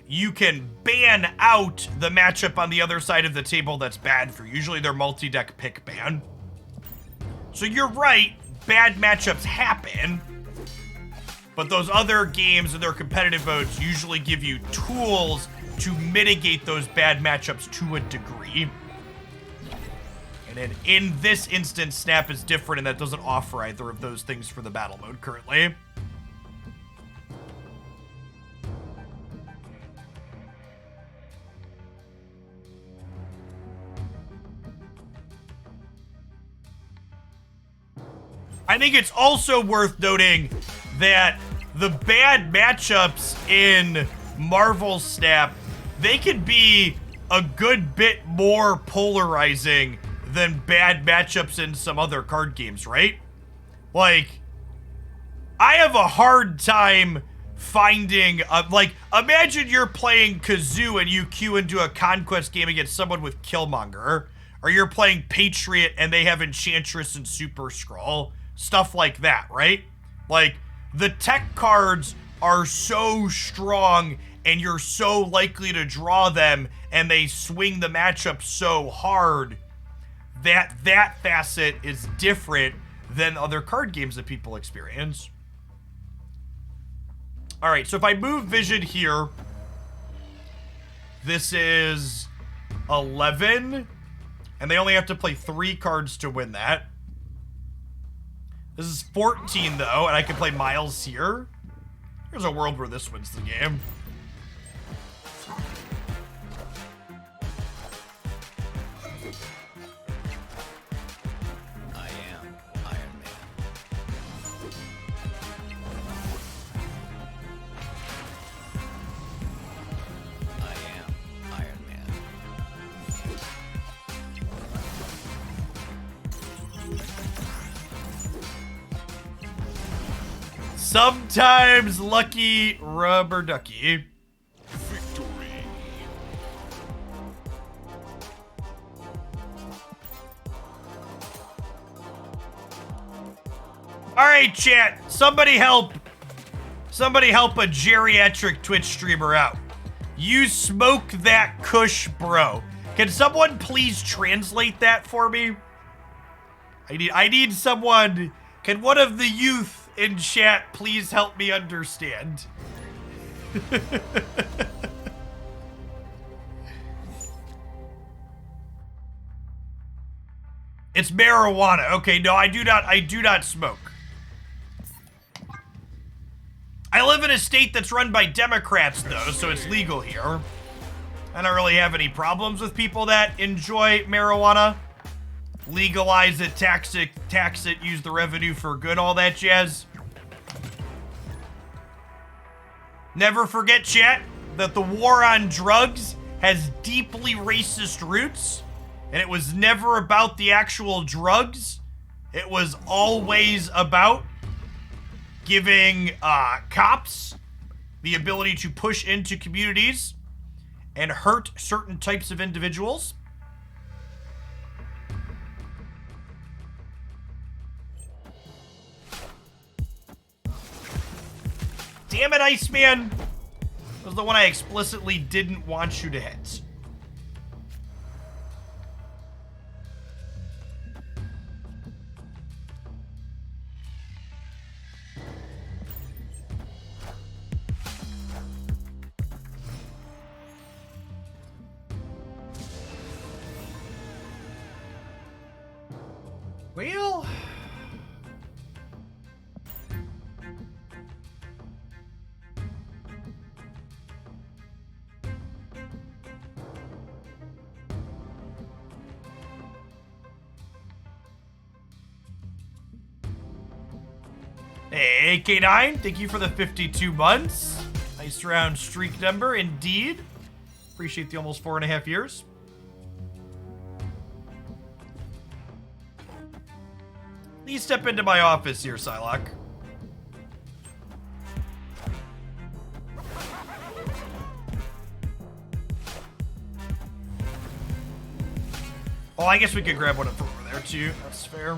Speaker 1: you can ban out the matchup on the other side of the table that's bad for you. Usually they're multi-deck pick ban. So you're right, bad matchups happen, but those other games and their competitive modes usually give you tools to mitigate those bad matchups to a degree. And then in this instance, Snap is different, and that doesn't offer either of those things for the battle mode currently. I think it's also worth noting that the bad matchups in Marvel Snap, they could be a good bit more polarizing than bad matchups in some other card games, right? Like, I have a hard time finding, like, imagine you're playing Kazoo and you queue into a Conquest game against someone with Killmonger, or you're playing Patriot and they have Enchantress and Super Skrull. Stuff like that, right? Like, the tech cards are so strong and you're so likely to draw them and they swing the matchup so hard that that facet is different than other card games that people experience. All right, so if I move Vision here, this is 11, and they only have to play 3 cards to win that. This is 14, though, and I can play Miles here. There's a world where this wins the game.
Speaker 5: I am Iron Man. I am Iron Man.
Speaker 1: Sometimes lucky rubber ducky.
Speaker 3: Victory.
Speaker 1: All right, chat. Somebody help a geriatric Twitch streamer out. You smoke that kush, bro. Can someone please translate that for me? I need someone. Can one of the youth in chat please help me understand? It's marijuana. Okay, no, I do not smoke. I live in a state that's run by Democrats, though, so it's legal here. I don't really have any problems with people that enjoy marijuana. Legalize it, tax it, use the revenue for good, all that jazz. Never forget, chat, that the war on drugs has deeply racist roots, and it was never about the actual drugs. It was always about giving cops the ability to push into communities and hurt certain types of individuals. Damn it, Iceman! That was the one I explicitly didn't want you to hit. Well... Hey, AK9, thank you for the 52 months. Nice round streak number, indeed. Appreciate the almost 4.5 years. Please step into my office here, Psylocke. Oh, I guess we could grab one from over there too. That's fair.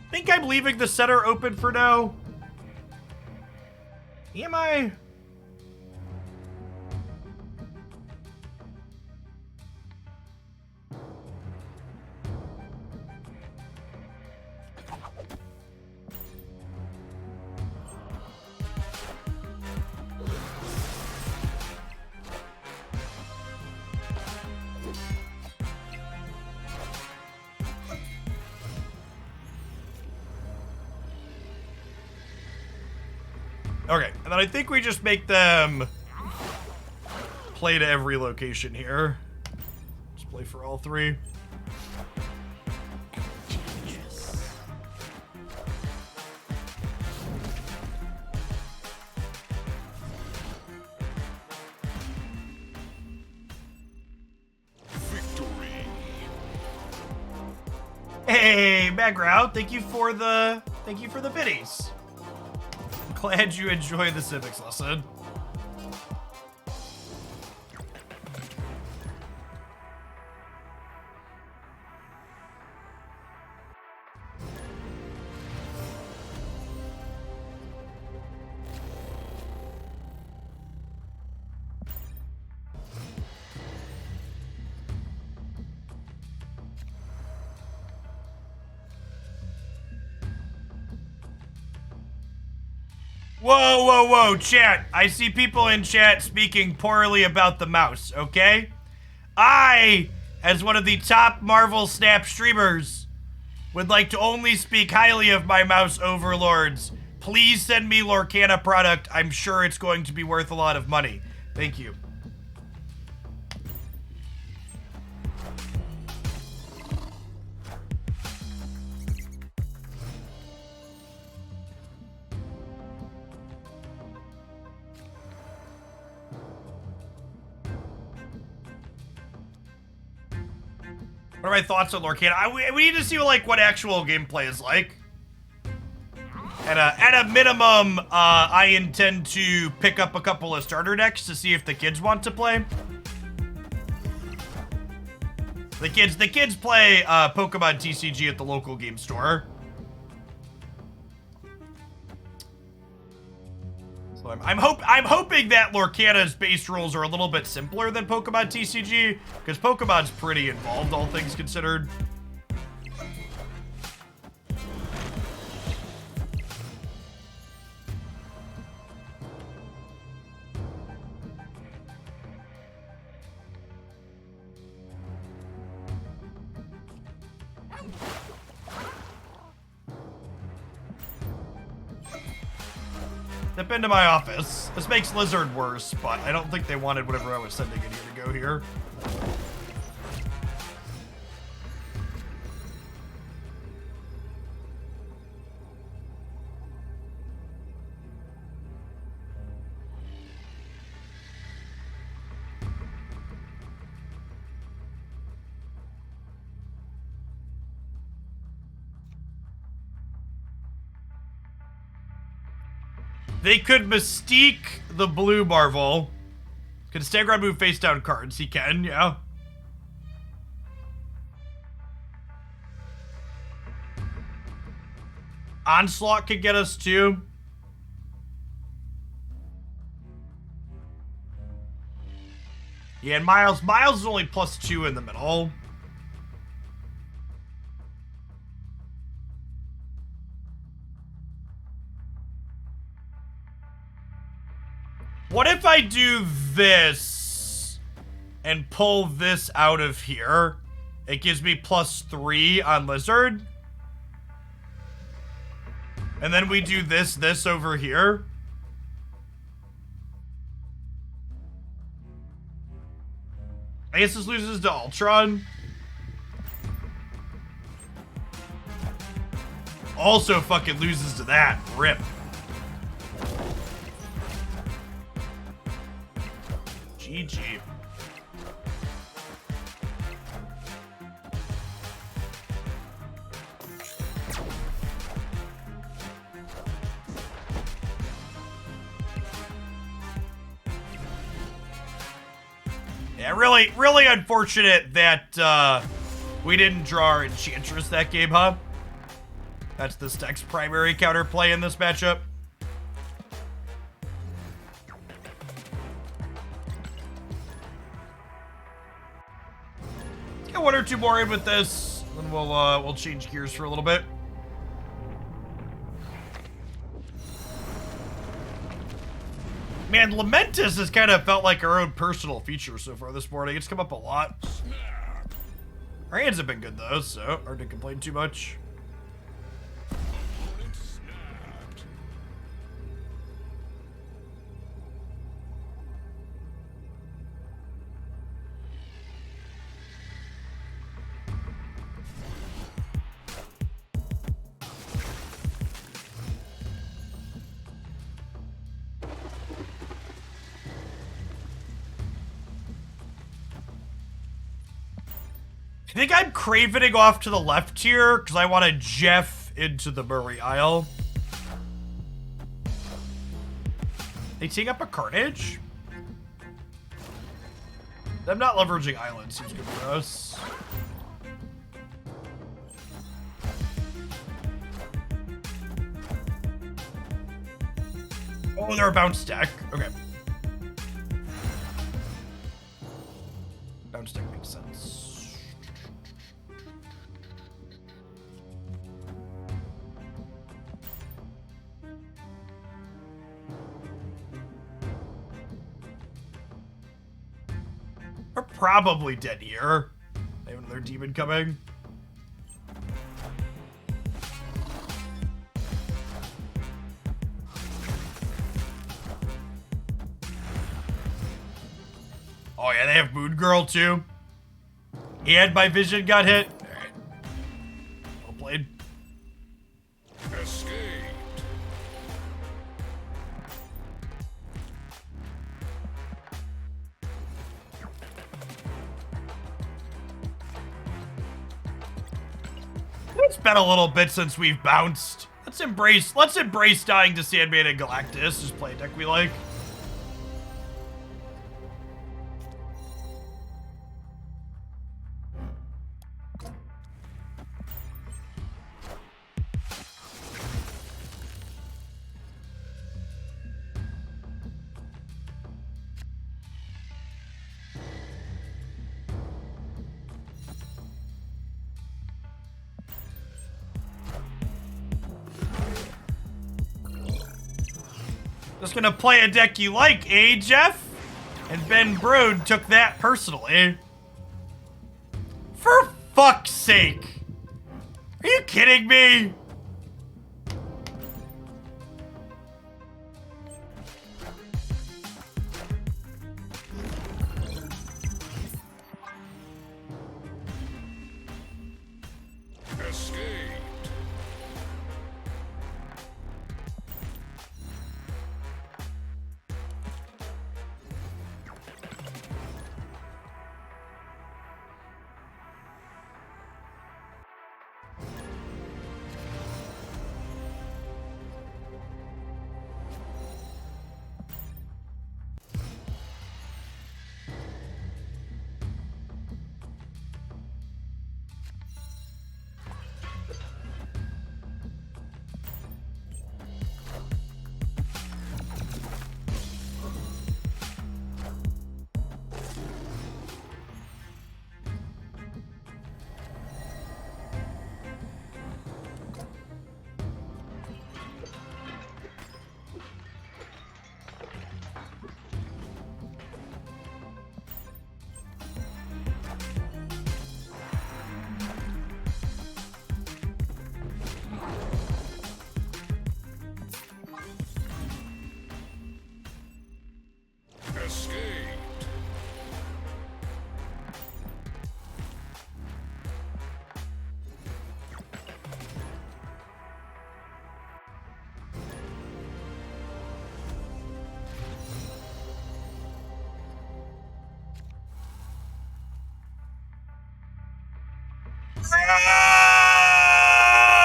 Speaker 1: I think I'm leaving the center open for now. Am I? Okay, and then I think we just make them play to every location here. Just play for all three.
Speaker 3: Victory.
Speaker 1: Hey, background, thank you for the biddies. Glad you enjoyed the civics lesson. Whoa, whoa, whoa, chat. I see people in chat speaking poorly about the mouse, okay? I, as one of the top Marvel Snap streamers, would like to only speak highly of my mouse overlords. Please send me Lorcana product. I'm sure it's going to be worth a lot of money. Thank you. What are my thoughts on Lorcana? We need to see what actual gameplay is like. At a minimum, I intend to pick up a couple of starter decks to see if the kids want to play. The kids play Pokemon TCG at the local game store. So I'm hoping that Lorcana's base rules are a little bit simpler than Pokemon TCG, because Pokemon's pretty involved, all things considered. Step into my office. This makes Lizard worse, but I don't think they wanted whatever I was sending in here to go here. They could Mystique the blue Marvel. Can Stagron move face down cards? He can, yeah. Onslaught could get us too. Yeah, and Miles is only +2 in the middle. What if I do this and pull this out of here? It gives me +3 on Lizard. And then we do this over here. I guess this loses to Ultron. also fucking loses to that. Rip. GG. Yeah, really unfortunate that we didn't draw our Enchantress that game, huh? That's this deck's primary counterplay in this matchup. Get one or two more in with this, then we'll change gears for a little bit. Man, Lamentus has kind of felt like our own personal feature so far this morning. It's come up a lot. Our hands have been good though, so hard to complain too much.
Speaker 3: Opponent snapped.
Speaker 1: I think I'm cravening off to the left here because I want to Jeff into the Murray Isle. They take up a Carnage? Them not leveraging Island seems good for us. Oh, they're a bounce deck. Okay. Bounce deck makes sense. We're probably dead here. They have another demon coming. Oh yeah, they have Moon Girl too. And my vision got hit. Alright. Well played.
Speaker 3: Escaped.
Speaker 1: It's been a little bit since we've bounced. Let's embrace dying to Sandman and Galactus. Just play a deck we like. Just gonna play a deck you like, eh, Jeff? And Ben Broad took that personally. For fuck's sake. Are you kidding me?
Speaker 3: Escaped.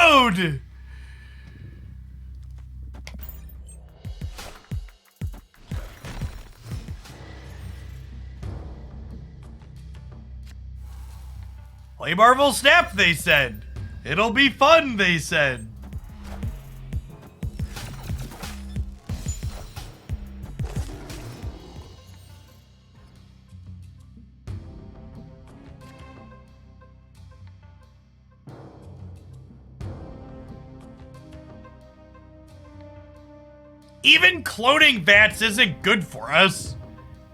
Speaker 1: Road! Play Marvel Snap, they said. It'll be fun, they said. Even cloning VATS isn't good for us.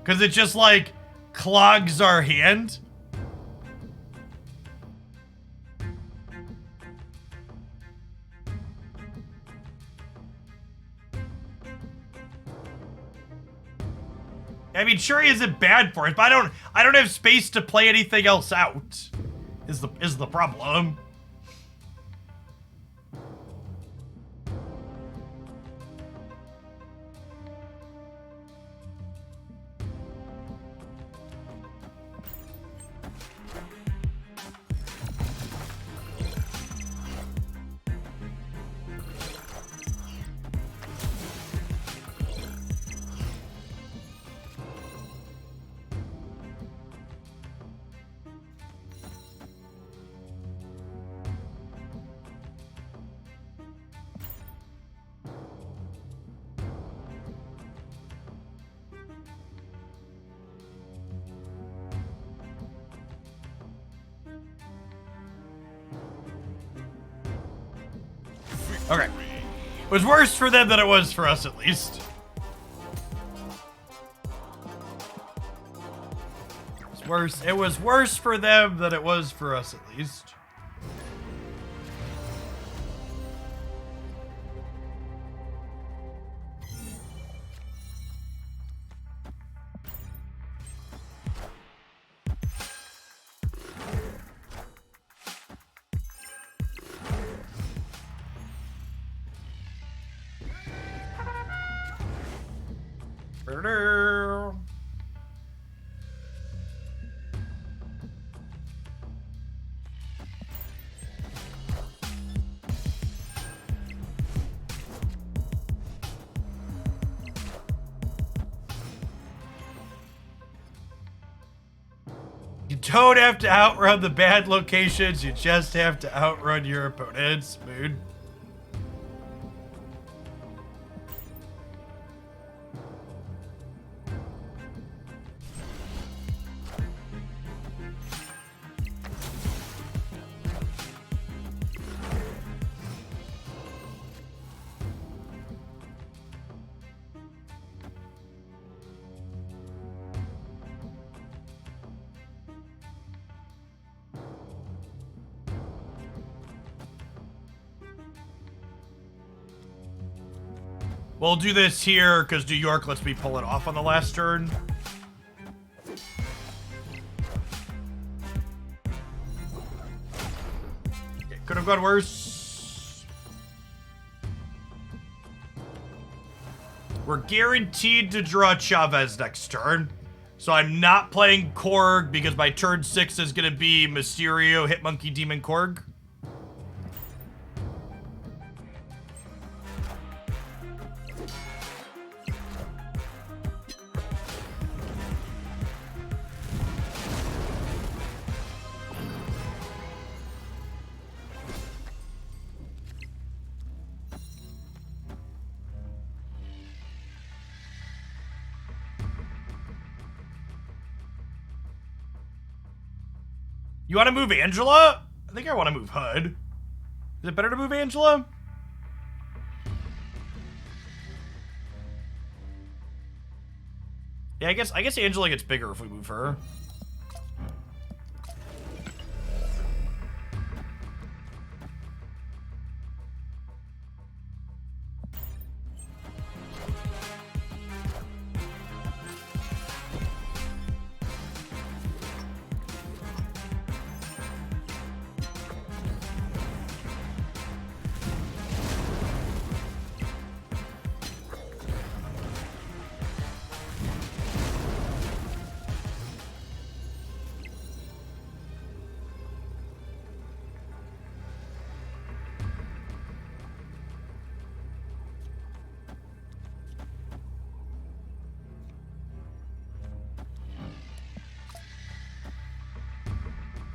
Speaker 1: Because it just, like, clogs our hand. I mean, sure he isn't bad for it, but I don't have space to play anything else out. Is the problem. Okay. It was worse for them than it was for us, at least. It was worse for them than it was for us, at least. You don't have to outrun the bad locations, you just have to outrun your opponents, Moon. We'll do this here because New York lets me pull it off on the last turn. It could have gone worse. We're guaranteed to draw Chavez next turn. So I'm not playing Korg because my turn 6 is going to be Mysterio, Hitmonkey, Demon, Korg. You want to move Angela? I think I want to move Hood. Is it better to move Angela? Yeah, I guess Angela gets bigger if we move her.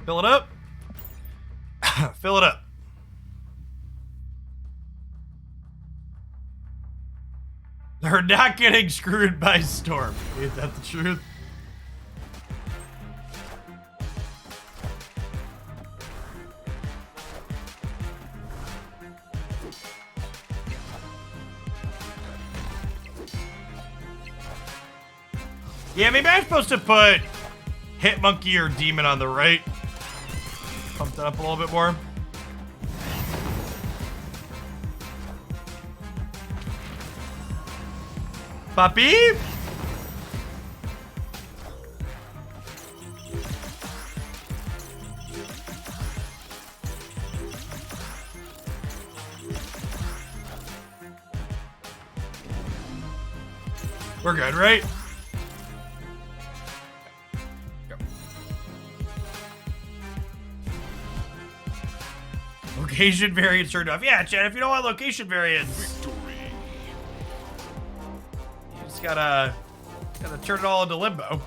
Speaker 1: Fill it up. Fill it up. They're not getting screwed by Storm. Is that the truth? Yeah, maybe I'm supposed to put Hit Monkey or Demon on the right. Pump that up a little bit more. Puppy? We're good, right? Go. Location variants turned off. Yeah, Chad, if you don't want location variants, you just gotta turn it all into limbo.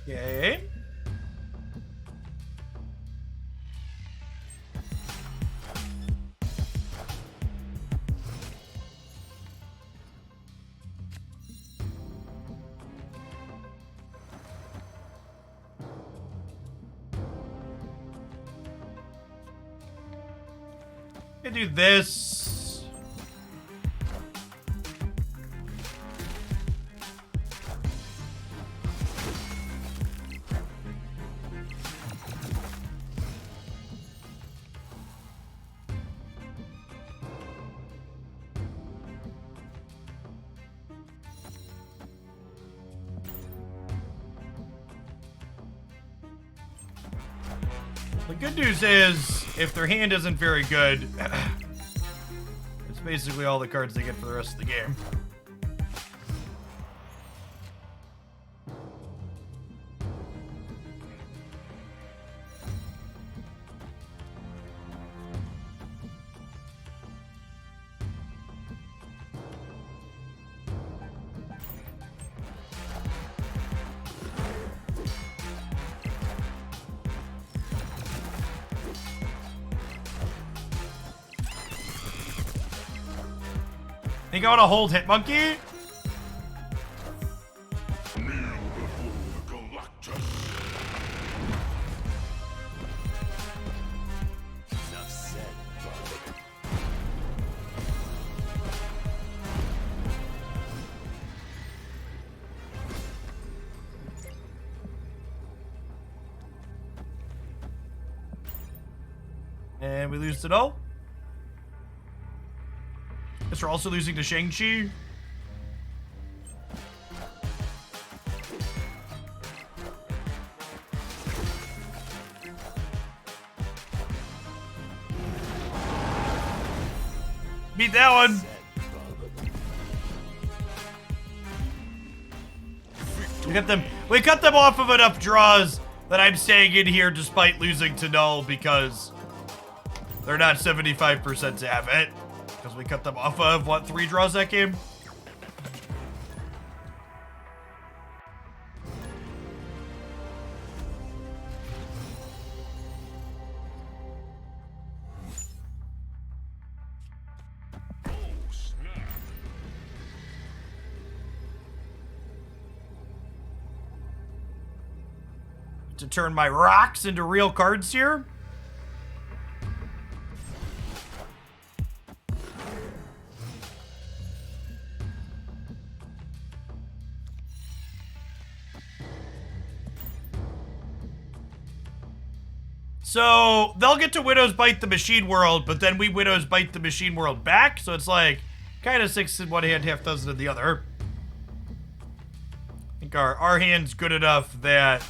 Speaker 1: Okay. Gonna do this. The good news is, if their hand isn't very good, it's basically all the cards they get for the rest of the game. Think I want to hold Hit Monkey?
Speaker 3: Kneel before the Galactus.
Speaker 6: Enough said, brother.
Speaker 1: And we lose to Null. Guess we're also losing to Shang-Chi. Beat that one. We cut them off of enough draws that I'm staying in here despite losing to Null because they're not 75% to have it. Because we cut them off of, what, 3 draws that game?
Speaker 3: Oh, snap.
Speaker 1: To turn my rocks into real cards here. So they'll get to Widow's Bite the machine world, but then we Widow's Bite the machine world back. So it's like kind of 6 in one hand, half dozen in the other. I think our hand's good enough that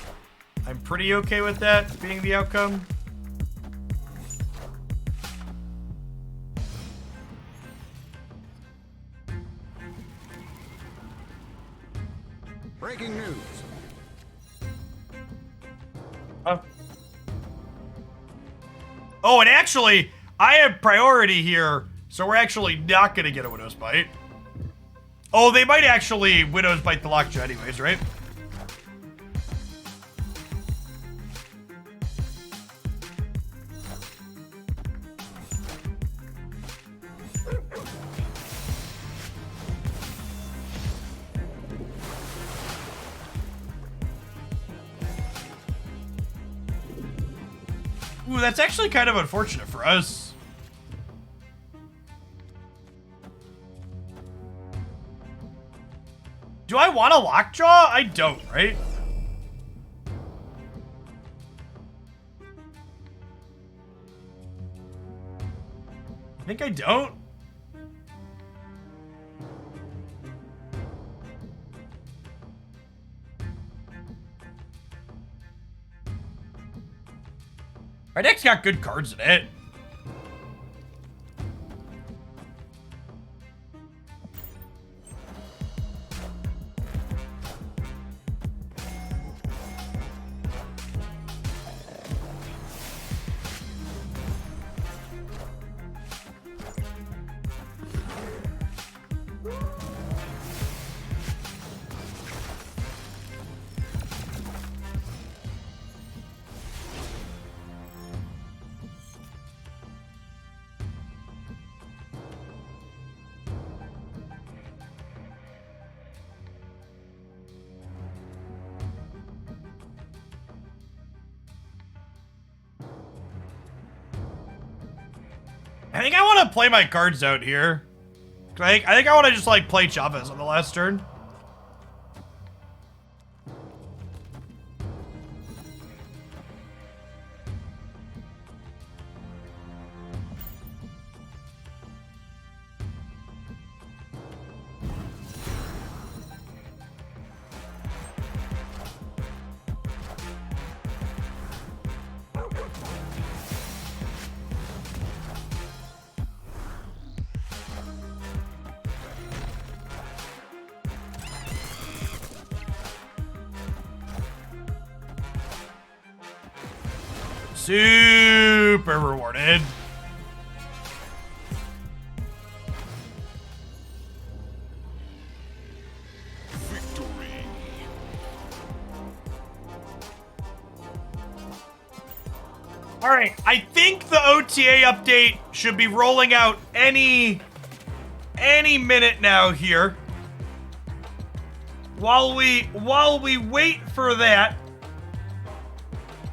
Speaker 1: I'm pretty okay with that being the outcome.
Speaker 7: Breaking news.
Speaker 1: Oh, and actually, I have priority here, so we're actually not going to get a Widow's Bite. Oh, they might actually Widow's Bite the Lockjaw anyways, right? Ooh, that's actually kind of unfortunate for us. Do I want a Lockjaw? I don't, right? I think I don't. Our deck's got good cards in it. I think I want to play my cards out here. I think I want to just like play Chavez on the last turn. Super rewarded.
Speaker 3: Victory.
Speaker 1: All right, I think the OTA update should be rolling out any minute now here. While we wait for that,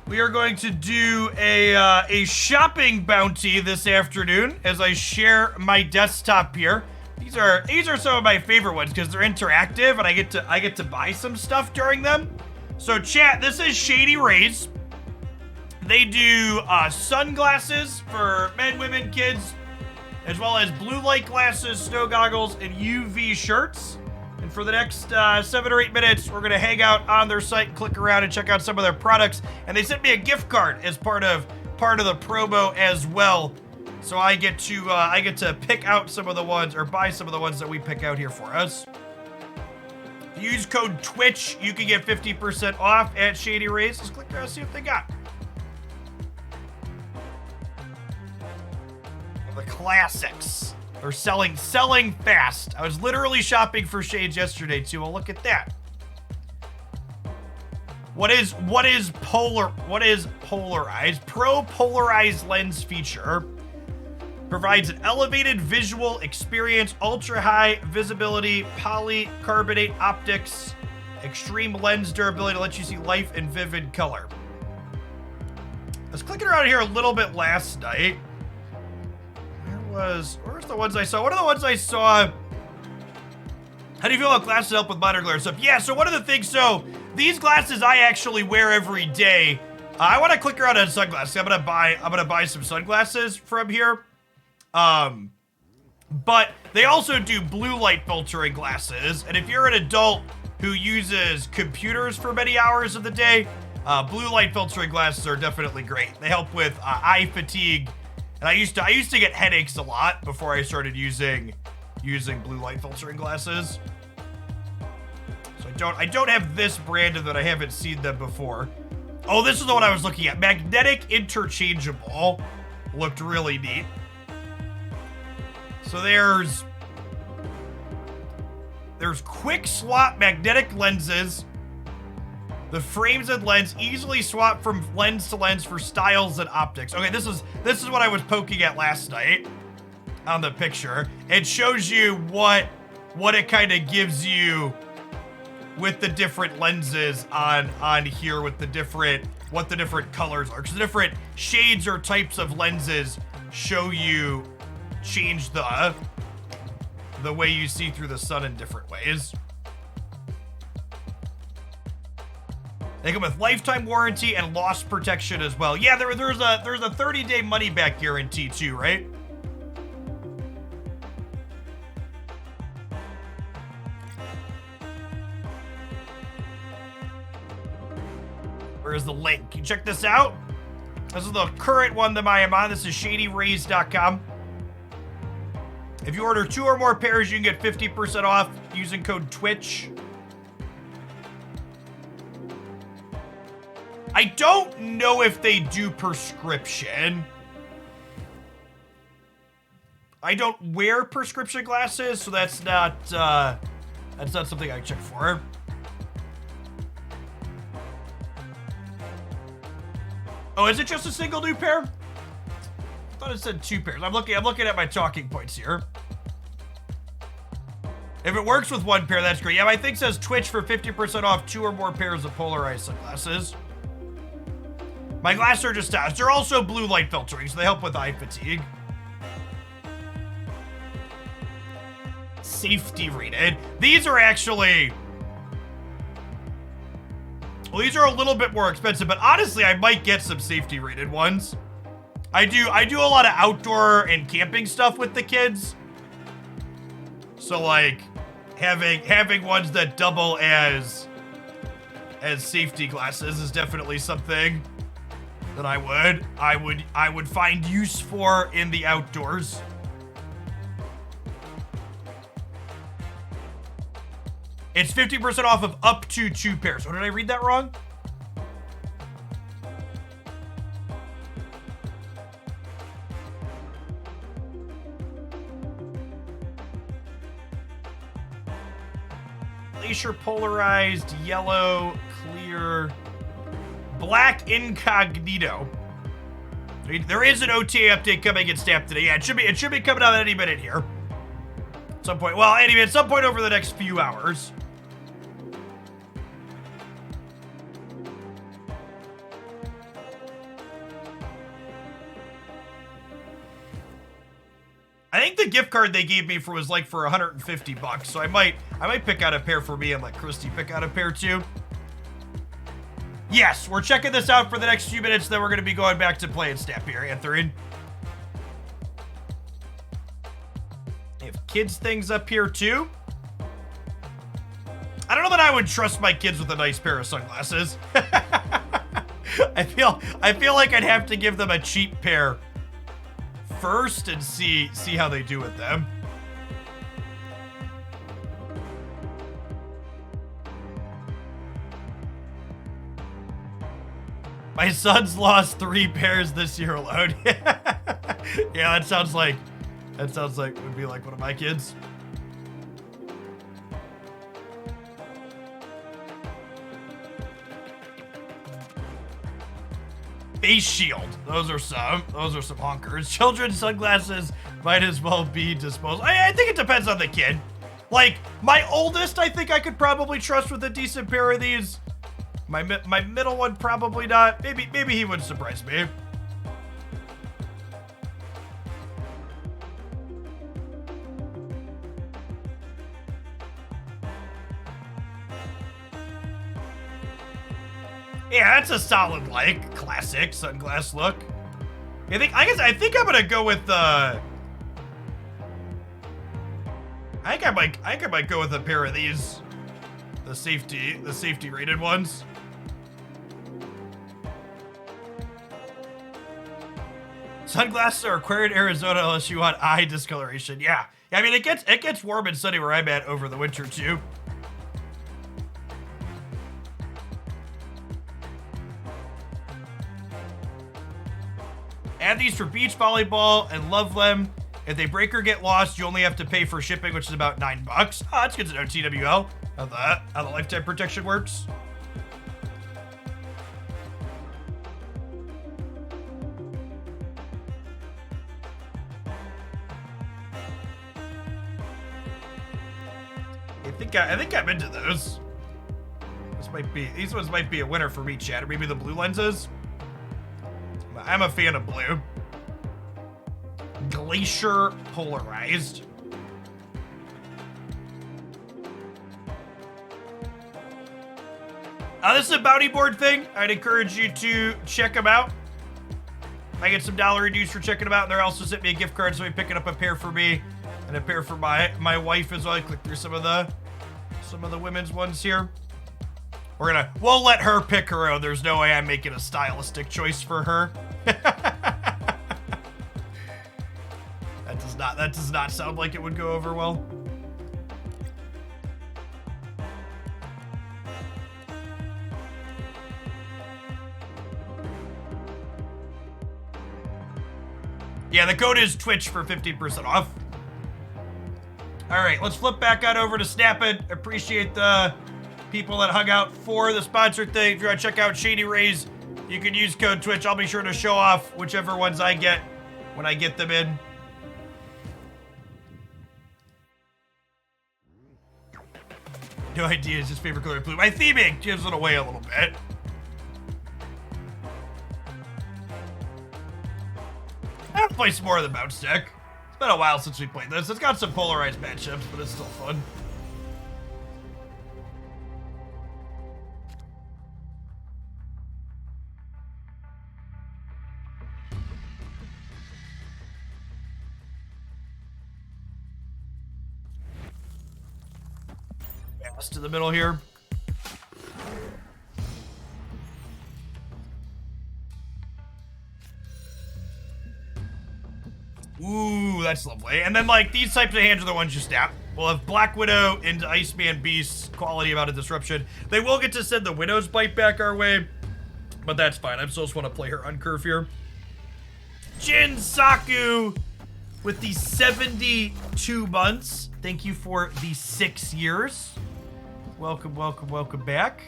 Speaker 1: we are going to do a shopping bounty this afternoon as I share my desktop here. These are some of my favorite ones because they're interactive and I get to buy some stuff during them. So chat, this is Shady Rays. They do sunglasses for men, women, kids, as well as blue light glasses, snow goggles, and UV shirts. And for the next 7 or 8 minutes, we're gonna hang out on their site, click around, and check out some of their products. And they sent me a gift card as part of the promo as well. So I get to pick out some of the ones, or buy some of the ones that we pick out here for us. Use code Twitch, you can get 50% off at Shady Rays. Let's click around, see what they got. The classics. They're selling fast. I was literally shopping for shades yesterday too. Well, look at that. What is polarized? Pro polarized lens feature provides an elevated visual experience, ultra high visibility, polycarbonate optics, extreme lens durability to let you see life in vivid color. I was clicking around here a little bit last night. Where's the ones I saw? What are the ones I saw? How do you feel about glasses help with monitor glare stuff? Yeah, so one of the things, so these glasses I actually wear every day. I want to click around on sunglasses. I'm gonna buy some sunglasses from here. But they also do blue light filtering glasses, and if you're an adult who uses computers for many hours of the day, blue light filtering glasses are definitely great. They help with eye fatigue, and I used to get headaches a lot before I started using blue light filtering glasses. So I don't have this brand of that. I haven't seen them before. Oh, this is the one I was looking at. Magnetic interchangeable. Looked really neat. So there's quick swap magnetic lenses. The frames and lens easily swap from lens to lens for styles and optics. Okay, this is what I was poking at last night on the picture. It shows you what it kind of gives you with the different lenses on here, with what the different colors are, because the different shades or types of lenses change the way you see through the sun in different ways. They come with lifetime warranty and loss protection as well. Yeah, there's a 30-day money back guarantee too, right? Where's the link? Can you check this out? This is the current one that I am on. This is shadyrays.com. If you order 2 or more pairs, you can get 50% off using code TWITCH. I don't know if they do prescription. I don't wear prescription glasses, so that's not something I check for. Oh, is it just a single new pair? I thought it said 2 pairs. I'm looking at my talking points here. If it works with 1 pair, that's great. Yeah, my thing says Twitch for 50% off 2 or more pairs of polarized sunglasses. My glasses are just stylish. They're also blue light filtering, so they help with eye fatigue. Safety rated. These are actually... Well, these are a little bit more expensive, but honestly, I might get some safety rated ones. I do a lot of outdoor and camping stuff with the kids. So like having ones that double as safety glasses is definitely something that I would find use for in the outdoors. It's 50% off of up to 2 pairs. Oh, did I read that wrong? Glacier polarized, yellow, clear, black incognito. There is an OTA update coming in Snap today. Yeah, it should be coming out any minute here. At some point. Well, anyway, at some point over the next few hours. I think the gift card they gave me was like for $150, so I might pick out a pair for me and let Christy pick out a pair too. Yes, we're checking this out for the next few minutes, then we're going to be going back to playing Snap here, Anthony. They have kids things up here too. I don't know that I would trust my kids with a nice pair of sunglasses. I feel like I'd have to give them a cheap pair first and see how they do with them. My son's lost 3 pairs this year alone. Yeah, that sounds like would be like one of my kids. Face shield. Those are some honkers. Children's sunglasses might as well be disposable. I think it depends on the kid. Like, my oldest, I think I could probably trust with a decent pair of these. My middle one, probably not. Maybe he would surprise me. Yeah, that's a solid, like, classic sunglass look. I think I'm gonna go with the. I think I might go with a pair of these, the safety rated ones. Sunglasses are required in Arizona unless you want eye discoloration. Yeah, I mean it gets warm and sunny where I'm at over the winter too. Add these for beach volleyball and love them. If they break or get lost, you only have to pay for shipping, which is about $9. Oh, that's good to know, TWL. How the lifetime protection works. I think I'm into those. These ones might be a winner for me, Chad. Or maybe the blue lenses. I'm a fan of blue. Glacier polarized. This is a bounty board thing. I'd encourage you to check them out. I get some dollar reduced for checking them out. And they're also sent me a gift card, so I'm picking up a pair for me and a pair for my wife as well. I click through some of the women's ones here. We'll let her pick her own. There's no way I'm making a stylistic choice for her. That does not sound like it would go over well. Yeah, the code is Twitch for 15% off. All right, let's flip back on over to Snapit. Appreciate the people that hung out for the sponsored thing. If you want to check out Shady Rays, you can use code Twitch. I'll be sure to show off whichever ones I get when I get them in. No idea, is his favorite color blue. My theming gives it away a little bit. I'll play some more of the bounce deck. It's been a while since we played this. It's got some polarized matchups, but it's still fun. Pass to the middle here. Ooh, that's lovely. And then, like, these types of hands are the ones you snap. We'll have Black Widow into Iceman Beast, quality about a disruption. They will get to send the Widow's Bite back our way, but that's fine. I still just want to play her on curve here. Jin Saku with the 72 months. Thank you for the 6 years. Welcome, welcome, welcome back.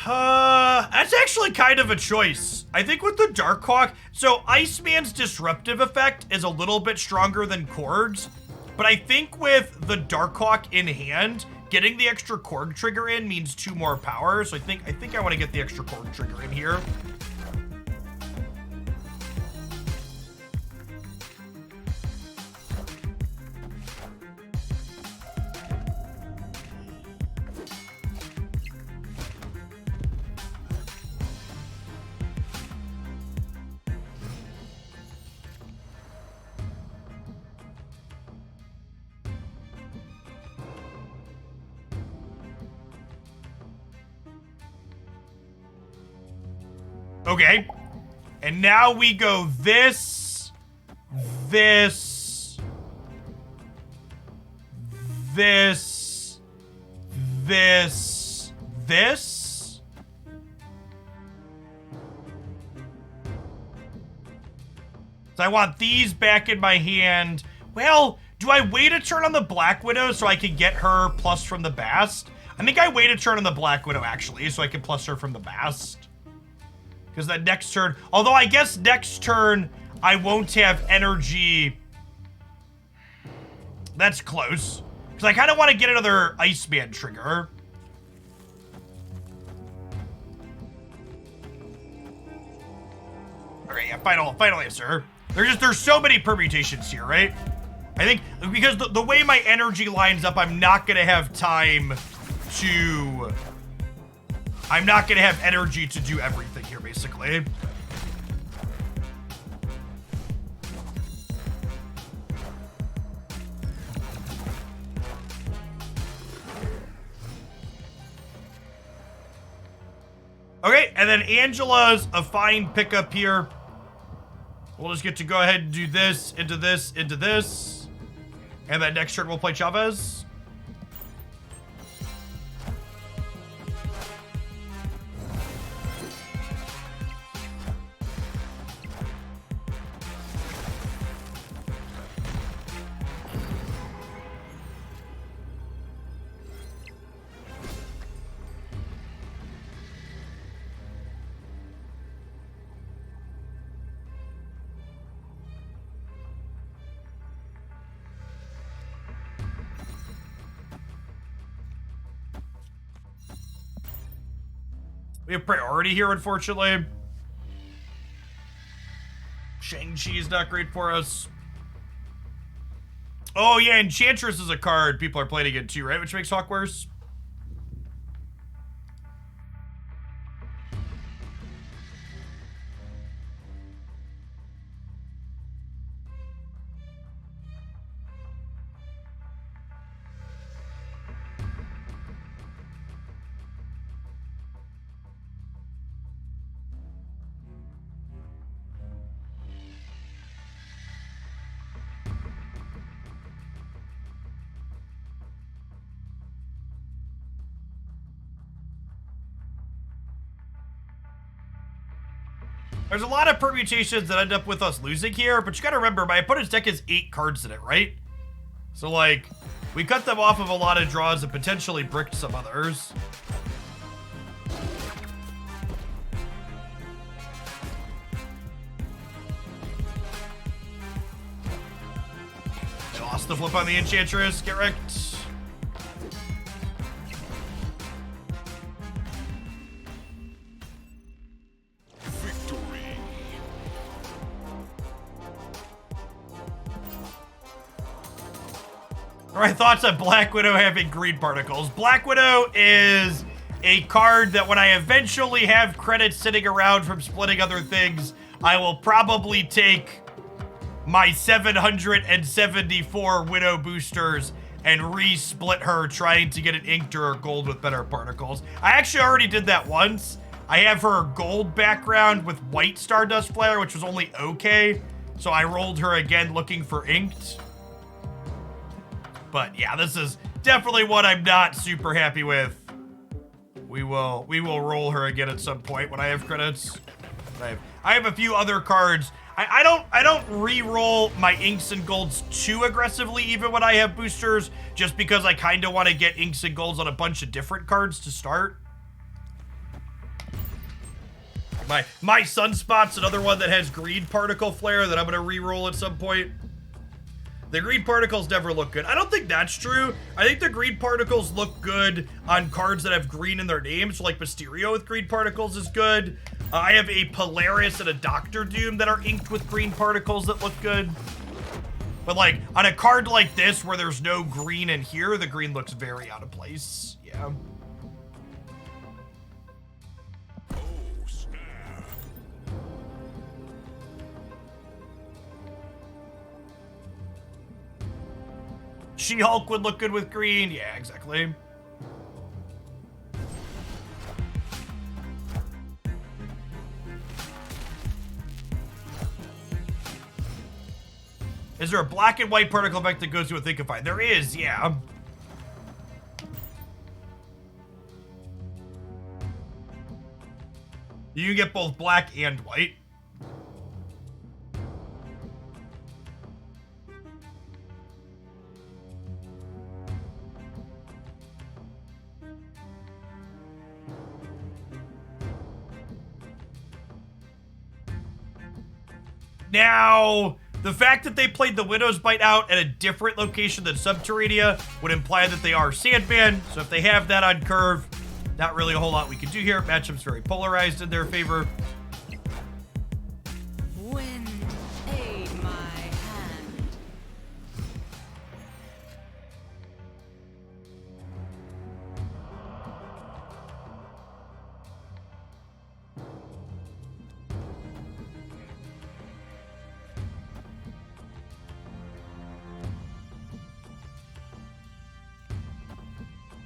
Speaker 1: That's actually kind of a choice. I think with the Darkhawk, so Iceman's disruptive effect is a little bit stronger than Korg's, but I think with the Darkhawk in hand, getting the extra Korg trigger in means 2 more power, so I think I want to get the extra Korg trigger in here. Okay, and now we go this, this, this, this, this. So I want these back in my hand. Well, do I wait a turn on the Black Widow so I can get her plus from the Bast? I think I wait a turn on the Black Widow, actually, so I can plus her from the Bast. Because that next turn, although I guess next turn I won't have energy. That's close. Because I kind of want to get another Iceman trigger. Okay, yeah, final answer. There's so many permutations here, right? I think because the way my energy lines up, I'm not going to have time gonna have energy to do everything here, basically. Okay, and then Angela's a fine pickup here. We'll just get to go ahead and do this, into this, into this. And then next turn we'll play Chavez. We have priority here, unfortunately. Shang-Chi is not great for us. Oh, yeah, Enchantress is a card people are playing again too, right? Which makes Hawk worse. There's a lot of permutations that end up with us losing here, but you gotta remember, my opponent's deck has 8 cards in it, right? So, like, we cut them off of a lot of draws and potentially bricked some others. They lost the flip on the Enchantress. Get wrecked. Alright, thoughts on Black Widow having green particles. Black Widow is a card that when I eventually have credits sitting around from splitting other things, I will probably take my 774 Widow boosters and re-split her trying to get an inked or a gold with better particles. I actually already did that once. I have her gold background with white Stardust Flare, which was only okay. So I rolled her again looking for inked. But yeah, this is definitely one I'm not super happy with. We will roll her again at some point when I have credits. I have a few other cards. I don't re-roll my inks and golds too aggressively even when I have boosters, just because I kind of want to get inks and golds on a bunch of different cards to start. My Sunspot's another one that has green particle flare that I'm gonna re-roll at some point. The green particles never look good. I don't think that's true. I think the green particles look good on cards that have green in their names. So like Mysterio with green particles is good. I have a Polaris and a Doctor Doom that are inked with green particles that look good. But like on a card like this where there's no green in here, the green looks very out of place. Yeah. She-Hulk would look good with green. Yeah, exactly. Is there a black and white particle effect that goes to a Thinkify? There is, yeah. You can get both black and white. Now, the fact that they played the Widow's Bite out at a different location than Subterranea would imply that they are Sandman. So if they have that on curve, not really a whole lot we can do here. Matchup's very polarized in their favor.
Speaker 2: Wind, aid my hand.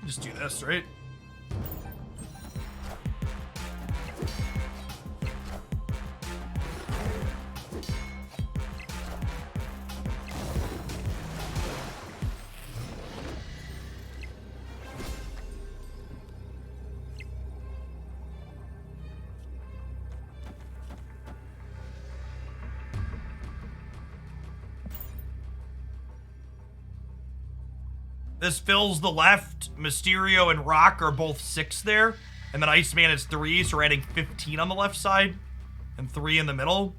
Speaker 1: Just do this, right? This fills the left. Mysterio and Rock are both 6 there. And then Iceman is 3, so we're adding 15 on the left side. And 3 in the middle.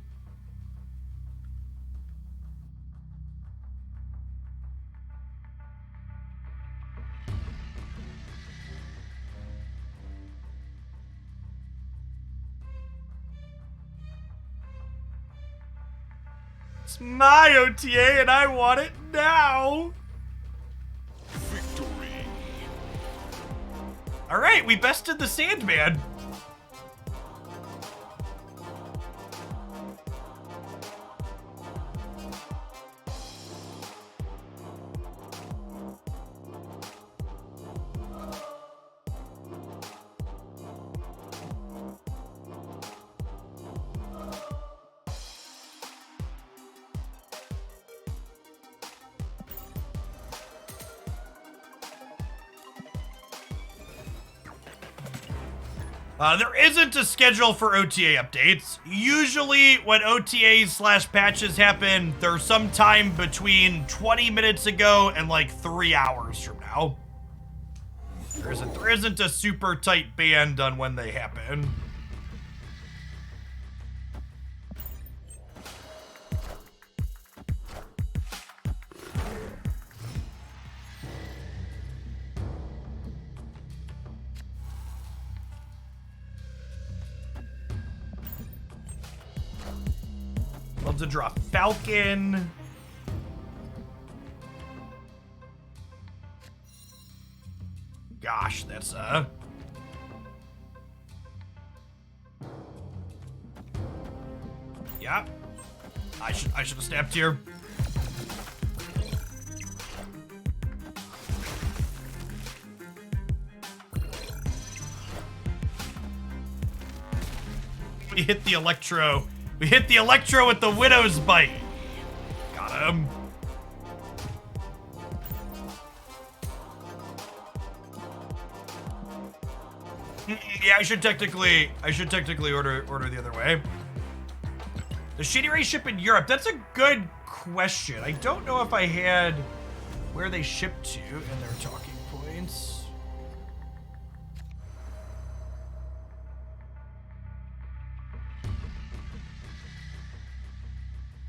Speaker 1: It's my OTA and I want it now.
Speaker 3: Victory.
Speaker 1: All right, we bested the Sandman. There isn't a schedule for OTA updates. Usually when OTAs/patches happen, there's some time between 20 minutes ago and like 3 hours from now. There isn't a super tight band on when they happen. Love to draw Falcon. Gosh, that's yeah. I should have snapped here. We hit the Electro. We hit the Electro with the Widow's Bite. Got him. Yeah, I should technically order the other way. The Shady Ray ship in Europe. That's a good question. I don't know if I had where they ship to in their talking points.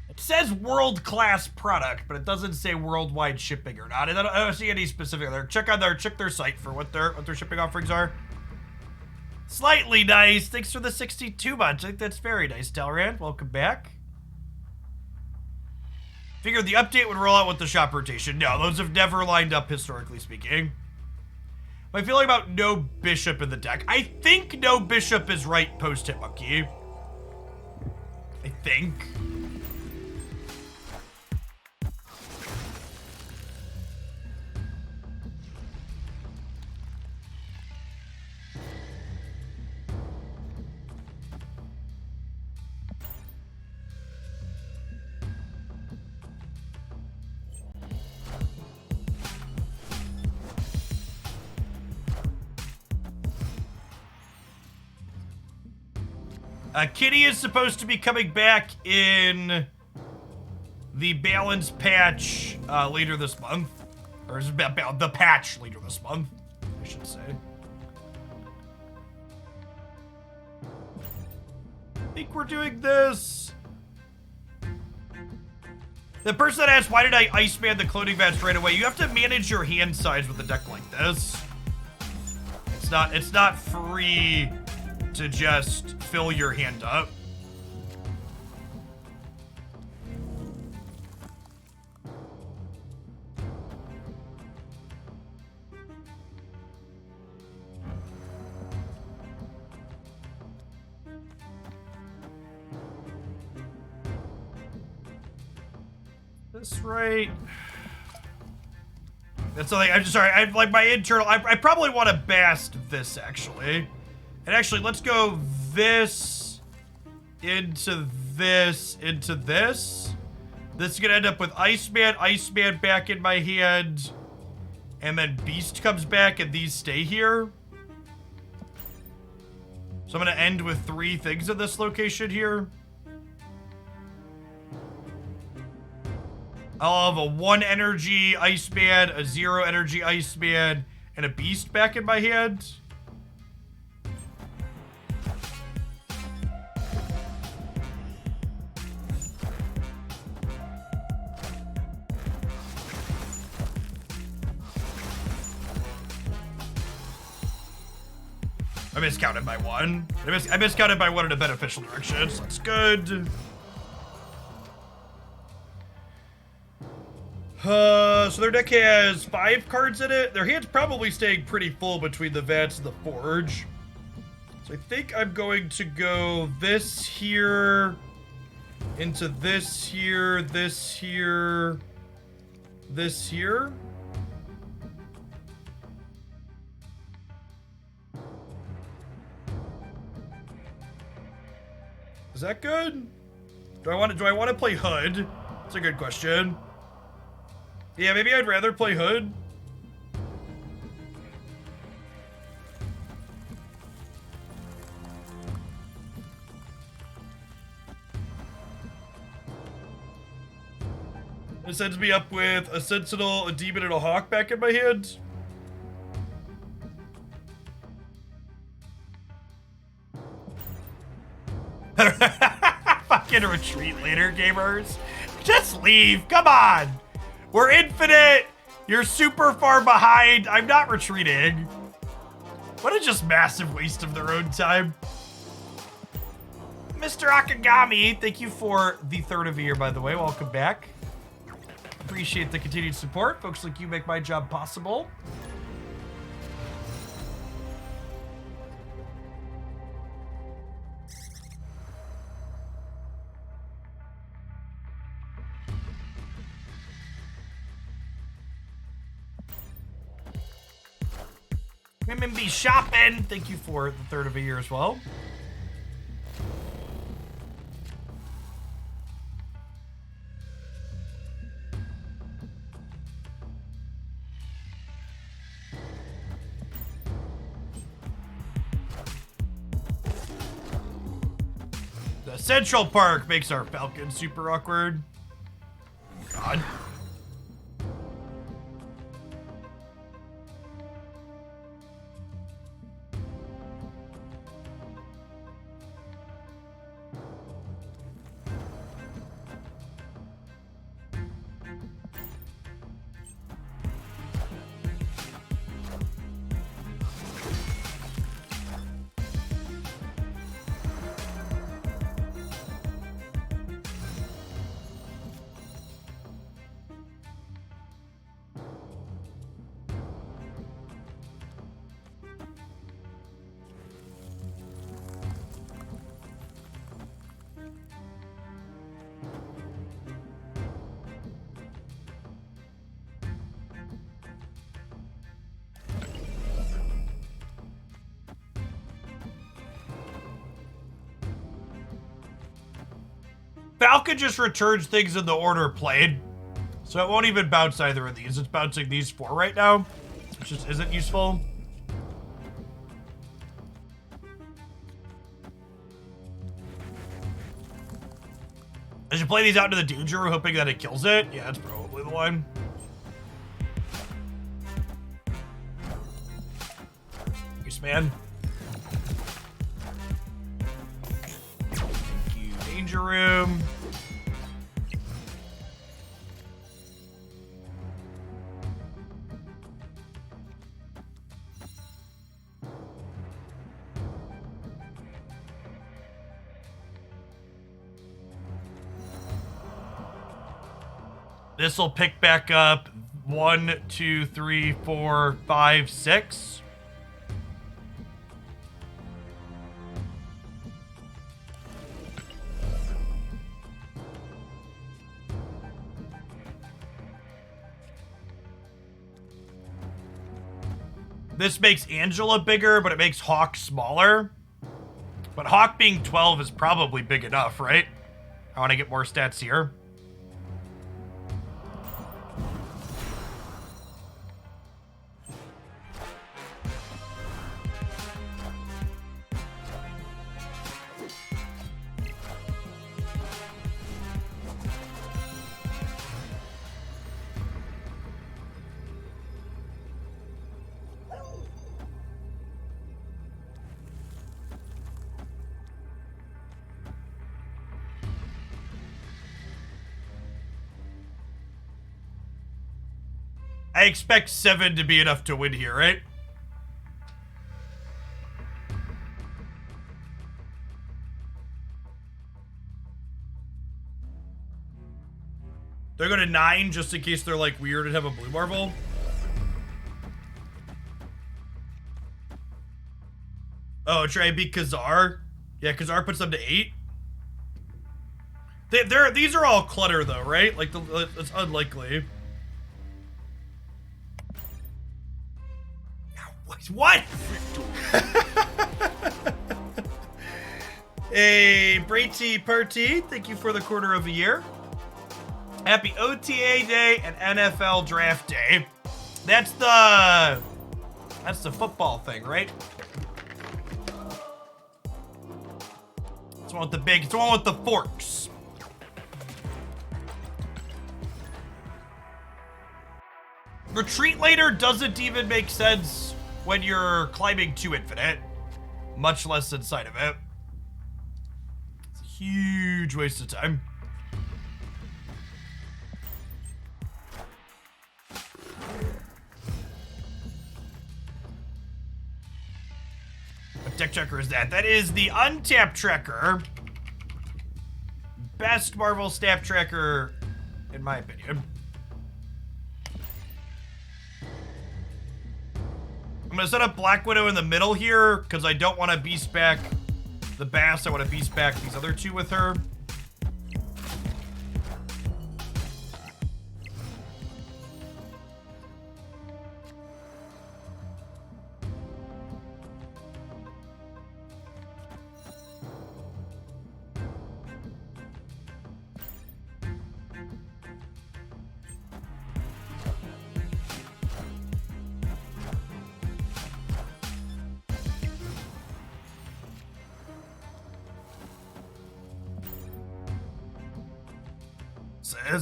Speaker 1: It says world-class product, but it doesn't say worldwide shipping or not. I don't see any specific there. Check their site for what their shipping offerings are. Slightly nice. Thanks for the 62 months. I think that's very nice, Talrand. Welcome back. Figured the update would roll out with the shop rotation. No, those have never lined up, historically speaking. My feeling about no bishop in the deck. I think no bishop is right post-hit monkey. I think. Kitty is supposed to be coming back in the balance patch later this month. Or is it the patch later this month, I should say. I think we're doing this. The person that asked, why did I Iceman the cloning vats right away? You have to manage your hand size with a deck like this. It's not free to just fill your hand up. This right. That's something, I'm just sorry, I like my internal, I probably want to bast this actually. And actually, let's go this into this, into this. This is gonna end up with Iceman back in my hand. And then Beast comes back and these stay here. So I'm gonna end with 3 things in this location here. I'll have a 1 energy Iceman, a 0 energy Iceman, and a Beast back in my hand. I miscounted by 1. I miscounted by 1 in a beneficial direction, so that's good. So their deck has 5 cards in it. Their hand's probably staying pretty full between the Vats and the Forge. So I think I'm going to go this here, into this here, this here, this here. Is that good? Do I want to play Hood? That's a good question. Yeah, maybe I'd rather play Hood. It sends me up with a Sentinel, a Demon, and a Hawk back in my hand. Fucking retreat later, gamers. Just leave. Come on. We're infinite. You're super far behind. I'm not retreating. What a just massive waste of their own time. Mr. Akagami, thank you for the 3rd of the year, by the way. Welcome back. Appreciate the continued support. Folks like you make my job possible. MMB shopping. Thank you for the 3rd of a year as well. The Central Park makes our Falcon super awkward. God. Falcon just returns things in the order played. So it won't even bounce either of these. It's bouncing these 4 right now, which just isn't useful. I should play these out into the danger, hoping that it kills it. Yeah, that's probably the one. Thanks, man. Thank you, danger room. This will pick back up 1, 2, 3, 4, 5, 6. This makes Angela bigger, but it makes Hawk smaller. But Hawk being 12 is probably big enough, right? I want to get more stats here. I expect 7 to be enough to win here, right? They're going to 9 just in case they're like weird and have a blue marble. Oh, try and beat Khazar? Yeah, Khazar puts them to 8. These are all clutter though, right? Like, it's unlikely. What? Hey, Brady Party, thank you for the quarter of a year. Happy OTA day and NFL draft day. That's the football thing, right? It's the one with it's the one with the forks. Retreat later doesn't even make sense when you're climbing to infinite, much less inside of it. It's a huge waste of time. What deck checker is that? That is the Untap Tracker. Best Marvel Snap Tracker, in my opinion. I'm gonna set up Black Widow in the middle here because I don't want to beast back the Bass. I want to beast back these other two with her.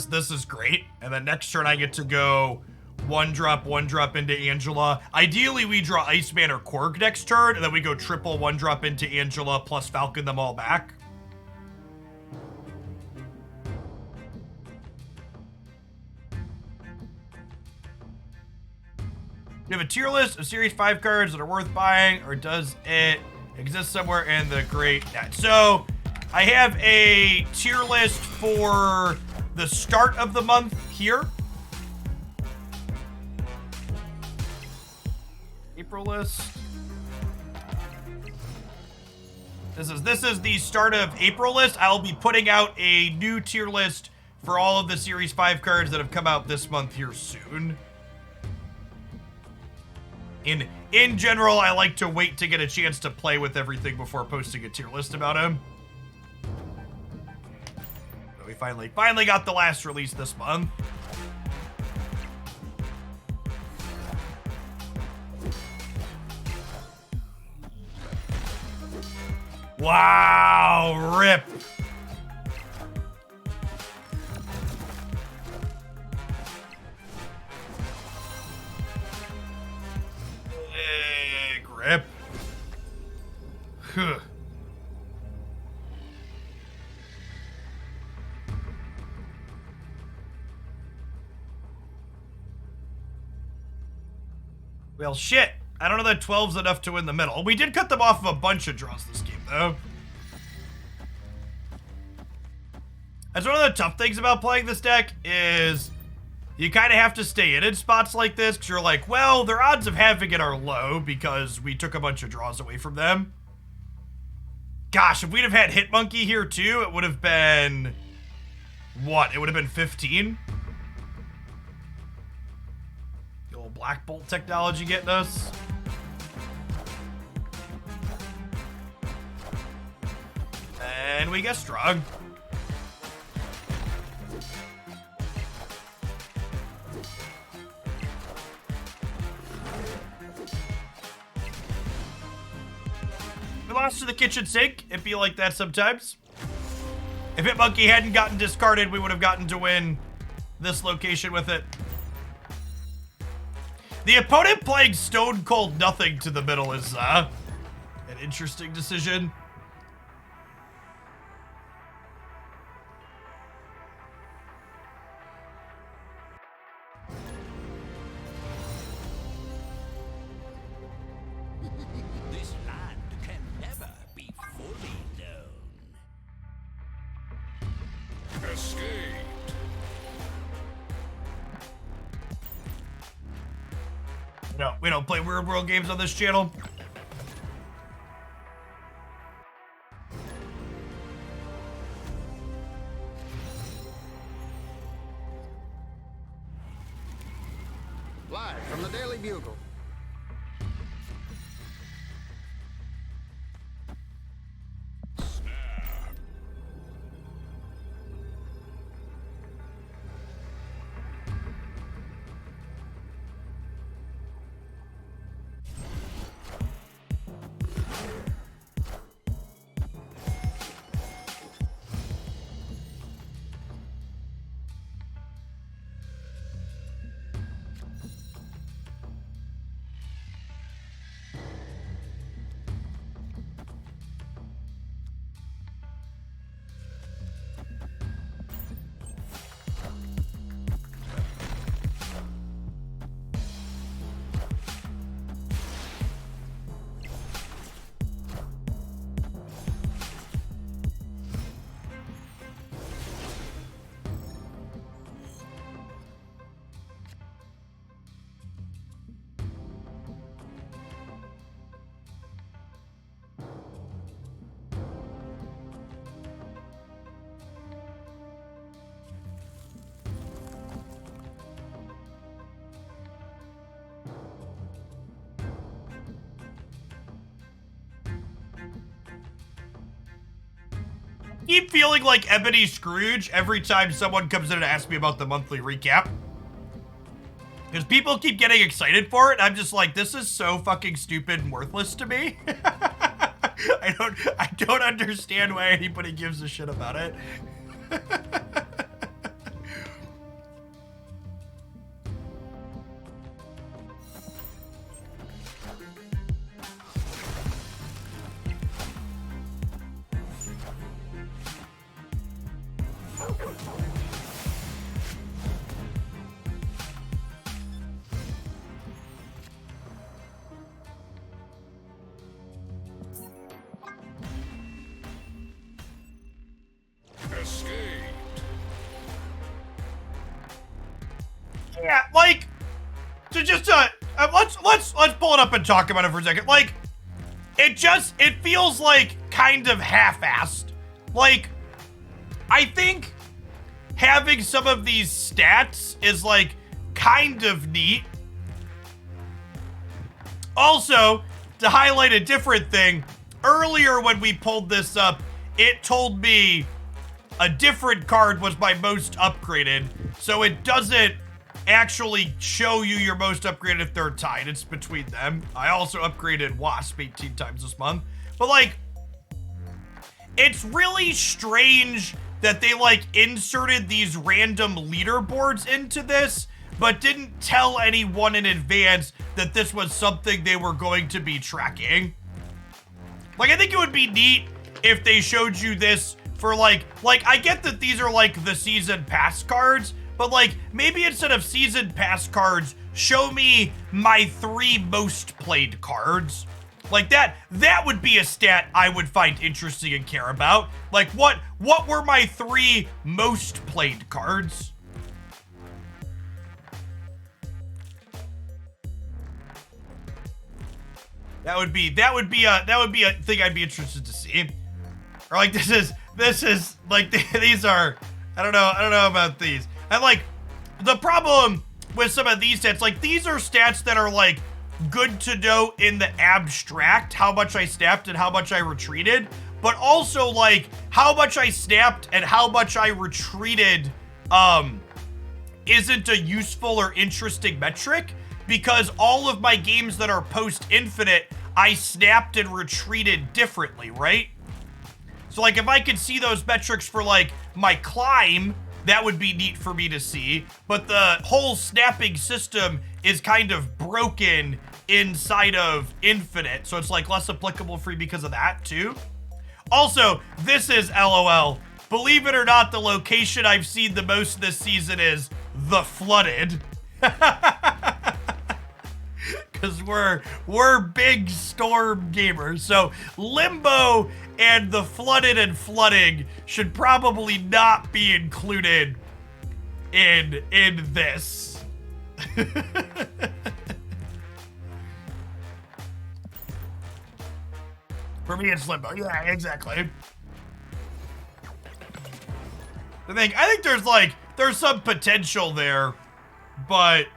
Speaker 1: This is great. And then next turn I get to go one drop into Angela. Ideally we draw Iceman or Korg next turn, and then we go triple 1-drop into Angela plus Falcon them all back. You have a tier list of Series 5 cards that are worth buying, or does it exist somewhere in the great net? So I have a tier list for the start of the month here. April list. This is the start of April list. I'll be putting out a new tier list for all of the Series 5 cards that have come out this month here soon. In general, I like to wait to get a chance to play with everything before posting a tier list about him. We finally got the last release this month. Wow, rip. Grip. Huh. Well, shit. I don't know that 12's enough to win the middle. We did cut them off of a bunch of draws this game, though. That's one of the tough things about playing this deck is you kind of have to stay in spots like this because you're like, well, their odds of having it are low because we took a bunch of draws away from them. Gosh, if we'd have had Hit Monkey here too, it would have been... what? It would have been 15? The old Black Bolt technology getting us. And we get strong. We lost to the kitchen sink. It'd be like that sometimes. If Hitmonkey hadn't gotten discarded, we would have gotten to win this location with it. The opponent playing Stone Cold Nothing to the middle is an interesting decision.
Speaker 4: This land can never be fully known.
Speaker 3: Escaped.
Speaker 1: No, we don't play Weird World games on this channel.
Speaker 7: Live from the Daily Bugle.
Speaker 1: Keep feeling like Ebony Scrooge every time someone comes in and asks me about the monthly recap. Because people keep getting excited for it. I'm just like, this is so fucking stupid and worthless to me. I don't understand why anybody gives a shit about it.
Speaker 3: Escaped.
Speaker 1: Yeah, like, to just let's pull it up and talk about it for a second. Like, it feels like kind of half-assed. Like, I think having some of these stats is like kind of neat. Also, to highlight a different thing, earlier when we pulled this up, it told me a different card was my most upgraded, so it doesn't actually show you your most upgraded if they're tied. It's between them. I also upgraded Wasp 18 times this month. But, like, it's really strange that they, like, inserted these random leaderboards into this, but didn't tell anyone in advance that this was something they were going to be tracking. Like, I think it would be neat if they showed you this for, like, I get that these are, like, the season pass cards, but, like, maybe instead of season pass cards, show me my 3 most played cards. Like, that would be a stat I would find interesting and care about. Like, what were my 3 most played cards? That would be a thing I'd be interested to see. Or like this is like these are I don't know about these. And like the problem with some of these stats, like these are stats that are like good to know in the abstract, how much I snapped and how much I retreated. but also like how much I snapped and how much I retreated isn't a useful or interesting metric, because all of my games that are post-infinite, I snapped and retreated differently, right? So like if I could see those metrics for like my climb, that would be neat for me to see, but the whole snapping system is kind of broken inside of infinite, so it's like less applicable for me because of that too. Also, this is LOL. Believe it or not, the location I've seen the most this season is the Flooded. Because we're big storm gamers. So Limbo and the Flooded and Flooding should probably not be included in this. For me, it's Limbo. Yeah, exactly. I think there's some potential there, but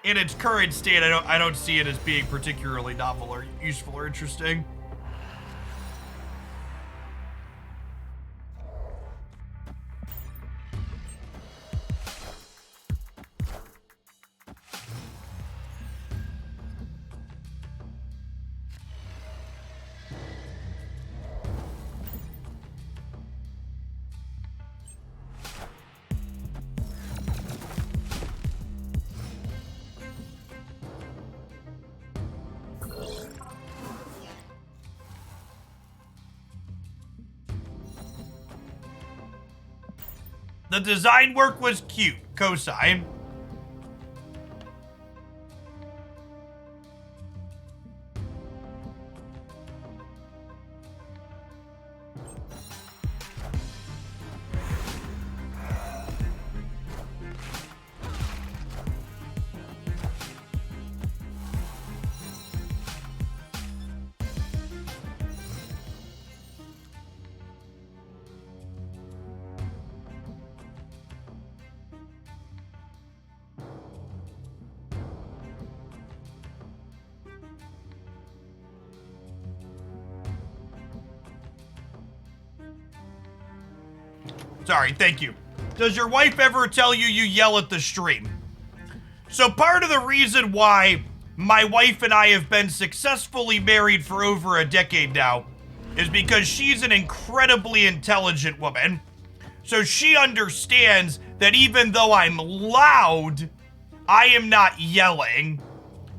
Speaker 1: in its current state, I don't see it as being particularly novel or useful or interesting. The design work was cute. Cosign. Sorry, thank you. Does your wife ever tell you you yell at the stream? So part of the reason why my wife and I have been successfully married for over a decade now is because she's an incredibly intelligent woman. So she understands that even though I'm loud, I am not yelling.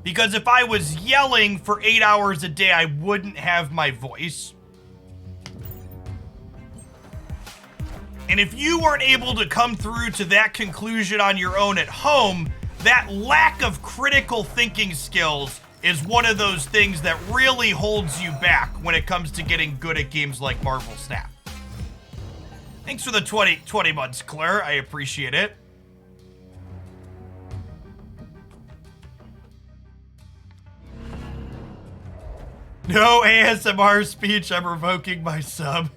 Speaker 1: Because if I was yelling for 8 hours a day, I wouldn't have my voice. And if you weren't able to come through to that conclusion on your own at home, that lack of critical thinking skills is one of those things that really holds you back when it comes to getting good at games like Marvel Snap. Thanks for the 20 months, Claire. I appreciate it. No ASMR speech. I'm revoking my sub.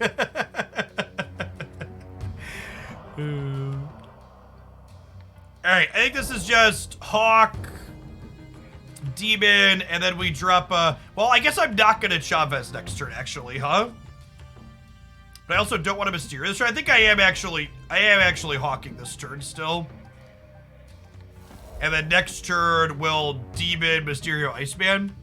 Speaker 1: Alright, I think this is just Hawk, Demon, and then we drop well, I guess I'm not gonna Chavez next turn, actually, huh? But I also don't want to Mysterio this turn. I think I am actually Hawking this turn still. And then next turn, will Demon, Mysterio, Iceman.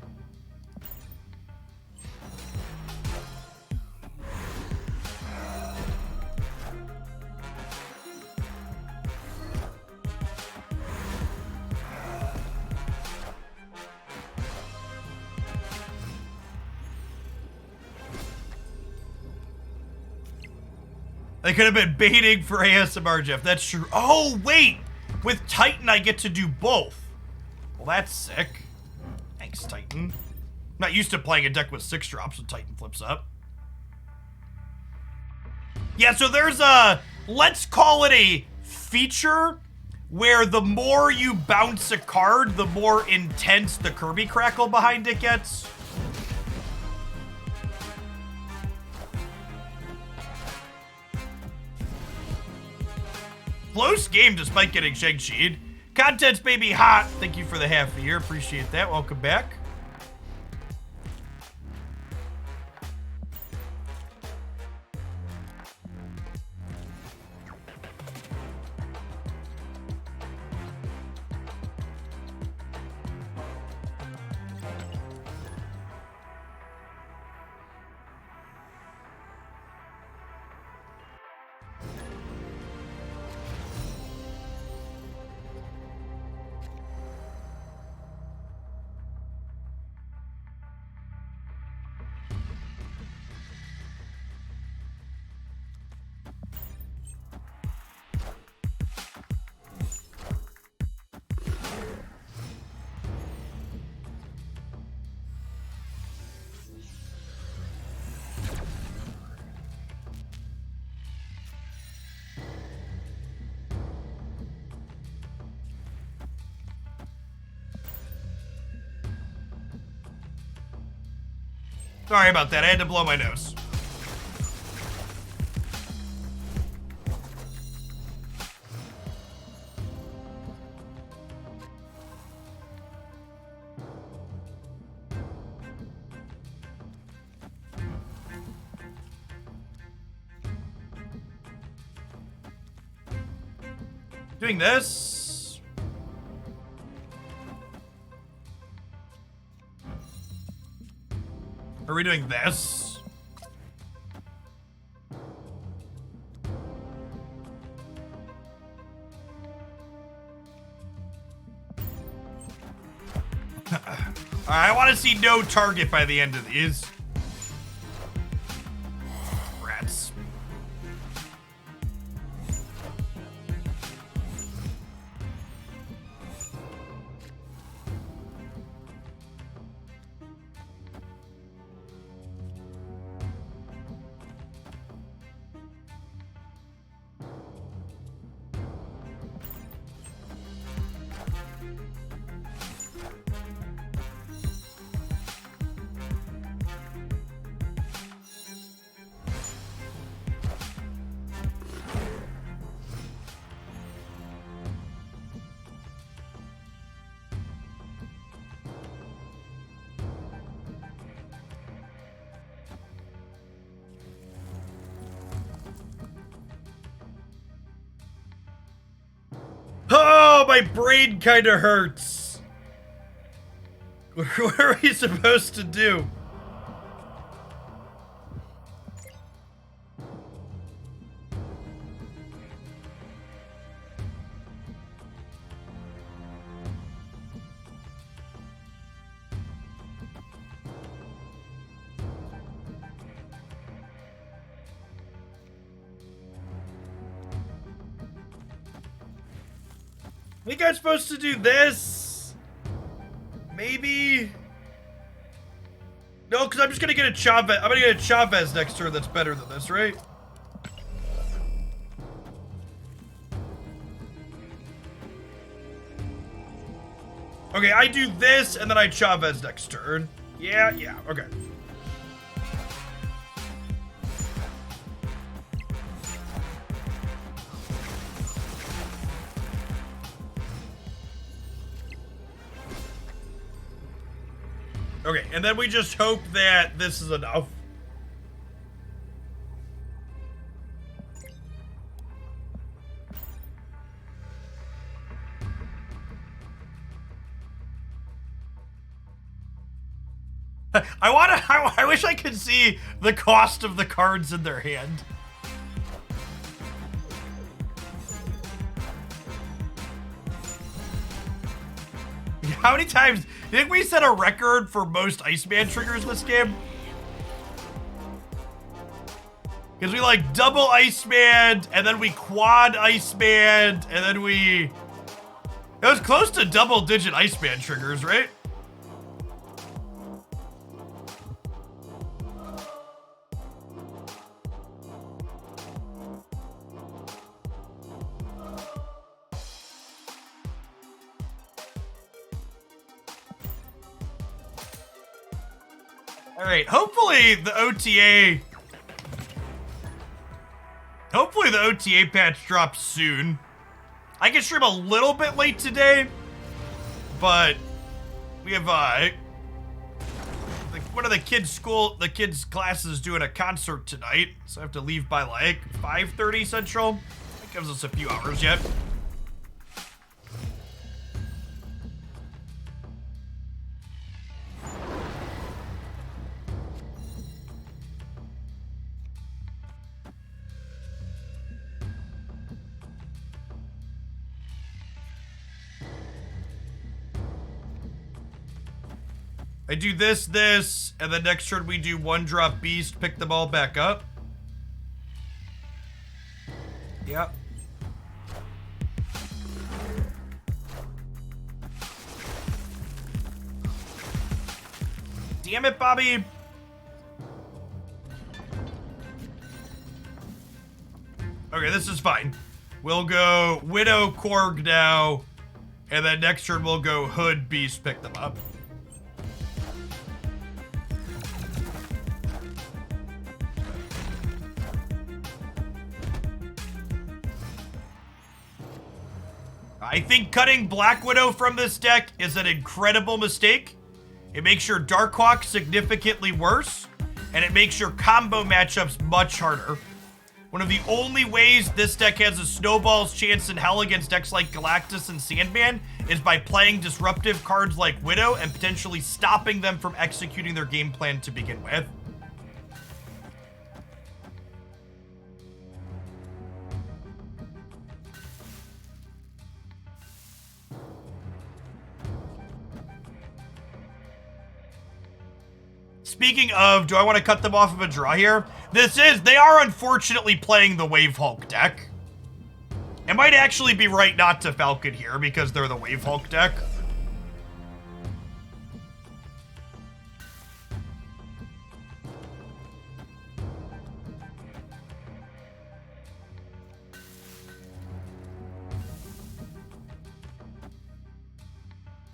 Speaker 1: They could have been baiting for ASMR, Jeff. That's true. Oh, wait! With Titan, I get to do both. Well, that's sick. Thanks, Titan. I'm not used to playing a deck with 6 drops when Titan flips up. Yeah, so there's a, let's call it a feature where the more you bounce a card, the more intense the Kirby crackle behind it gets. Close game despite getting Shang-Chi'd. Content's baby hot. Thank you for the half a year. Appreciate that. Welcome back. Sorry about that. I had to blow my nose. Doing this. Are we doing this? I want to see no target by the end of these. Rats. Oh, my brain kind of hurts. What are we supposed to do? I think I'm supposed to do this. Maybe. No, because I'm just gonna get a Chavez. I'm gonna get a Chavez next turn that's better than this, right? Okay, I do this and then I Chavez next turn. Yeah, okay. Okay, and then we just hope that this is enough. I wish I could see the cost of the cards in their hand. How many times? You think we set a record for most Iceman triggers this game? Because we like double Iceman, and then we quad Iceman, and then we... It was close to double-digit Iceman triggers, right? Alright, hopefully the OTA patch drops soon. I can stream a little bit late today, but we have one of the kids' classes doing a concert tonight, so I have to leave by like 5:30 Central. That gives us a few hours yet. I do this, and then next turn we do one drop beast, pick them all back up. Yep. Damn it, Bobby. Okay, this is fine. We'll go Widow Korg now, and then next turn we'll go Hood Beast, pick them up. I think cutting Black Widow from this deck is an incredible mistake. It makes your Darkhawk significantly worse, and it makes your combo matchups much harder. One of the only ways this deck has a snowball's chance in hell against decks like Galactus and Sandman is by playing disruptive cards like Widow and potentially stopping them from executing their game plan to begin with. Speaking of, do I want to cut them off of a draw here? They are unfortunately playing the Wave Hulk deck. It might actually be right not to Falcon here because they're the Wave Hulk deck.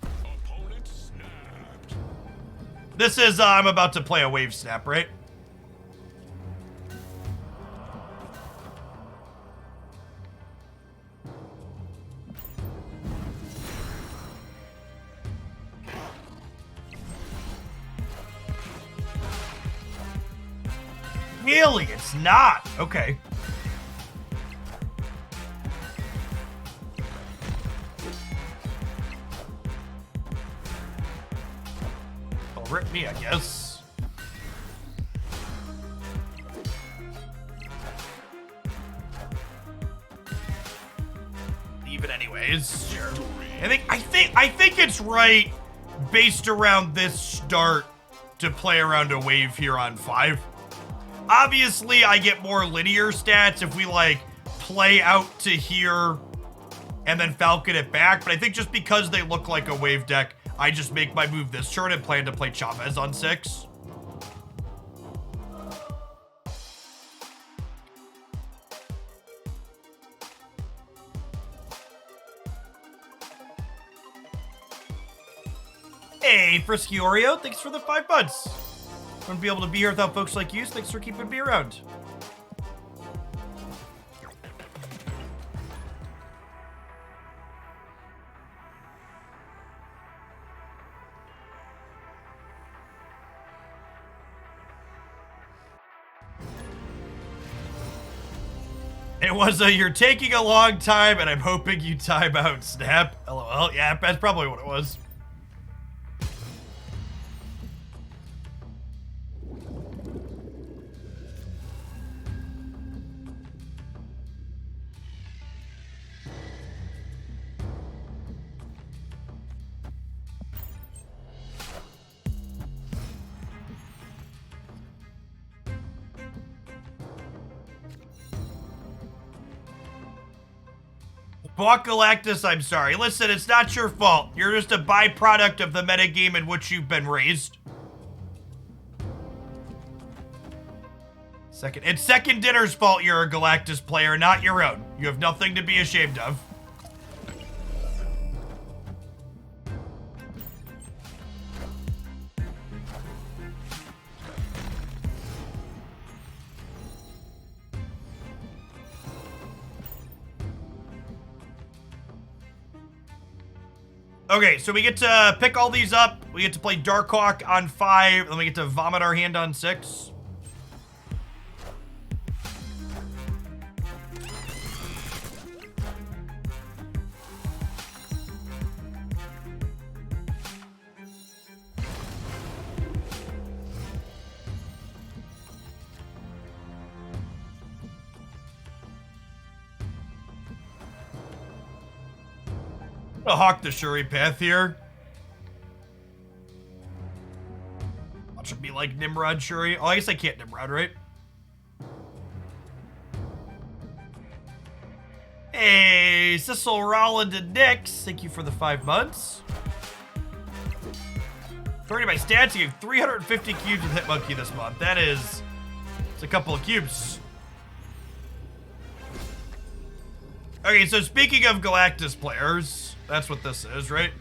Speaker 3: Opponent snapped.
Speaker 1: This is, I'm about to play a Wave Snap, right? Really? It's not. Okay. Well, rip me, I guess. Leave it anyways. Sure. I think it's right based around this start to play around a wave here on 5. Obviously, I get more linear stats if we, like, play out to here and then Falcon it back. But I think just because they look like a wave deck, I just make my move this turn and plan to play Chavez on 6. Hey, Frisky Oreo, thanks for the 5 months. Wouldn't be able to be here without folks like you, so thanks for keeping me around. It was a you're taking a long time and I'm hoping you time out snap. LOL. Yeah, that's probably what it was. Bought Galactus, I'm sorry. Listen, it's not your fault. You're just a byproduct of the metagame in which you've been raised. It's Second Dinner's fault you're a Galactus player, not your own. You have nothing to be ashamed of. Okay, so we get to pick all these up. We get to play Darkhawk on 5. Then we get to vomit our hand on 6. I'll hawk the Shuri path here. Watch it be like Nimrod Shuri. Oh, I guess I can't Nimrod, right? Hey, Cecil Rolland and Nix, thank you for the 5 months. According to my stats, you have 350 cubes with Hitmonkey this month. It's a couple of cubes. Okay, so speaking of Galactus players, that's what this is, right?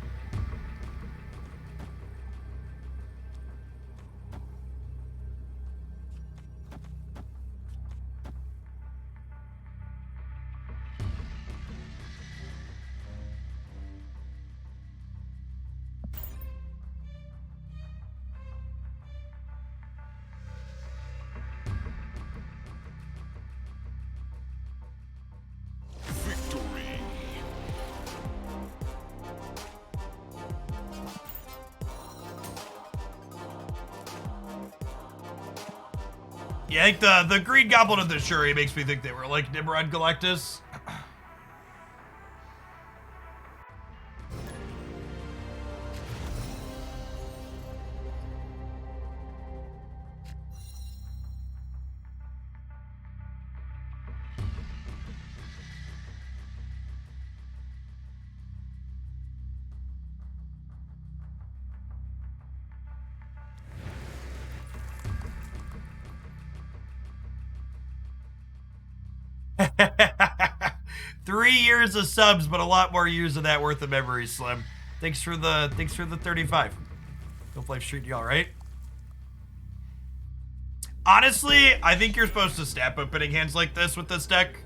Speaker 1: Yeah, I think the Green Goblin of the Shuri makes me think they were like Nimrod Galactus. Three years of subs, but a lot more years of that worth of memories, Slim. Thanks for the 35. Hope life's treating you all right. Honestly, I think you're supposed to snap opening hands like this with this deck.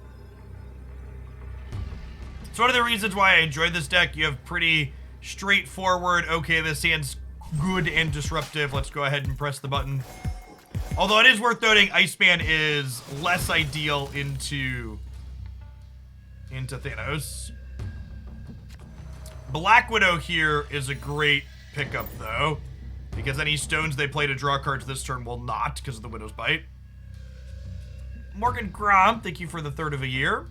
Speaker 1: It's one of the reasons why I enjoy this deck. You have pretty straightforward, okay, this hand's good and disruptive. Let's go ahead and press the button. Although it is worth noting, Iceman is less ideal into Thanos. Black Widow here is a great pickup, though, because any stones they play to draw cards this turn will not, because of the Widow's Bite. Morgan Grom, thank you for the third of a year.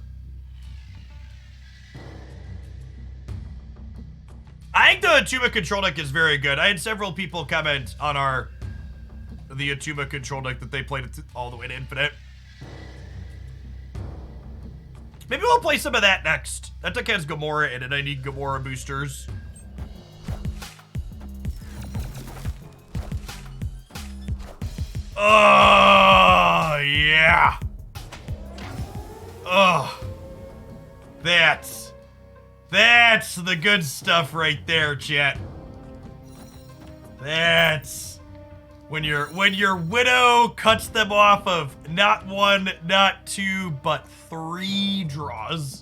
Speaker 1: I think the Atuma control deck is very good. I had several people comment on the Atuma control deck that they played it all the way to infinite. Maybe we'll play some of that next. That deck has Gamora in it. I need Gamora boosters. Oh, yeah. Oh. That's the good stuff right there, chat. That's when your widow cuts them off of not one, not two, but 3 draws.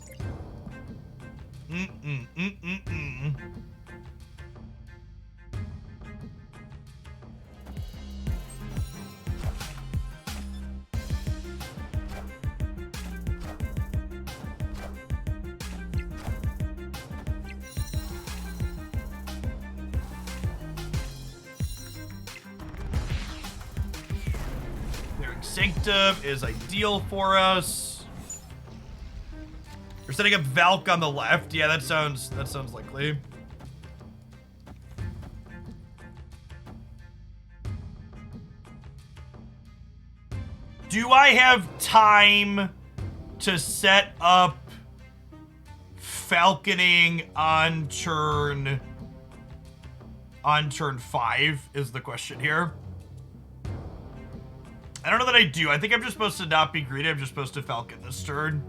Speaker 1: Sanctum is ideal for us. We're setting up Valk on the left. Yeah, that sounds likely. Do I have time to set up falconing on turn 5 is the question here. I don't know that I do. I think I'm just supposed to not be greedy. I'm just supposed to falcon this turn.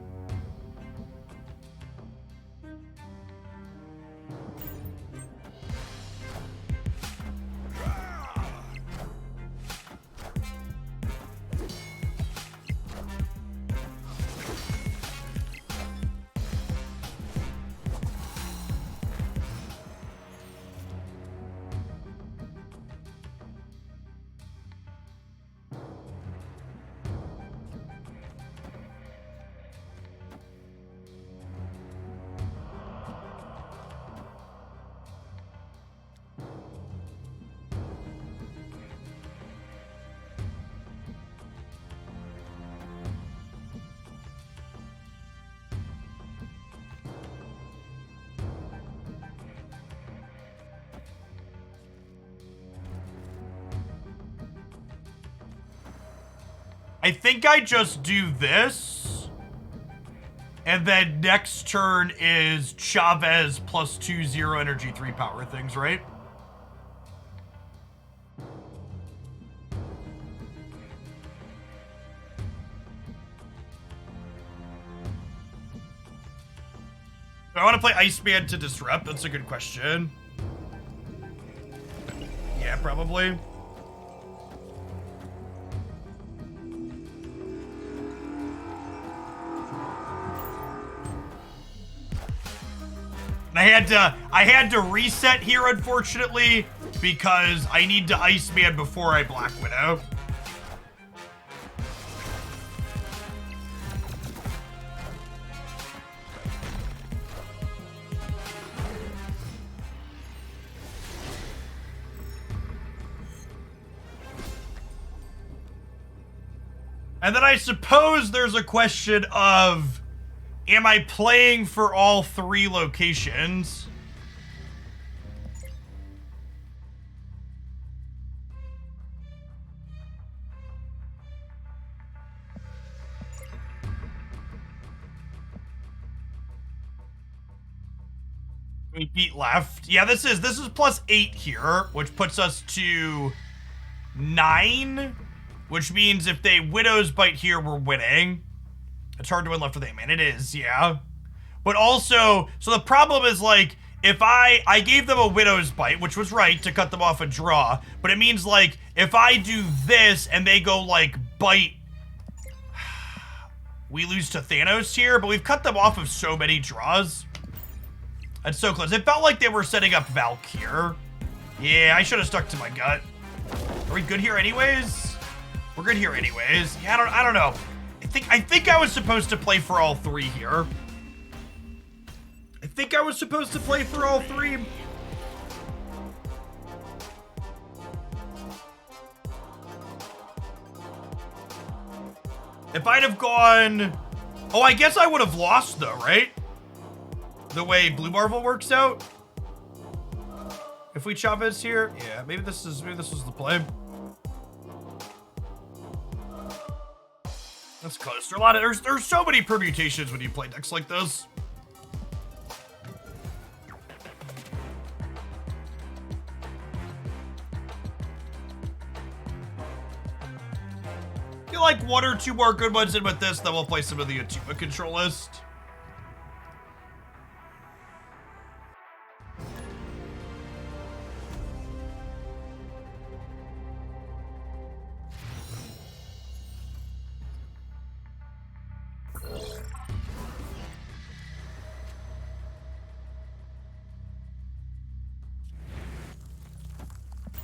Speaker 1: I think I just do this. And then next turn is Chavez plus 2/0 energy 3 power things, right? Do I want to play Iceman to disrupt? That's a good question. Yeah, probably. I had to reset here, unfortunately, because I need to Iceman before I Black Widow. And then I suppose there's a question of, am I playing for all 3 locations? We beat left. Yeah, this is +8 here, which puts us to 9, which means if they Widow's Bite here, we're winning. It's hard to win left with aim, and it is, yeah. But also, so the problem is, like, if I gave them a Widow's Bite, which was right to cut them off a draw, but it means, like, if I do this and they go, like, bite, we lose to Thanos here, but we've cut them off of so many draws. That's so close. It felt like they were setting up Valk here. Yeah, I should have stuck to my gut. Are we good here anyways? We're good here anyways. Yeah, I don't know. I think I was supposed to play for all 3 here. I think I was supposed to play for all 3. If I'd have gone... Oh, I guess I would have lost though, right? The way Blue Marvel works out. If we Chavez here, yeah, maybe this was the play. That's close. There's so many permutations when you play decks like this. Feel like 1 or 2 more good ones in with this, then we'll play some of the Atuma control list.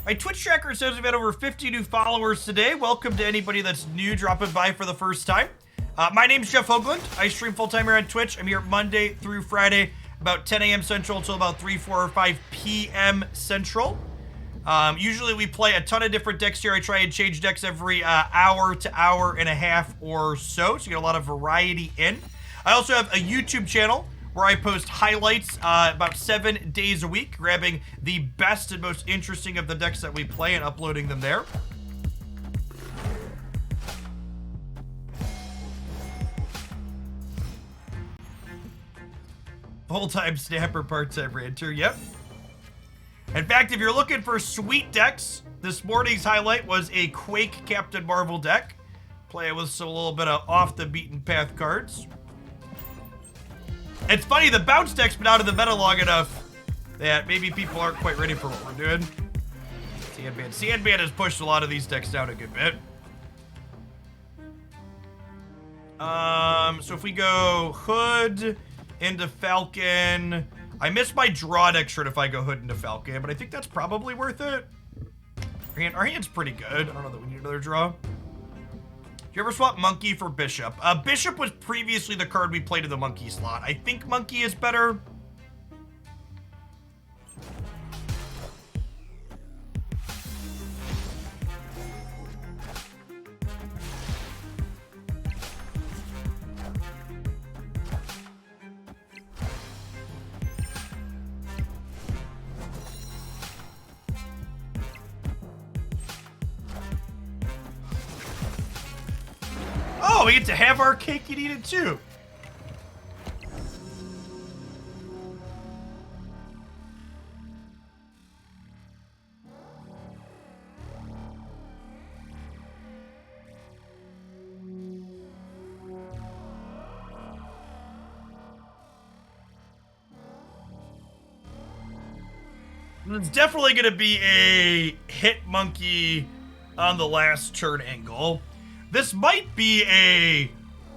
Speaker 1: My Twitch tracker says we've had over 50 new followers today. Welcome to anybody that's new dropping by for the first time. My name's Jeff Hoagland. I stream full-time here on Twitch. I'm here Monday through Friday, about 10 a.m. Central until about 3, 4, or 5 p.m. Central. Usually we play a ton of different decks here. I try and change decks every hour to hour and a half or so you get a lot of variety in. I also have a YouTube channel where I post highlights about 7 days a week, grabbing the best and most interesting of the decks that we play and uploading them there. Full-time snapper, part-time ranter, yep. In fact, if you're looking for sweet decks, this morning's highlight was a Quake Captain Marvel deck. Play with a little bit of off-the-beaten-path cards. It's funny, the bounce deck's been out of the meta long enough that maybe people aren't quite ready for what we're doing. Sandman has pushed a lot of these decks down a good bit. So if we go Hood into Falcon, I miss my draw deck shirt if I go Hood into Falcon, but I think that's probably worth it. Our hand's pretty good. I don't know that we need another draw. Do you ever swap Monkey for Bishop? Bishop was previously the card we played in the Monkey slot. I think Monkey is better. Oh, we get to have our cake and eat it too. It's definitely going to be a hit Monkey on the last turn angle. This might be a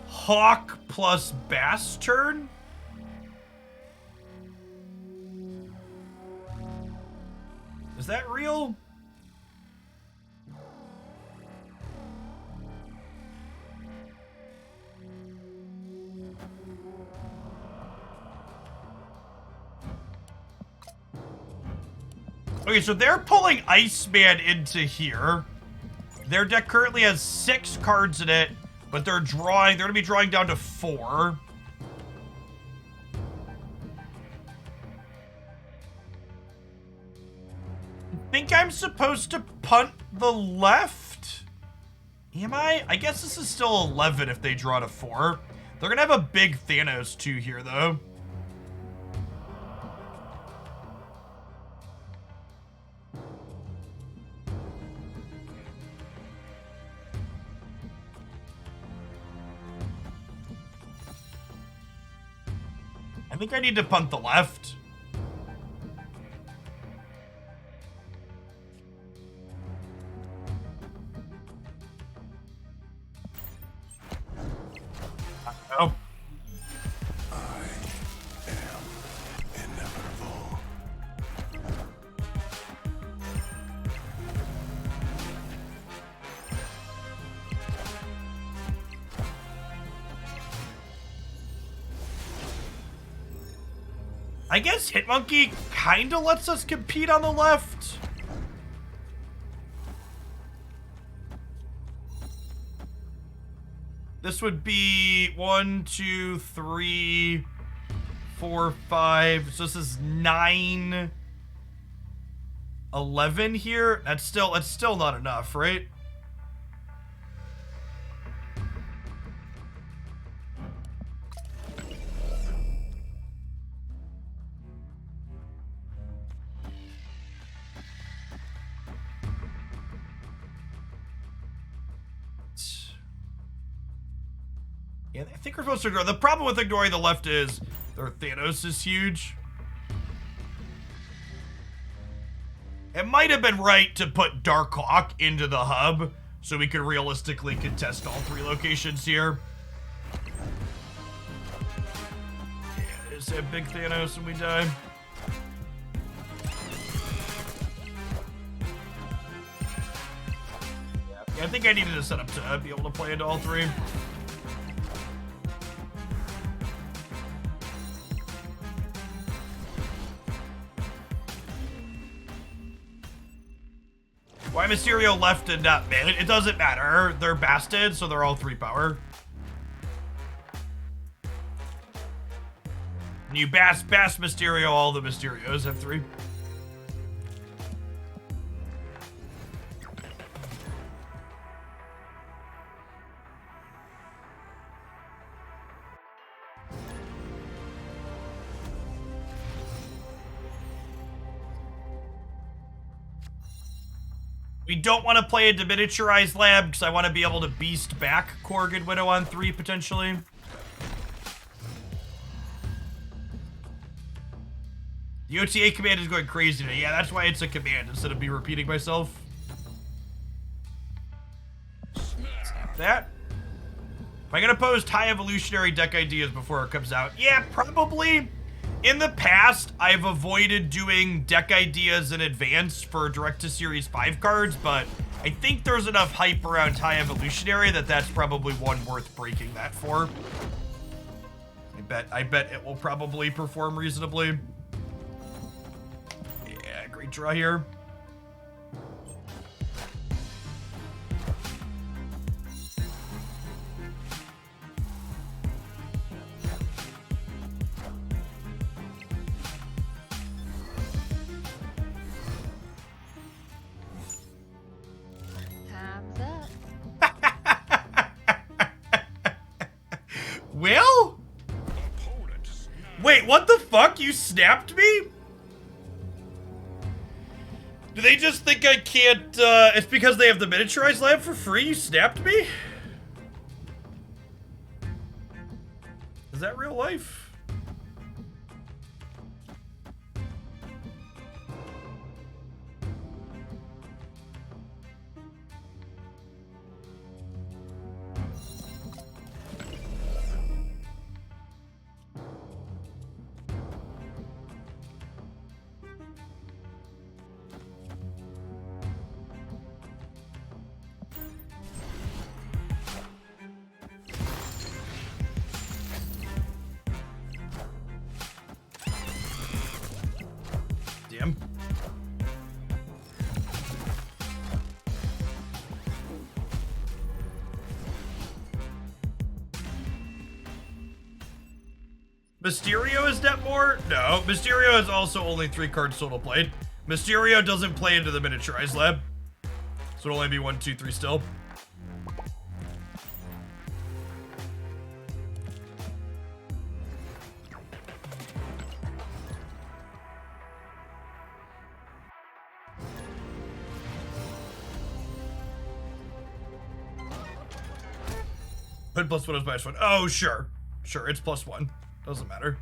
Speaker 1: Hawk plus Bass turn. Is that real? Okay, so they're pulling Iceman into here. Their deck currently has 6 cards in it. But they're gonna be drawing down to 4. I think I'm supposed to punt the left? Am I? I guess this is still 11 if they draw to 4. They're gonna have a big Thanos 2 here, though. I think I need to punt the left. Oh.
Speaker 3: Inevitable.
Speaker 1: I guess Hitmonkey kinda lets us compete on the left. This would be 1, 2, 3, 4, 5. So this is 9, 11 here. That's still not enough, right? Yeah, I think we're supposed to ignore. The problem with ignoring the left is their Thanos is huge. It might have been right to put Darkhawk into the hub so we could realistically contest all 3 locations here. Yeah, just a big Thanos and we die. Yeah, I think I needed to set up to be able to play into all 3. Why Mysterio left and not mid? It doesn't matter. They're basted, so they're all 3 power. And you bass Mysterio, all the Mysterios have 3. We don't want to play a deminiaturized lab because I want to be able to beast back Korg and Widow on 3 potentially. The OTA command is going crazy today. Yeah, that's why it's a command instead of me repeating myself. That. Am I going to post high evolutionary deck ideas before it comes out? Yeah, probably. In the past, I've avoided doing deck ideas in advance for direct-to-series 5 cards, but I think there's enough hype around High Evolutionary that that's probably one worth breaking that for. I bet it will probably perform reasonably. Yeah, great draw here. Will? Wait, what the fuck? You snapped me? Do they just think I can't, it's because they have the miniaturized lab for free? You snapped me? Is that real life? Damn. Mysterio is net more? No, Mysterio is also only 3 cards total played. Mysterio doesn't play into the miniaturized lab. So it'll only be 1, 2, 3 still. Put +1 is -1. Oh, sure. Sure, it's +1. Doesn't matter.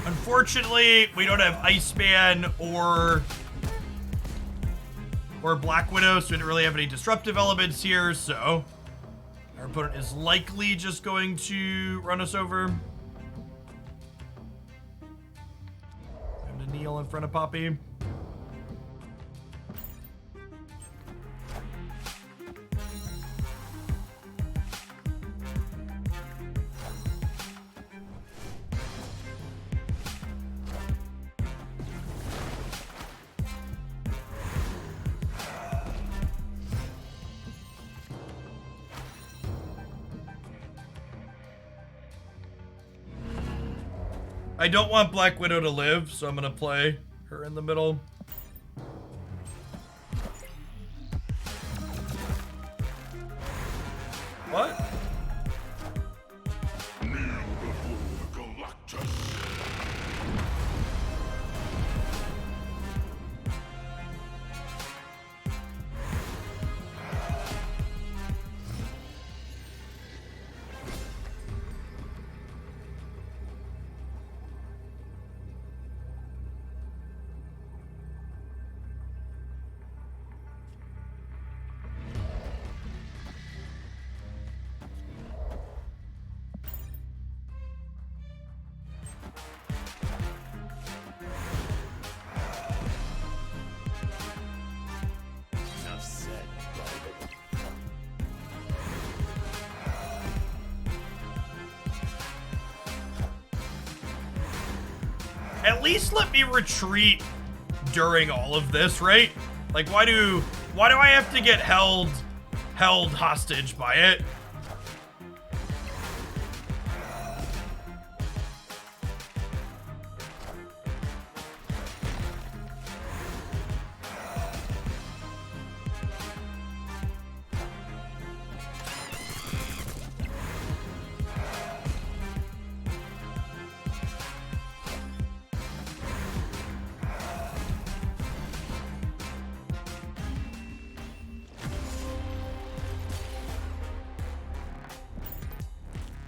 Speaker 1: Unfortunately, we don't have Iceman or Black Widow, so we didn't really have any disruptive elements here, so our opponent is likely just going to run us over. Time to kneel in front of Poppy. I don't want Black Widow to live, so I'm gonna play her in the middle. What?
Speaker 3: Kneel before Galactus.
Speaker 6: Enough said, Private.
Speaker 1: At least let me retreat during all of this, right? Like, why do I have to get held hostage by it?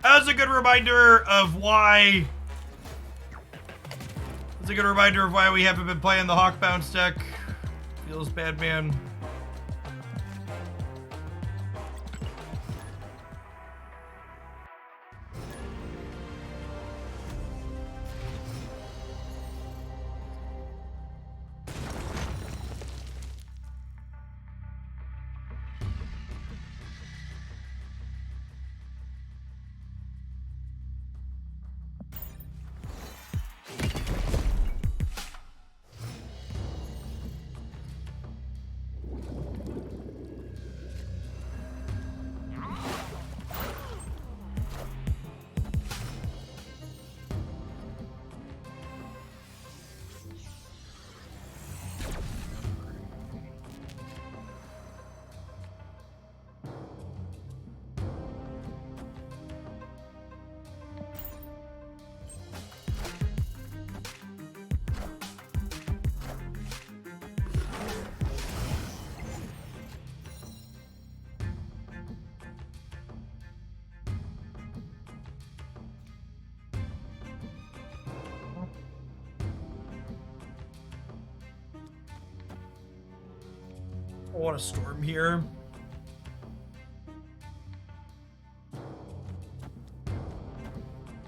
Speaker 1: That's a good reminder of why. That's a good reminder of why we haven't been playing the Hawk Bounce deck. Feels bad, man. I want a storm here.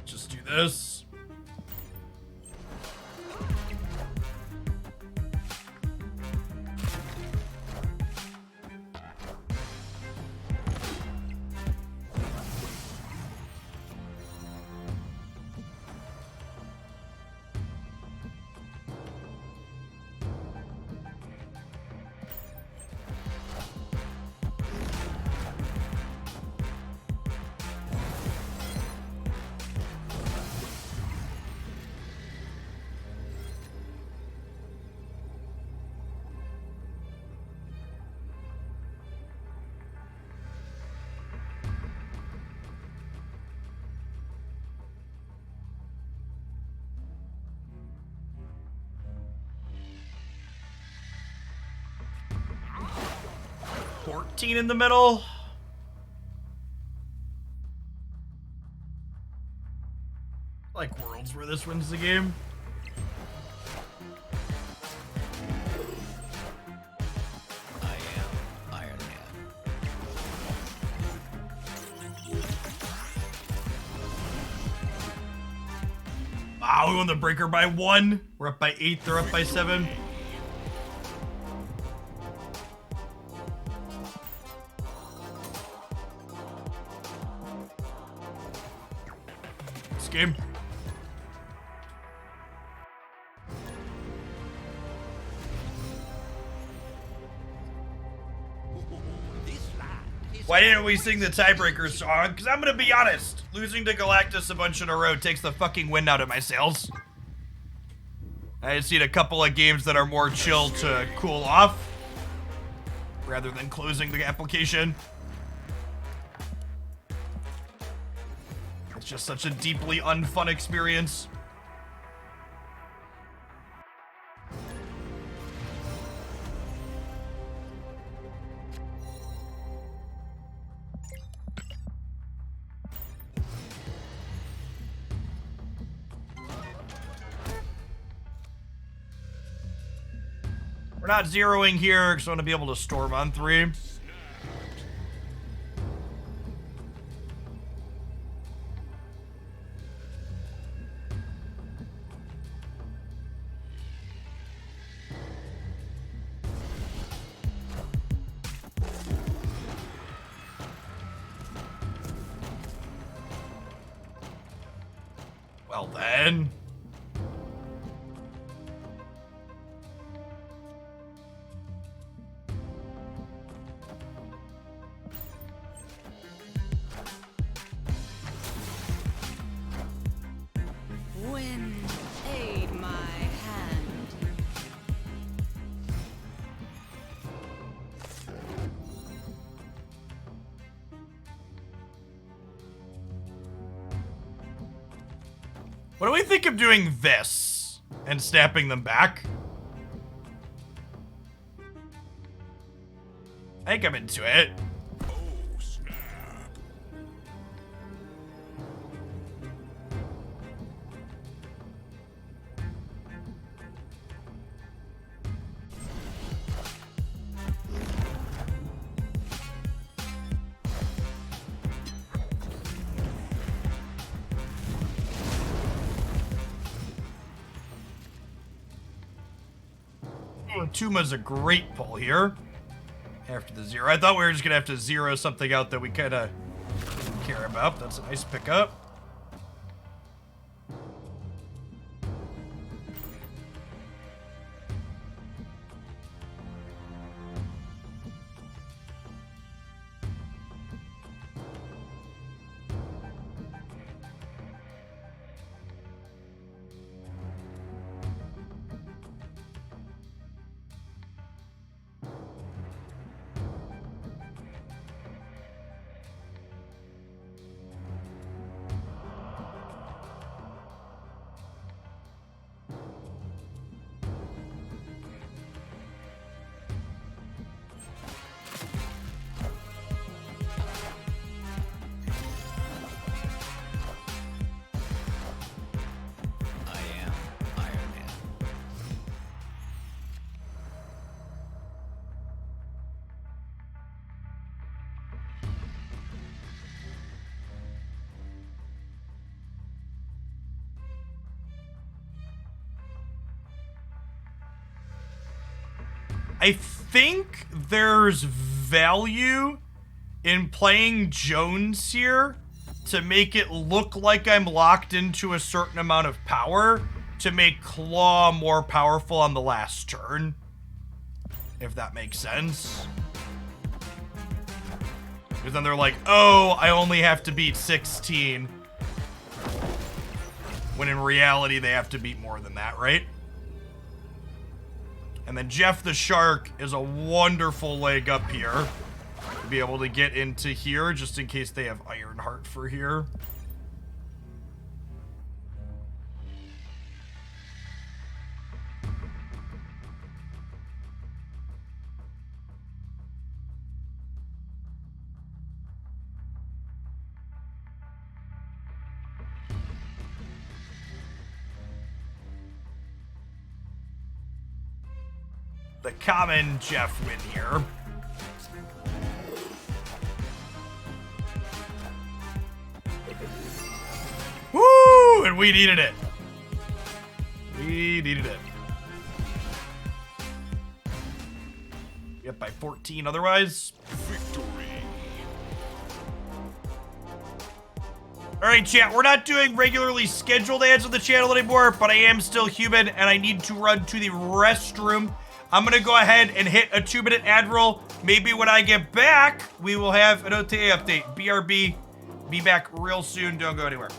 Speaker 1: Just do this. In the middle. Like Worlds where this wins the game.
Speaker 5: I am Iron Man.
Speaker 1: Ah, we won the breaker by 1. We're up by 8. They're up by 7. Game. Why didn't we sing the tiebreaker song? Because I'm gonna be honest, losing to Galactus a bunch in a row takes the fucking wind out of my sails. I just need a couple of games that are more chill to cool off, rather than closing the application. It's just such a deeply unfun experience. We're not zeroing here because I want to be able to storm on 3. Well then.
Speaker 2: Wind, aid my hand.
Speaker 1: What do we think of doing this and snapping them back? I think I'm into it.
Speaker 3: Oh, snap.
Speaker 1: Tuma's a great pull here. After the 0. I thought we were just gonna have to 0 something out that we kinda didn't care about. That's a nice pickup. I think there's value in playing Jones here to make it look like I'm locked into a certain amount of power to make Claw more powerful on the last turn. If that makes sense. Because then they're like, oh, I only have to beat 16. When in reality, they have to beat more than that, right? And then Jeff the Shark is a wonderful leg up here. To be able to get into here, just in case they have Ironheart for here. The common Jeff win here. Woo! And we needed it. We needed it. Yep, by 14 otherwise.
Speaker 3: Victory.
Speaker 1: Alright, chat, we're not doing regularly scheduled ads on the channel anymore, but I am still human, and I need to run to the restroom. I'm gonna go ahead and hit a 2-minute ad roll. Maybe when I get back, we will have an OTA update. BRB, be back real soon. Don't go anywhere.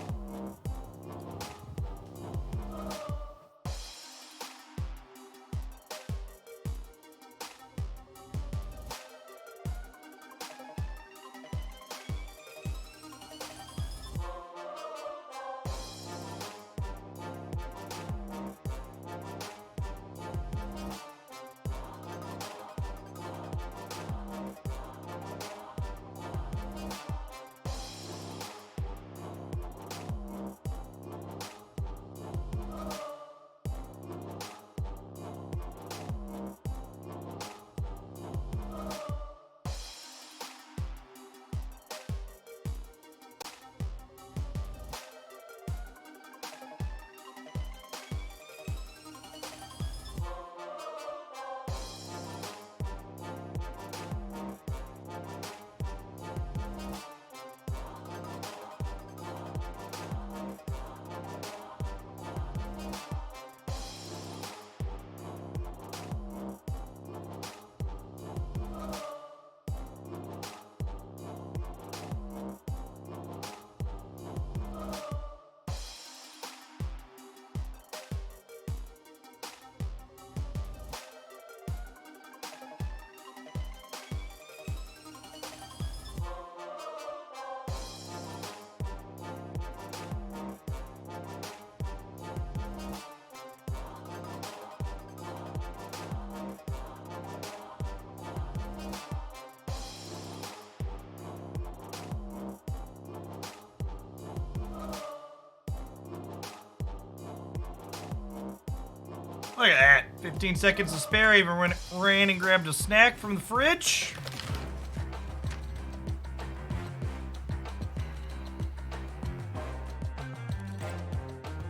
Speaker 1: Look at that. 15 seconds to spare. Even ran and grabbed a snack from the fridge.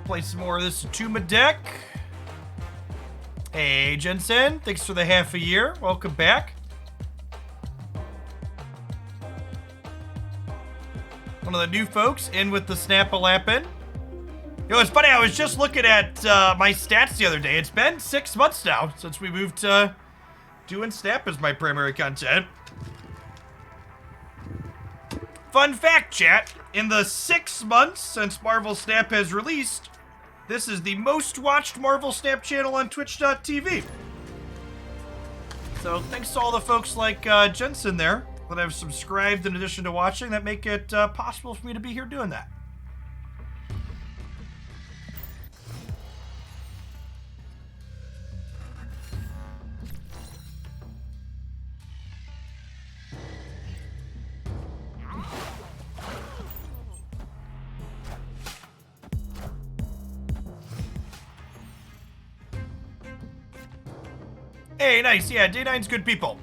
Speaker 1: Play some more of this Atuma deck. Hey, Jensen. Thanks for the half a year. Welcome back. One of the new folks in with the Snap-a-Lappin'. Yo, it's funny, I was just looking at my stats the other day. It's been 6 months now since we moved to doing Snap as my primary content. Fun fact, chat. In the 6 months since Marvel Snap has released, this is the most watched Marvel Snap channel on Twitch.tv. So thanks to all the folks like Jensen there that have subscribed in addition to watching that make it possible for me to be here doing that. Hey, nice. Yeah, Day9's good people.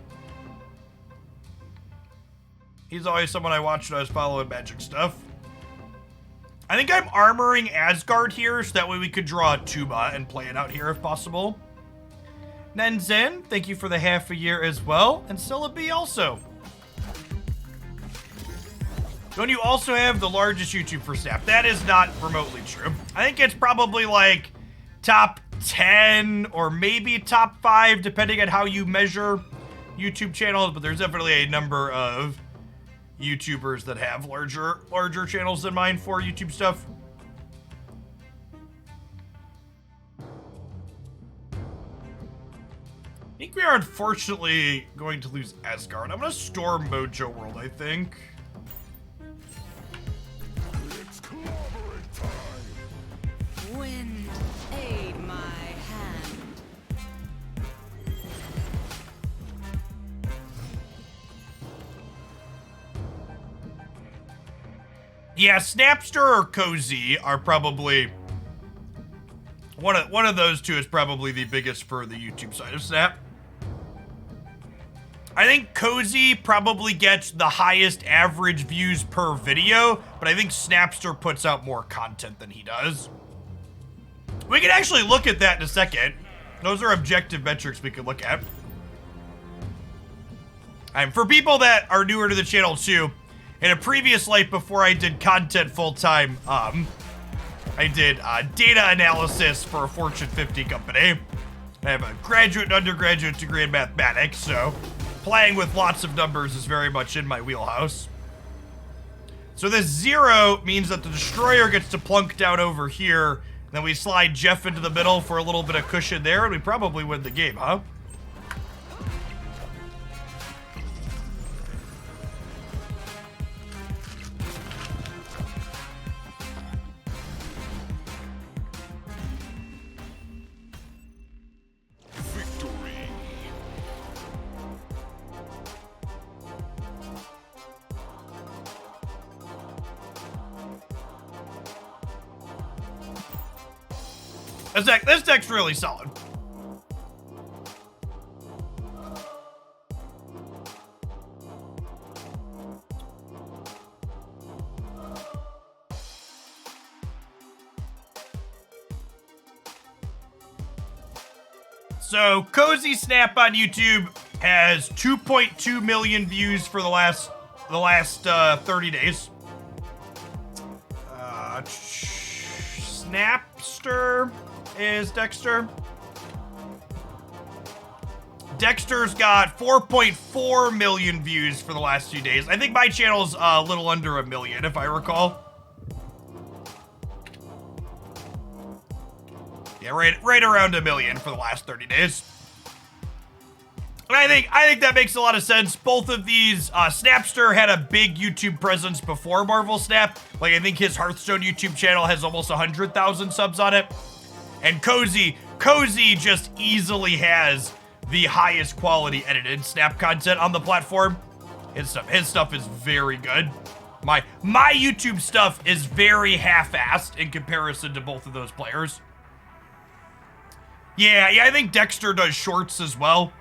Speaker 1: He's always someone I watched when I was following Magic stuff. I think I'm armoring Asgard here so that way we could draw a Tuba and play it out here if possible. Nenzin, thank you for the half a year as well. And Syllabi also. Don't you also have the largest YouTube for Snap? That is not remotely true. I think it's probably like top 10 or maybe top 5, depending on how you measure YouTube channels, but there's definitely a number of YouTubers that have larger channels than mine for YouTube stuff. I think we are unfortunately going to lose Asgard. I'm gonna storm Mojo World, I think.
Speaker 3: It's clobbering time.
Speaker 2: Wind, aid my hand.
Speaker 1: Yeah, Snapster or Cozy are probably one of those two is probably the biggest for the YouTube side of Snap. I think Cozy probably gets the highest average views per video, but I think Snapster puts out more content than he does. We can actually look at that in a second. Those are objective metrics we could look at. And for people that are newer to the channel too, in a previous life before I did content full-time, I did data analysis for a Fortune 50 company. I have a graduate and undergraduate degree in mathematics, so playing with lots of numbers is very much in my wheelhouse. So this 0 means that the destroyer gets to plunk down over here, then we slide Jeff into the middle for a little bit of cushion there, and we probably win the game, huh?
Speaker 3: Victory.
Speaker 1: This deck's really solid. So, Cozy Snap on YouTube has 2.2 million views for the last 30 days. Snapster is Dexter. Dexter's got 4.4 million views for the last few days. I think my channel's a little under 1 million, if I recall. Yeah, right around 1 million for the last 30 days. And I think that makes a lot of sense. Both of these, Snapster had a big YouTube presence before Marvel Snap. Like, I think his Hearthstone YouTube channel has almost 100,000 subs on it. And Cozy just easily has the highest quality edited Snap content on the platform. His stuff is very good. My YouTube stuff is very half-assed in comparison to both of those players. Yeah, I think Dexter does shorts as well.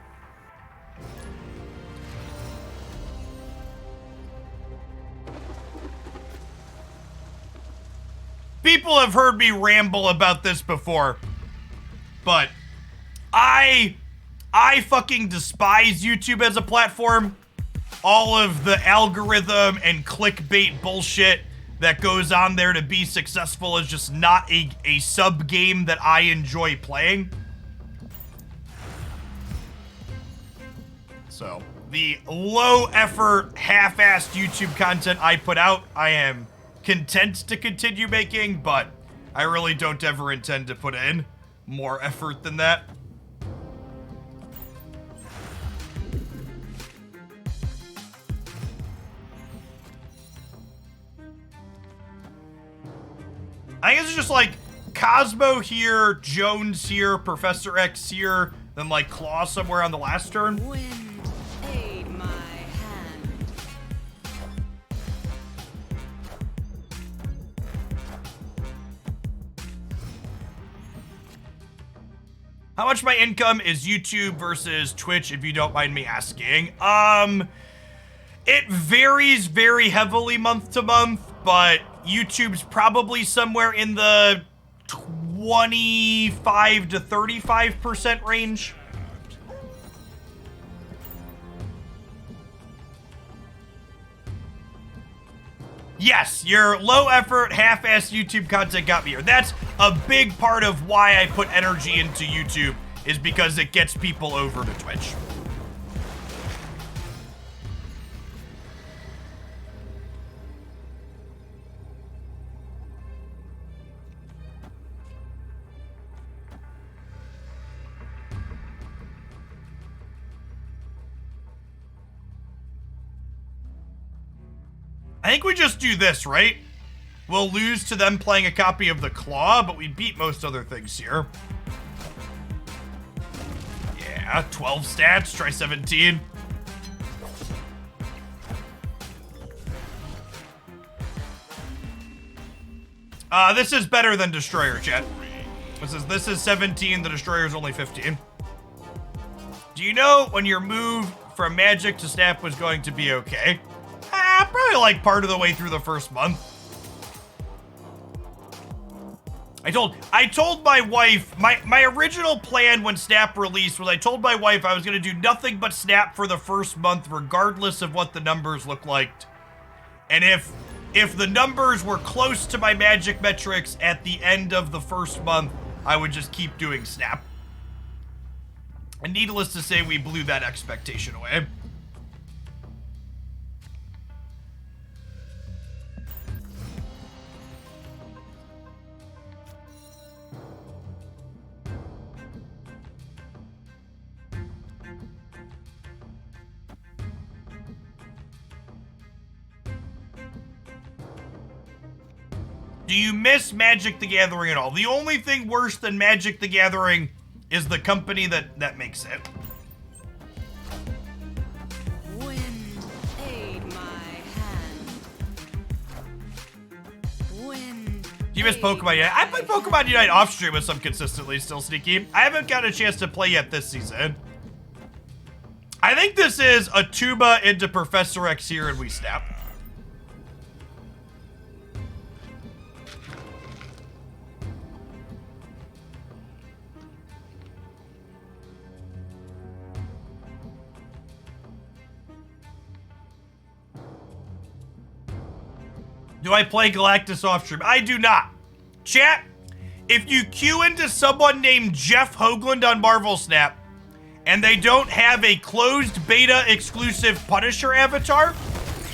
Speaker 1: People have heard me ramble about this before, but I fucking despise YouTube as a platform. All of the algorithm and clickbait bullshit that goes on there to be successful is just not a sub-game that I enjoy playing. So, the low-effort, half-assed YouTube content I put out, I am content to continue making, but I really don't ever intend to put in more effort than that. I guess it's just like Cosmo here, Jones here, Professor X here, then like Claw somewhere on the last turn.
Speaker 2: Wind, aid my hand.
Speaker 1: How much my income is YouTube versus Twitch, if you don't mind me asking? It varies very heavily month to month, but YouTube's probably somewhere in the 25 to 35% range. Yes, your low effort, half-assed YouTube content got me here. That's a big part of why I put energy into YouTube, is because it gets people over to Twitch. I think we just do this, right? We'll lose to them playing a copy of the Claw, but we beat most other things here. Yeah, 12 stats, try 17. This is better than Destroyer, chat. This is 17, the Destroyer's only 15. Do you know when your move from Magic to Snap was going to be okay? Probably like part of the way through the first month. I told my wife, my original plan when Snap released was I told my wife I was going to do nothing but Snap for the first month regardless of what the numbers looked like. And if the numbers were close to my Magic metrics at the end of the first month, I would just keep doing Snap. And needless to say, we blew that expectation away. Do you miss Magic the Gathering at all? The only thing worse than Magic the Gathering is the company that makes it.
Speaker 2: Wind, aid my hand. Wind.
Speaker 1: Do you miss Pokemon Unite? I play Pokemon Unite off stream with some consistently, still sneaky. I haven't got a chance to play yet this season. I think this is a tuba into Professor X here and we snap. Do I play Galactus off stream? I do not. Chat, if you queue into someone named Jeff Hoagland on Marvel Snap and they don't have a closed beta exclusive Punisher avatar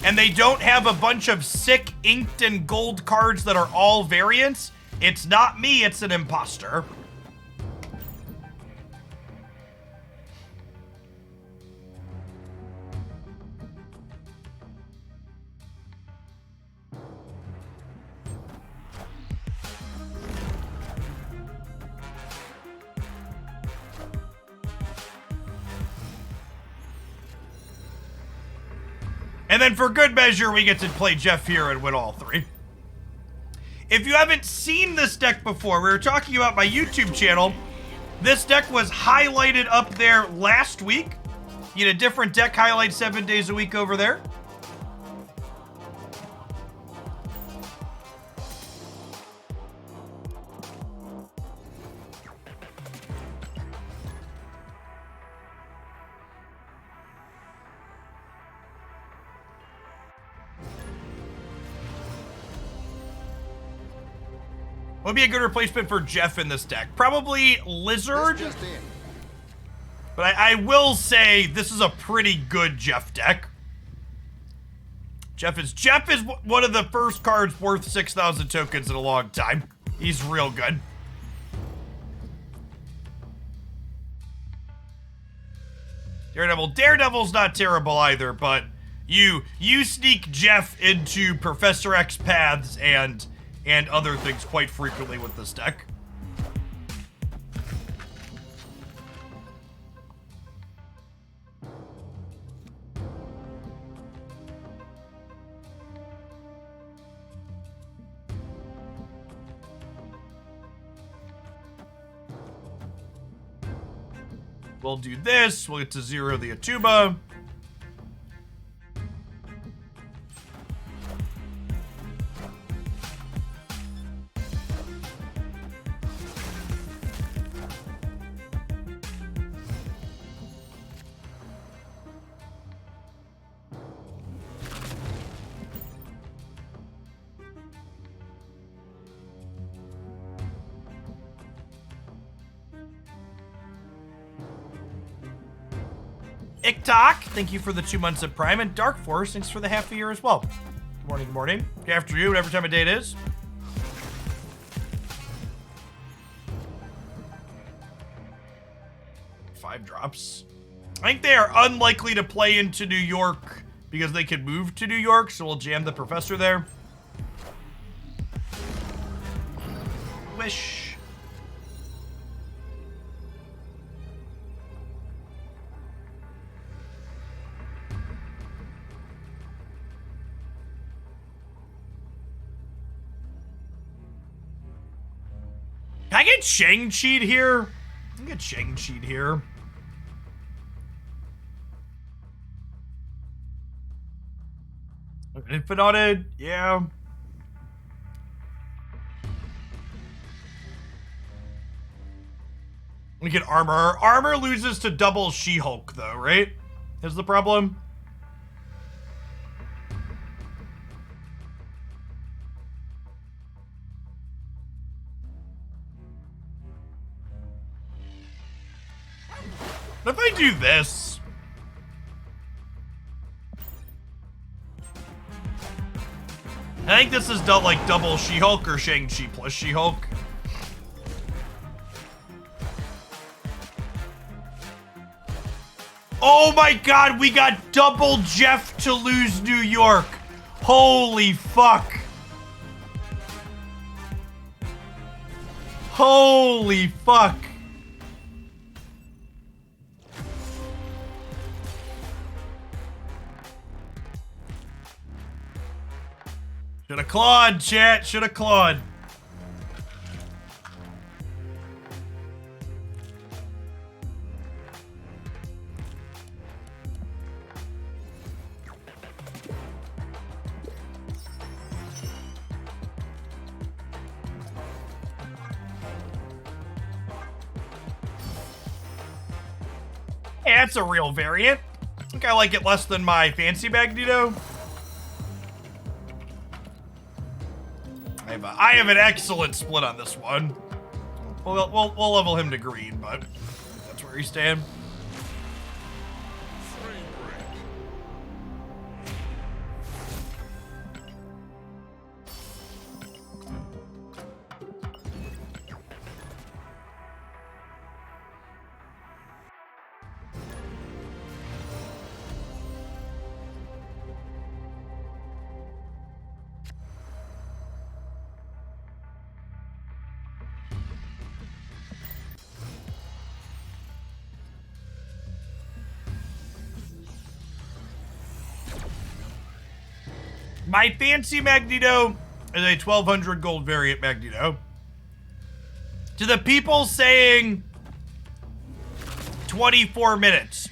Speaker 1: and they don't have a bunch of sick inked and gold cards that are all variants, it's not me, it's an imposter. And then for good measure, we get to play Jeff here and win all three. If you haven't seen this deck before, we were talking about my YouTube channel. This deck was highlighted up there last week. You get a different deck highlight 7 days a week over there. What would be a good replacement for Jeff in this deck? Probably Lizard. But I will say this is a pretty good Jeff deck. Jeff is one of the first cards worth 6,000 tokens in a long time. He's real good. Daredevil's not terrible either, but you sneak Jeff into Professor X paths and other things quite frequently with this deck. We'll do this. We'll get to 0 the Atuba. Iktok, thank you for the 2 months of Prime. And Dark Force, thanks for the half a year as well. Good morning, good morning. Good afternoon, whatever time of day it is. Five drops. I think they are unlikely to play into New York because they could move to New York, so we'll jam the professor there. Wish. Can I get Shang-Chi'd here? I can get Shang-Chi'd here. Infinited, yeah. We get armor. Armor loses to double She-Hulk, though, right? Is the problem? What if I do this? I think this is like double She-Hulk or Shang-Chi plus She-Hulk. Oh my god, we got double Jeff to lose New York. Holy fuck. Holy fuck. Shoulda clawed, chat. Shoulda clawed. Yeah, that's a real variant. I think I like it less than my fancy Magneto. I have an excellent split on this one. We'll level him to green, but that's where he's staying.
Speaker 3: Frame rate.
Speaker 1: My fancy Magneto is a 1200 gold variant Magneto. To the people saying 24 minutes,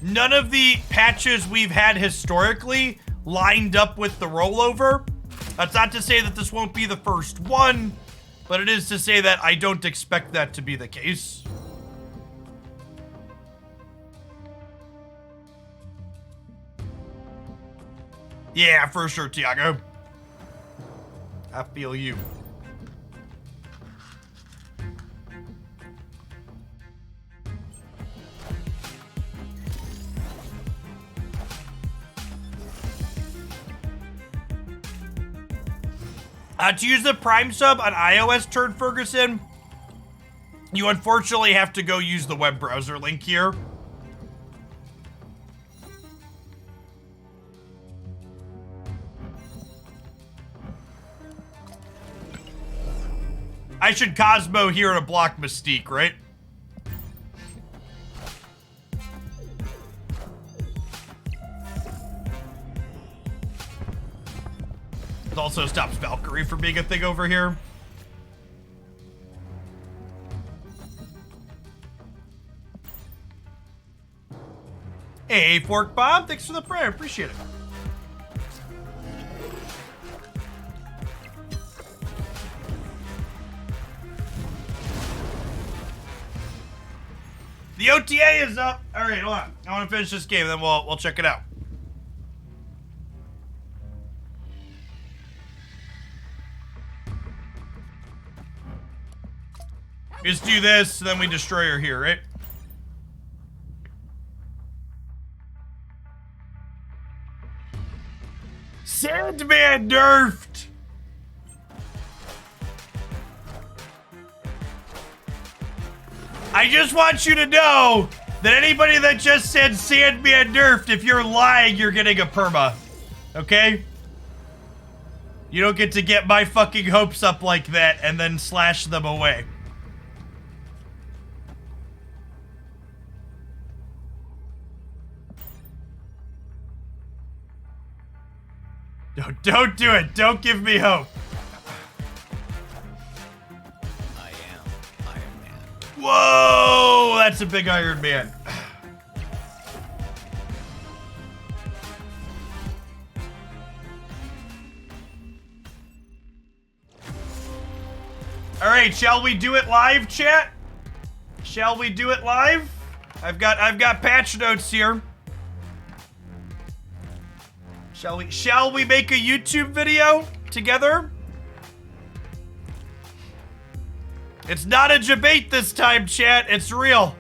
Speaker 1: none of the patches we've had historically lined up with the rollover. That's not to say that this won't be the first one, but it is to say that I don't expect that to be the case. Yeah, for sure, Tiago. I feel you. To use the Prime sub on iOS, Turd Ferguson, you unfortunately have to go use the web browser link here. I should Cosmo here to block Mystique, right? It also stops Valkyrie from being a thing over here. Hey, Fork Bob, thanks for the prayer. Appreciate it. The OTA is up. All right, hold on. I want to finish this game, then we'll check it out. Just do this, then we destroy her here, right? Sandman nerfed! I just want you to know that anybody that just said Sandman nerfed, if you're lying, you're getting a perma. Okay? You don't get to get my fucking hopes up like that and then slash them away. No, don't do it. Don't give me hope.
Speaker 5: I am Iron Man.
Speaker 1: Whoa, that's a big Iron Man. All right, shall we do it live, chat? Shall we do it live? I've got patch notes here. Shall we make a YouTube video together? It's not a debate this time, chat. It's real.